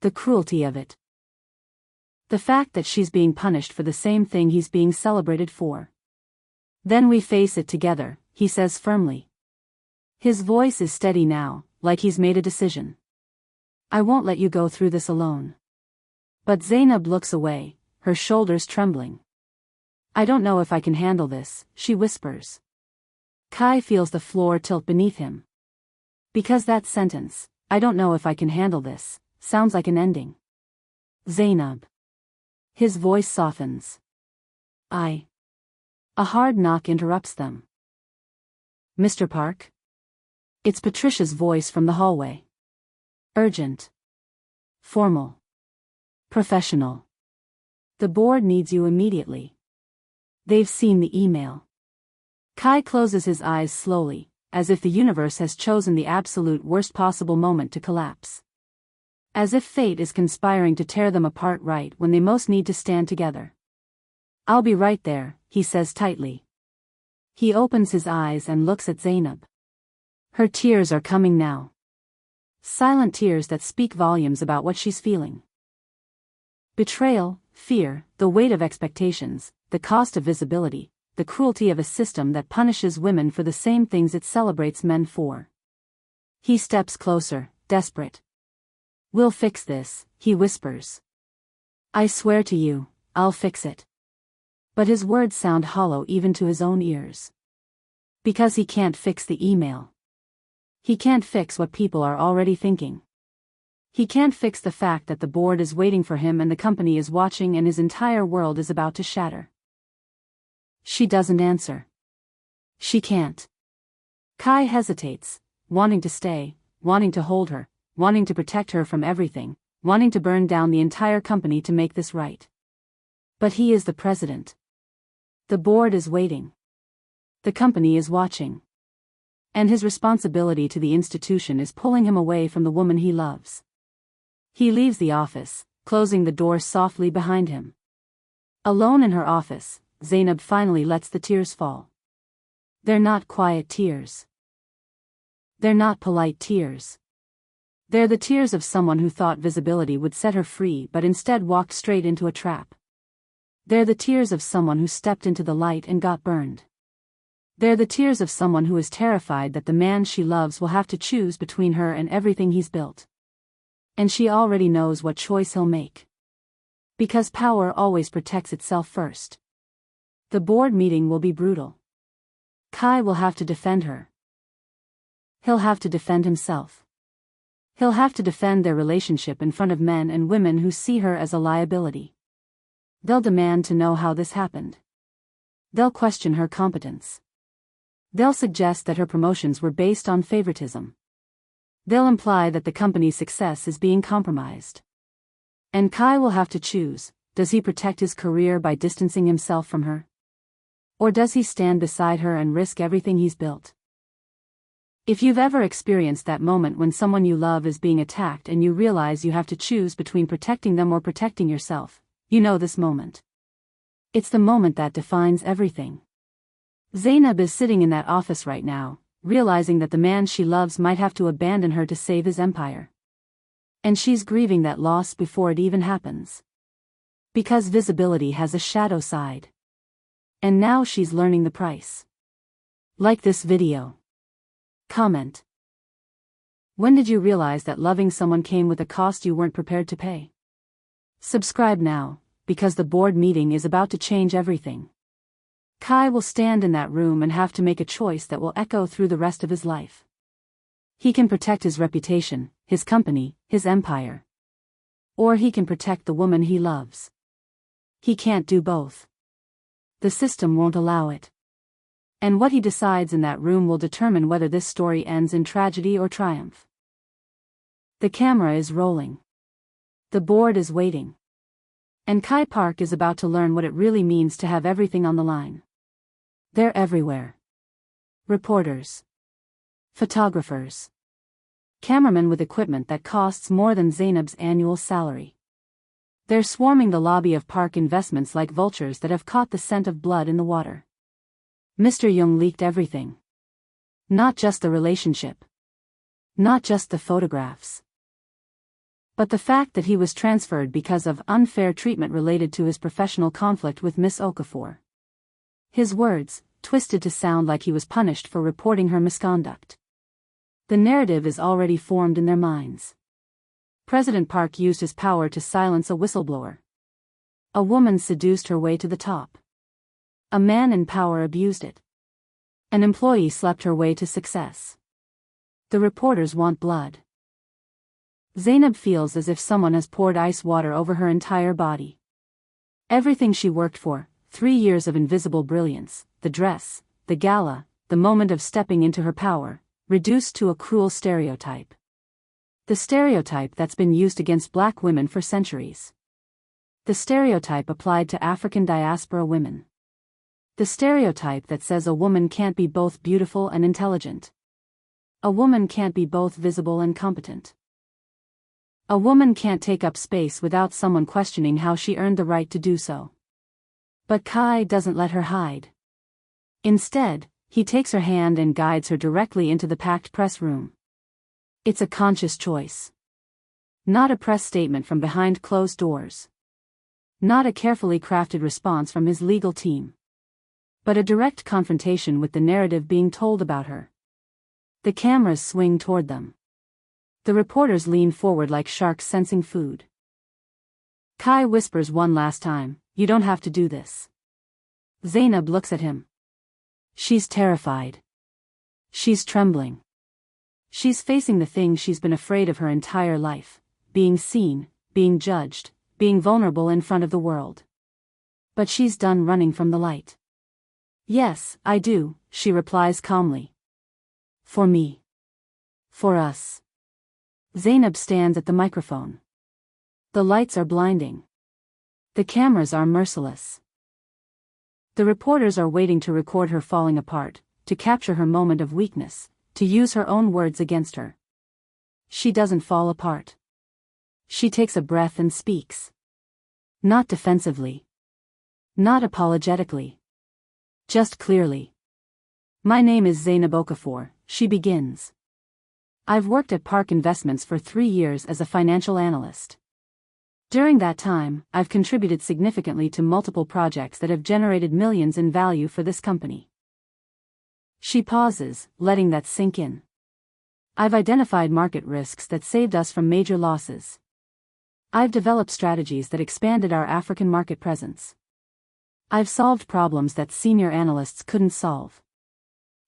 The cruelty of it. The fact that she's being punished for the same thing he's being celebrated for. Then we face it together, he says firmly. His voice is steady now, like he's made a decision. I won't let you go through this alone. But Zainab looks away, her shoulders trembling. I don't know if I can handle this, she whispers. Kai feels the floor tilt beneath him. Because that sentence, I don't know if I can handle this, sounds like an ending. Zainab. His voice softens. A hard knock interrupts them. Mr. Park? It's Patricia's voice from the hallway. Urgent. Formal. Professional. The board needs you immediately. They've seen the email. Kai closes his eyes slowly, as if the universe has chosen the absolute worst possible moment to collapse. As if fate is conspiring to tear them apart right when they most need to stand together. I'll be right there, he says tightly. He opens his eyes and looks at Zainab. Her tears are coming now. Silent tears that speak volumes about what she's feeling. Betrayal, fear, the weight of expectations, the cost of visibility, the cruelty of a system that punishes women for the same things it celebrates men for. He steps closer, desperate. "We'll fix this," he whispers. "I swear to you, I'll fix it." But his words sound hollow even to his own ears. Because he can't fix the email. He can't fix what people are already thinking. He can't fix the fact that the board is waiting for him and the company is watching and his entire world is about to shatter. She doesn't answer. She can't. Kai hesitates, wanting to stay, wanting to hold her, wanting to protect her from everything, wanting to burn down the entire company to make this right. But he is the president. The board is waiting. The company is watching. And his responsibility to the institution is pulling him away from the woman he loves. He leaves the office, closing the door softly behind him. Alone in her office, Zainab finally lets the tears fall. They're not quiet tears. They're not polite tears. They're the tears of someone who thought visibility would set her free but instead walked straight into a trap. They're the tears of someone who stepped into the light and got burned. They're the tears of someone who is terrified that the man she loves will have to choose between her and everything he's built. And she already knows what choice he'll make. Because power always protects itself first. The board meeting will be brutal. Kai will have to defend her. He'll have to defend himself. He'll have to defend their relationship in front of men and women who see her as a liability. They'll demand to know how this happened. They'll question her competence. They'll suggest that her promotions were based on favoritism. They'll imply that the company's success is being compromised. And Kai will have to choose, does he protect his career by distancing himself from her? Or does he stand beside her and risk everything he's built? If you've ever experienced that moment when someone you love is being attacked and you realize you have to choose between protecting them or protecting yourself, you know this moment. It's the moment that defines everything. Zainab is sitting in that office right now, realizing that the man she loves might have to abandon her to save his empire. And she's grieving that loss before it even happens. Because visibility has a shadow side. And now she's learning the price. Like this video. Comment. When did you realize that loving someone came with a cost you weren't prepared to pay? Subscribe now, because the board meeting is about to change everything. Kai will stand in that room and have to make a choice that will echo through the rest of his life. He can protect his reputation, his company, his empire. Or he can protect the woman he loves. He can't do both. The system won't allow it. And what he decides in that room will determine whether this story ends in tragedy or triumph. The camera is rolling. The board is waiting. And Kai Park is about to learn what it really means to have everything on the line. They're everywhere. Reporters. Photographers. Cameramen with equipment that costs more than Zainab's annual salary. They're swarming the lobby of Park Investments like vultures that have caught the scent of blood in the water. Mr. Young leaked everything. Not just the relationship. Not just the photographs. But the fact that he was transferred because of unfair treatment related to his professional conflict with Miss Okafor. His words, twisted to sound like he was punished for reporting her misconduct. The narrative is already formed in their minds. President Park used his power to silence a whistleblower. A woman seduced her way to the top. A man in power abused it. An employee slept her way to success. The reporters want blood. Zainab feels as if someone has poured ice water over her entire body. Everything she worked for, 3 years of invisible brilliance, the dress, the gala, the moment of stepping into her power, reduced to a cruel stereotype. The stereotype that's been used against black women for centuries. The stereotype applied to African diaspora women. The stereotype that says a woman can't be both beautiful and intelligent. A woman can't be both visible and competent. A woman can't take up space without someone questioning how she earned the right to do so. But Kai doesn't let her hide. Instead, he takes her hand and guides her directly into the packed press room. It's a conscious choice. Not a press statement from behind closed doors. Not a carefully crafted response from his legal team. but a direct confrontation with the narrative being told about her. The cameras swing toward them. The reporters lean forward like sharks sensing food. Kai whispers one last time, "You don't have to do this." Zainab looks at him. She's terrified. She's trembling. She's facing the thing she's been afraid of her entire life: being seen, being judged, being vulnerable in front of the world. But she's done running from the light. "Yes, I do," she replies calmly. "For me. For us." Zainab stands at the microphone. The lights are blinding. The cameras are merciless. The reporters are waiting to record her falling apart, to capture her moment of weakness, to use her own words against her. She doesn't fall apart. She takes a breath and speaks. Not defensively. Not apologetically. Just clearly. "My name is Zainab Okafor," she begins. "I've worked at Park Investments for 3 years as a financial analyst. During that time, I've contributed significantly to multiple projects that have generated millions in value for this company." She pauses, letting that sink in. "I've identified market risks that saved us from major losses. I've developed strategies that expanded our African market presence. I've solved problems that senior analysts couldn't solve."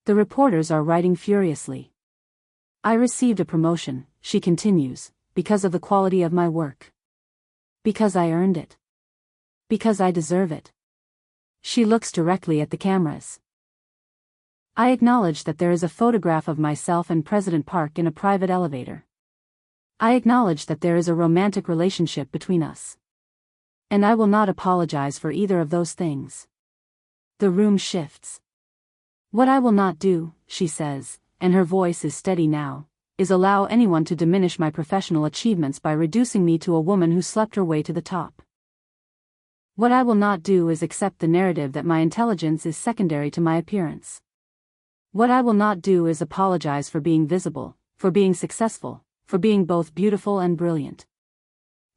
The reporters are writing furiously. "I received a promotion," she continues, "because of the quality of my work. Because I earned it. Because I deserve it." She looks directly at the cameras. "I acknowledge that there is a photograph of myself and President Park in a private elevator. I acknowledge that there is a romantic relationship between us. And I will not apologize for either of those things." The room shifts. "What I will not do," she says, and her voice is steady now, "is allow anyone to diminish my professional achievements by reducing me to a woman who slept her way to the top. What I will not do is accept the narrative that my intelligence is secondary to my appearance. What I will not do is apologize for being visible, for being successful, for being both beautiful and brilliant.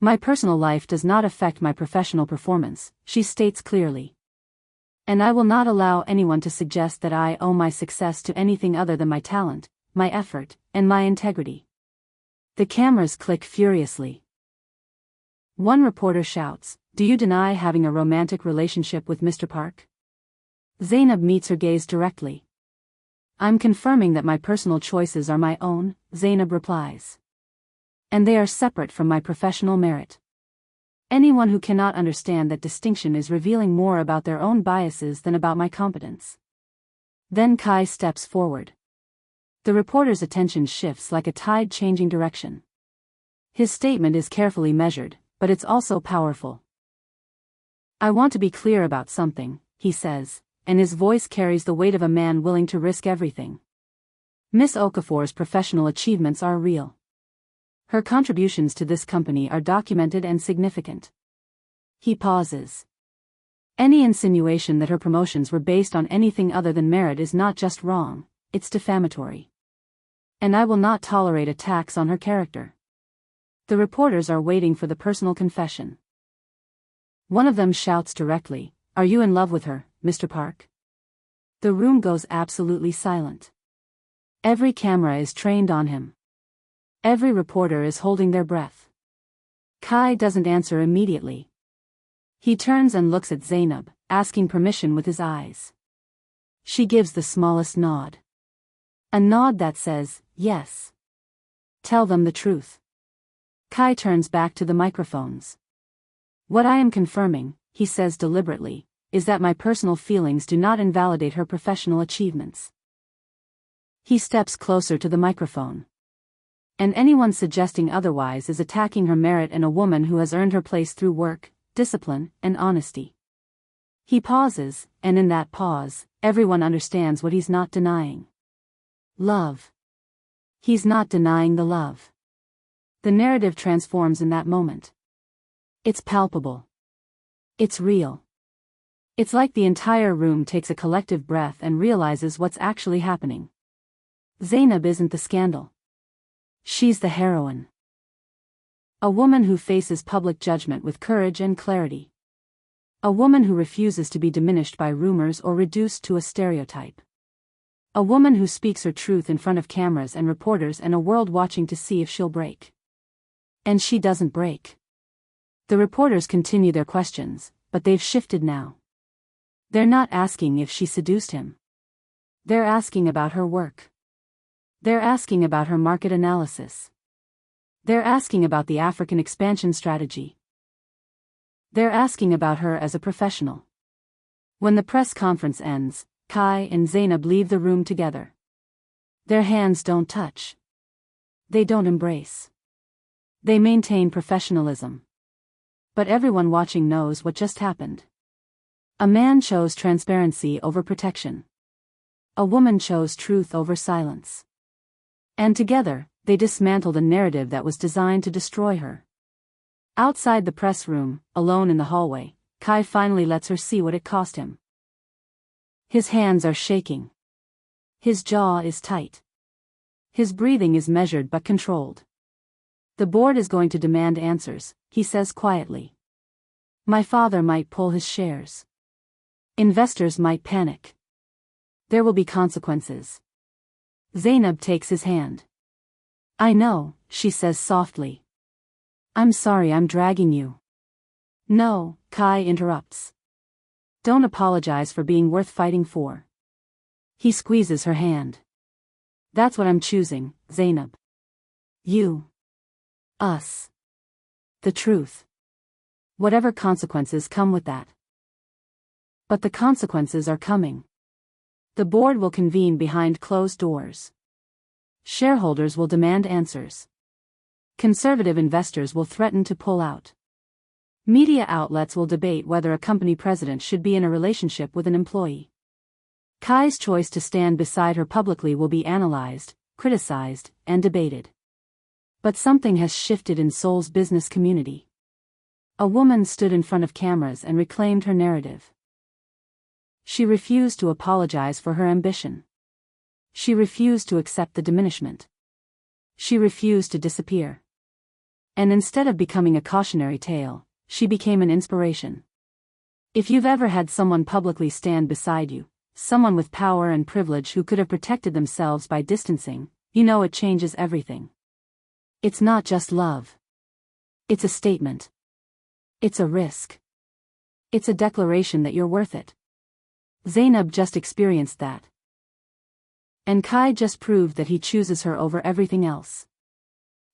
My personal life does not affect my professional performance," she states clearly. "And I will not allow anyone to suggest that I owe my success to anything other than my talent, my effort, and my integrity." The cameras click furiously. One reporter shouts, "Do you deny having a romantic relationship with Mr. Park?" Zainab meets her gaze directly. "I'm confirming that my personal choices are my own," Zainab replies. "And they are separate from my professional merit. Anyone who cannot understand that distinction is revealing more about their own biases than about my competence." Then Kai steps forward. The reporter's attention shifts like a tide changing direction. His statement is carefully measured, but it's also powerful. "I want to be clear about something," he says, and his voice carries the weight of a man willing to risk everything. "Miss Okafor's professional achievements are real. Her contributions to this company are documented and significant." He pauses. "Any insinuation that her promotions were based on anything other than merit is not just wrong, it's defamatory. And I will not tolerate attacks on her character." The reporters are waiting for the personal confession. One of them shouts directly, "Are you in love with her, Mr. Park?" The room goes absolutely silent. Every camera is trained on him. Every reporter is holding their breath. Kai doesn't answer immediately. He turns and looks at Zainab, asking permission with his eyes. She gives the smallest nod. A nod that says, "Yes. Tell them the truth." Kai turns back to the microphones. "What I am confirming," he says deliberately, "is that my personal feelings do not invalidate her professional achievements." He steps closer to the microphone. "And anyone suggesting otherwise is attacking her merit and a woman who has earned her place through work, discipline, and honesty." He pauses, and in that pause, everyone understands what he's not denying. Love. He's not denying the love. The narrative transforms in that moment. It's palpable. It's real. It's like the entire room takes a collective breath and realizes what's actually happening. Zainab isn't the scandal. She's the heroine. A woman who faces public judgment with courage and clarity. A woman who refuses to be diminished by rumors or reduced to a stereotype. A woman who speaks her truth in front of cameras and reporters and a world watching to see if she'll break. And she doesn't break. The reporters continue their questions, but they've shifted now. They're not asking if she seduced him. They're asking about her work. They're asking about her market analysis. They're asking about the African expansion strategy. They're asking about her as a professional. When the press conference ends, Kai and Zainab leave the room together. Their hands don't touch. They don't embrace. They maintain professionalism. But everyone watching knows what just happened. A man chose transparency over protection. A woman chose truth over silence. And together, they dismantled a narrative that was designed to destroy her. Outside the press room, alone in the hallway, Kai finally lets her see what it cost him. His hands are shaking. His jaw is tight. His breathing is measured but controlled. The board is going to demand answers, he says quietly. My father might pull his shares. Investors might panic. There will be consequences. Zainab takes his hand. I know, she says softly. I'm sorry I'm dragging you. No, Kai interrupts. Don't apologize for being worth fighting for. He squeezes her hand. That's what I'm choosing, Zainab. You. Us. The truth. Whatever consequences come with that. But the consequences are coming. The board will convene behind closed doors. Shareholders will demand answers. Conservative investors will threaten to pull out. Media outlets will debate whether a company president should be in a relationship with an employee. Kai's choice to stand beside her publicly will be analyzed, criticized, and debated. But something has shifted in Seoul's business community. A woman stood in front of cameras and reclaimed her narrative. She refused to apologize for her ambition. She refused to accept the diminishment. She refused to disappear. And instead of becoming a cautionary tale, she became an inspiration. If you've ever had someone publicly stand beside you, someone with power and privilege who could have protected themselves by distancing, you know it changes everything. It's not just love. It's a statement. It's a risk. It's a declaration that you're worth it. Zainab just experienced that. And Kai just proved that he chooses her over everything else.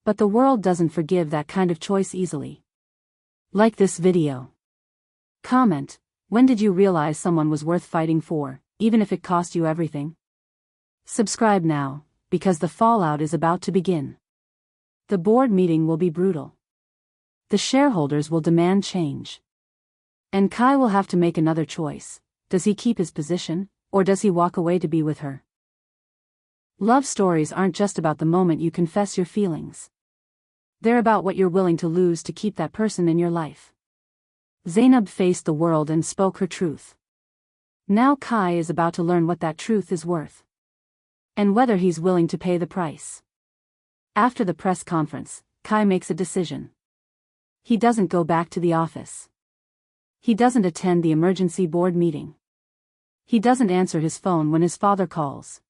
But the world doesn't forgive that kind of choice easily. Like this video. Comment, when did you realize someone was worth fighting for, even if it cost you everything? Subscribe now, because the fallout is about to begin. The board meeting will be brutal. The shareholders will demand change. And Kai will have to make another choice. Does he keep his position, or does he walk away to be with her? Love stories aren't just about the moment you confess your feelings. They're about what you're willing to lose to keep that person in your life. Zainab faced the world and spoke her truth. Now Kai is about to learn what that truth is worth. And whether he's willing to pay the price. After the press conference, Kai makes a decision. He doesn't go back to the office. He doesn't attend the emergency board meeting. He doesn't answer his phone when his father calls.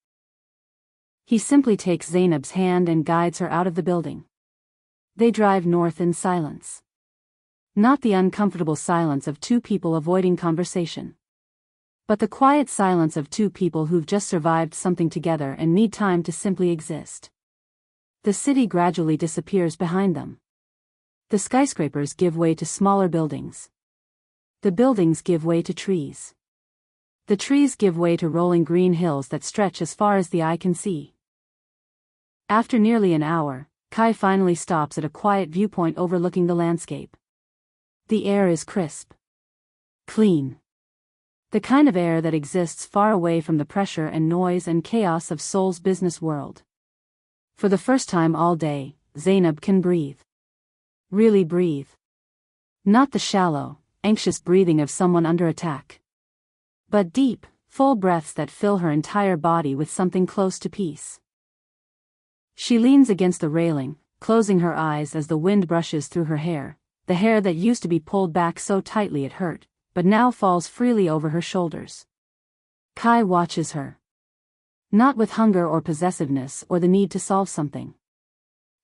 He simply takes Zainab's hand and guides her out of the building. They drive north in silence. Not the uncomfortable silence of two people avoiding conversation. But the quiet silence of two people who've just survived something together and need time to simply exist. The city gradually disappears behind them. The skyscrapers give way to smaller buildings. The buildings give way to trees. The trees give way to rolling green hills that stretch as far as the eye can see. After nearly an hour, Kai finally stops at a quiet viewpoint overlooking the landscape. The air is crisp. Clean. The kind of air that exists far away from the pressure and noise and chaos of Seoul's business world. For the first time all day, Zainab can breathe. Really breathe. Not the shallow, anxious breathing of someone under attack. But deep, full breaths that fill her entire body with something close to peace. She leans against the railing, closing her eyes as the wind brushes through her hair, the hair that used to be pulled back so tightly it hurt, but now falls freely over her shoulders. Kai watches her. Not with hunger or possessiveness or the need to solve something.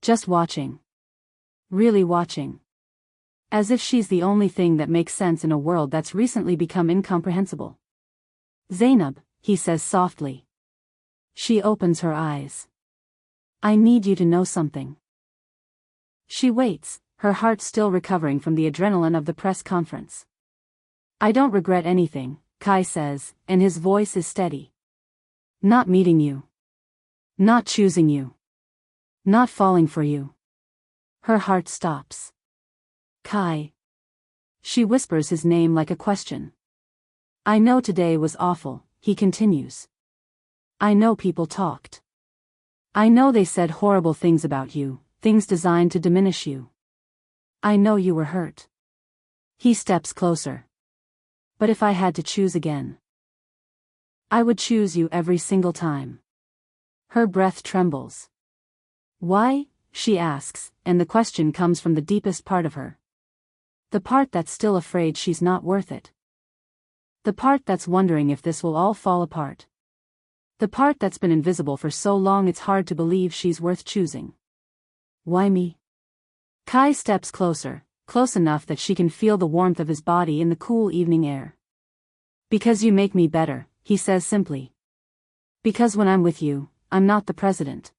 Just watching. Really watching. As if she's the only thing that makes sense in a world that's recently become incomprehensible. Zainab, he says softly. She opens her eyes. I need you to know something. She waits, her heart still recovering from the adrenaline of the press conference. I don't regret anything, Kai says, and his voice is steady. Not meeting you. Not choosing you. Not falling for you. Her heart stops. Kai. She whispers his name like a question. I know today was awful, he continues. I know people talked. I know they said horrible things about you, things designed to diminish you. I know you were hurt. He steps closer. But if I had to choose again, I would choose you every single time. Her breath trembles. Why? She asks, and the question comes from the deepest part of her. The part that's still afraid she's not worth it. The part that's wondering if this will all fall apart. The part that's been invisible for so long it's hard to believe she's worth choosing. Why me? Kai steps closer, close enough that she can feel the warmth of his body in the cool evening air. Because you make me better, he says simply. Because when I'm with you, I'm not the president.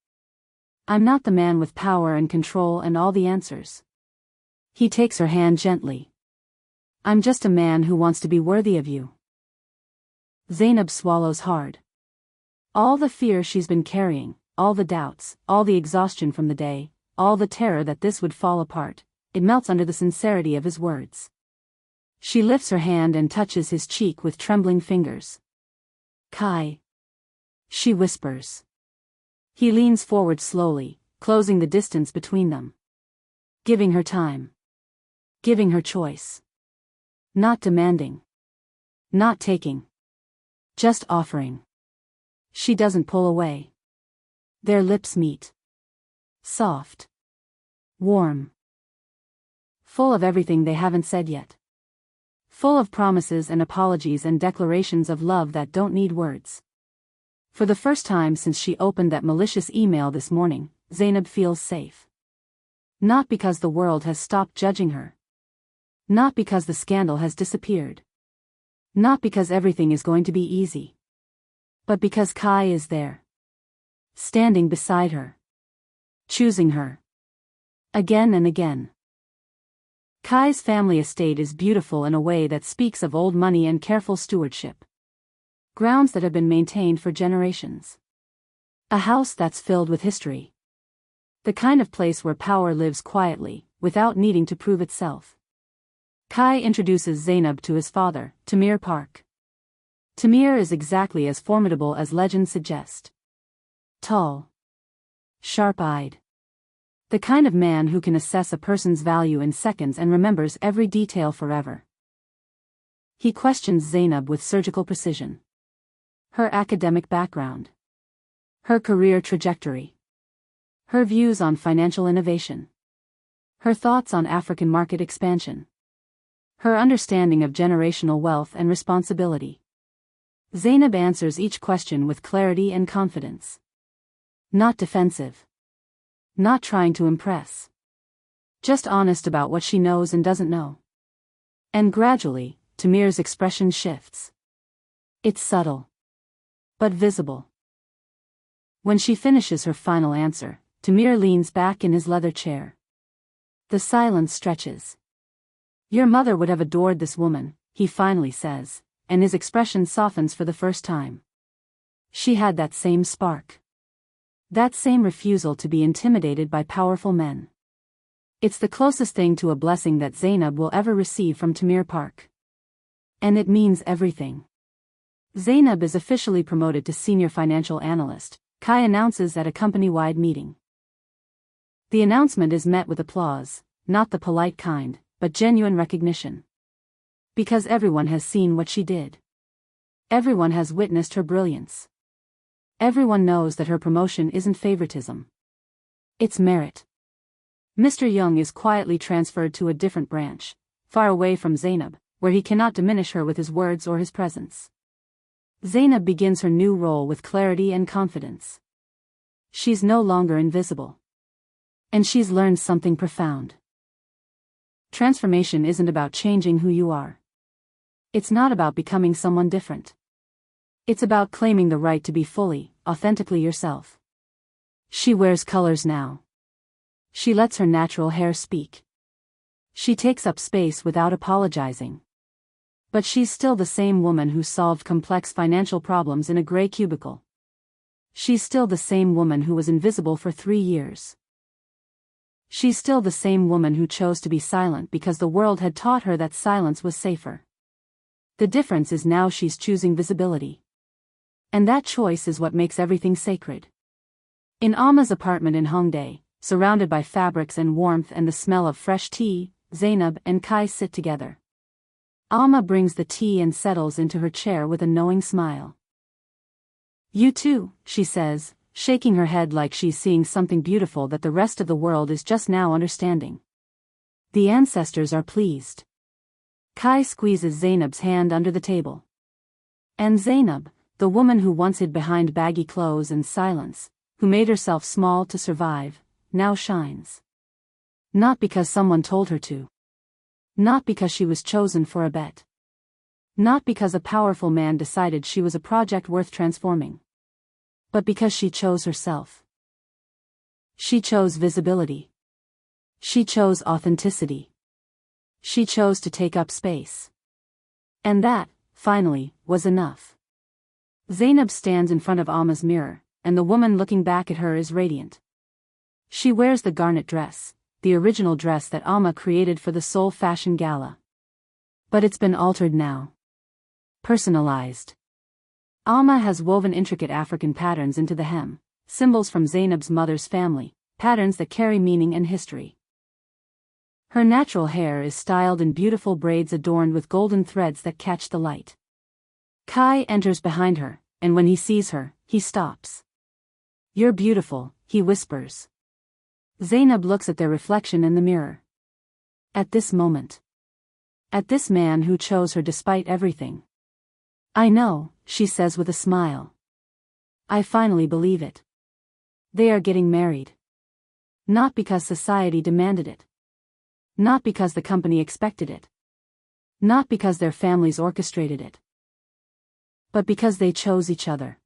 I'm not the man with power and control and all the answers. He takes her hand gently. I'm just a man who wants to be worthy of you. Zainab swallows hard. All the fear she's been carrying, all the doubts, all the exhaustion from the day, all the terror that this would fall apart, it melts under the sincerity of his words. She lifts her hand and touches his cheek with trembling fingers. Kai. She whispers. He leans forward slowly, closing the distance between them. Giving her time. Giving her choice. Not demanding. Not taking. Just offering. She doesn't pull away. Their lips meet. Soft. Warm. Full of everything they haven't said yet. Full of promises and apologies and declarations of love that don't need words. For the first time since she opened that malicious email this morning, Zainab feels safe. Not because the world has stopped judging her. Not because the scandal has disappeared. Not because everything is going to be easy. But because Kai is there. Standing beside her. Choosing her. Again and again. Kai's family estate is beautiful in a way that speaks of old money and careful stewardship. Grounds that have been maintained for generations. A house that's filled with history. The kind of place where power lives quietly, without needing to prove itself. Kai introduces Zainab to his father, Tamir Park. Tamir is exactly as formidable as legends suggest. Tall. Sharp-eyed. The kind of man who can assess a person's value in seconds and remembers every detail forever. He questions Zainab with surgical precision. Her academic background. Her career trajectory. Her views on financial innovation. Her thoughts on African market expansion. Her understanding of generational wealth and responsibility. Zainab answers each question with clarity and confidence. Not defensive. Not trying to impress. Just honest about what she knows and doesn't know. And gradually, Tamir's expression shifts. It's subtle. But visible. When she finishes her final answer, Tamir leans back in his leather chair. The silence stretches. Your mother would have adored this woman, he finally says, and his expression softens for the first time. She had that same spark. That same refusal to be intimidated by powerful men. It's the closest thing to a blessing that Zainab will ever receive from Tamir Park. And it means everything. Zainab is officially promoted to senior financial analyst, Kai announces at a company-wide meeting. The announcement is met with applause, not the polite kind, but genuine recognition. Because everyone has seen what she did. Everyone has witnessed her brilliance. Everyone knows that her promotion isn't favoritism. It's merit. Mr. Young is quietly transferred to a different branch, far away from Zainab, where he cannot diminish her with his words or his presence. Zainab begins her new role with clarity and confidence. She's no longer invisible. And she's learned something profound. Transformation isn't about changing who you are. It's not about becoming someone different. It's about claiming the right to be fully, authentically yourself. She wears colors now. She lets her natural hair speak. She takes up space without apologizing. But she's still the same woman who solved complex financial problems in a gray cubicle. She's still the same woman who was invisible for 3 years. She's still the same woman who chose to be silent because the world had taught her that silence was safer. The difference is now she's choosing visibility. And that choice is what makes everything sacred. In Alma's apartment in Hongdae, surrounded by fabrics and warmth and the smell of fresh tea, Zainab and Kai sit together. Alma brings the tea and settles into her chair with a knowing smile. "You too," she says, shaking her head like she's seeing something beautiful that the rest of the world is just now understanding. The ancestors are pleased. Kai squeezes Zainab's hand under the table. And Zainab, the woman who once hid behind baggy clothes and silence, who made herself small to survive, now shines. Not because someone told her to. Not because she was chosen for a bet. Not because a powerful man decided she was a project worth transforming. But because she chose herself. She chose visibility. She chose authenticity. She chose to take up space. And that, finally, was enough. Zainab stands in front of Alma's mirror, and the woman looking back at her is radiant. She wears the garnet dress, the original dress that Alma created for the Seoul Fashion Gala. But it's been altered now. Personalized. Alma has woven intricate African patterns into the hem, symbols from Zainab's mother's family, patterns that carry meaning and history. Her natural hair is styled in beautiful braids adorned with golden threads that catch the light. Kai enters behind her, and when he sees her, he stops. "You're beautiful," he whispers. Zainab looks at their reflection in the mirror. At this moment. At this man who chose her despite everything. "I know," she says with a smile. "I finally believe it. They are getting married. Not because society demanded it. Not because the company expected it. Not because their families orchestrated it. But because they chose each other.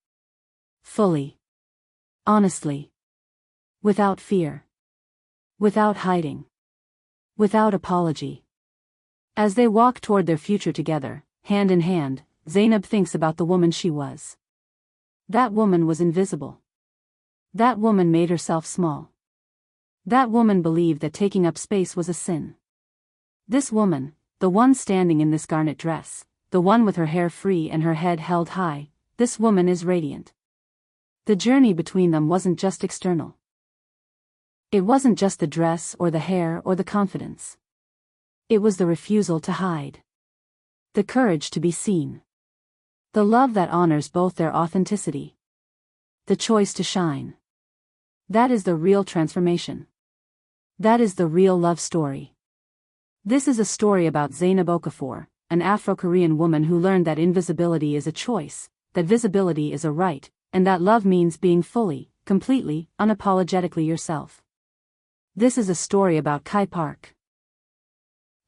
Fully. Honestly. Without fear. Without hiding. Without apology." As they walk toward their future together, hand in hand, Zainab thinks about the woman she was. That woman was invisible. That woman made herself small. That woman believed that taking up space was a sin. This woman, the one standing in this garnet dress, the one with her hair free and her head held high, this woman is radiant. The journey between them wasn't just external. It wasn't just the dress or the hair or the confidence. It was the refusal to hide. The courage to be seen. The love that honors both their authenticity. The choice to shine. That is the real transformation. That is the real love story. This is a story about Zainab Okafor, an Afrokorean woman who learned that invisibility is a choice, that visibility is a right, and that love means being fully, completely, unapologetically yourself. This is a story about Kai Park.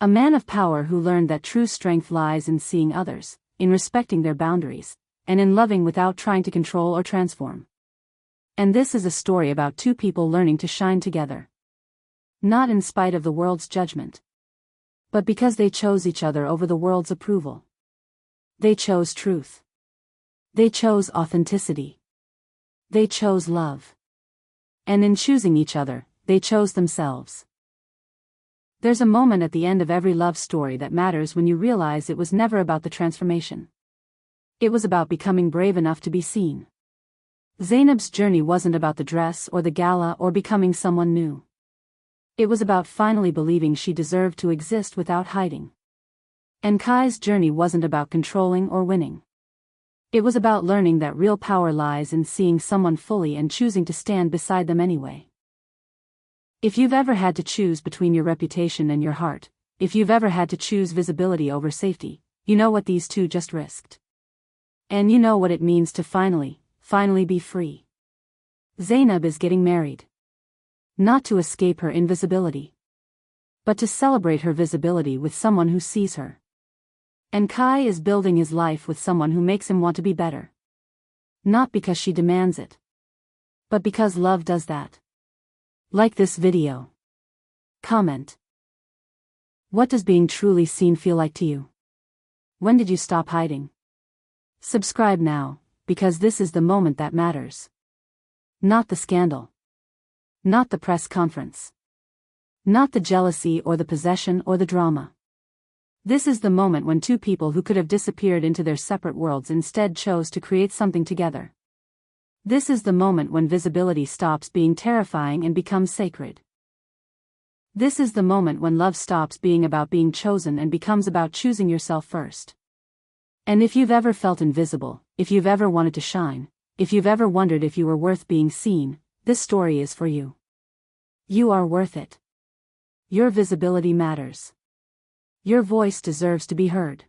A man of power who learned that true strength lies in seeing others, in respecting their boundaries, and in loving without trying to control or transform. And this is a story about two people learning to shine together. Not in spite of the world's judgment. But because they chose each other over the world's approval. They chose truth. They chose authenticity. They chose love. And in choosing each other, they chose themselves. There's a moment at the end of every love story that matters when you realize it was never about the transformation. It was about becoming brave enough to be seen. Zainab's journey wasn't about the dress or the gala or becoming someone new. It was about finally believing she deserved to exist without hiding. And Kai's journey wasn't about controlling or winning. It was about learning that real power lies in seeing someone fully and choosing to stand beside them anyway. If you've ever had to choose between your reputation and your heart, if you've ever had to choose visibility over safety, you know what these two just risked. And you know what it means to finally be free. Zainab is getting married. Not to escape her invisibility, but to celebrate her visibility with someone who sees her. And Kai is building his life with someone who makes him want to be better. Not because she demands it, but because love does that. Like this video. Comment. What does being truly seen feel like to you? When did you stop hiding? Subscribe now, because this is the moment that matters. Not the scandal. Not the press conference. Not the jealousy or the possession or the drama. This is the moment when two people who could have disappeared into their separate worlds instead chose to create something together. This is the moment when visibility stops being terrifying and becomes sacred. This is the moment when love stops being about being chosen and becomes about choosing yourself first. And if you've ever felt invisible, if you've ever wanted to shine, if you've ever wondered if you were worth being seen, this story is for you. You are worth it. Your visibility matters. Your voice deserves to be heard.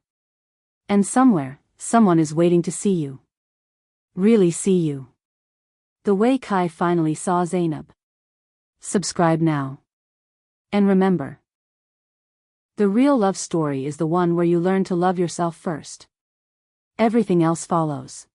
And somewhere, someone is waiting to see you. Really see you. The way Kai finally saw Zainab. Subscribe now. And remember, the real love story is the one where you learn to love yourself first. Everything else follows.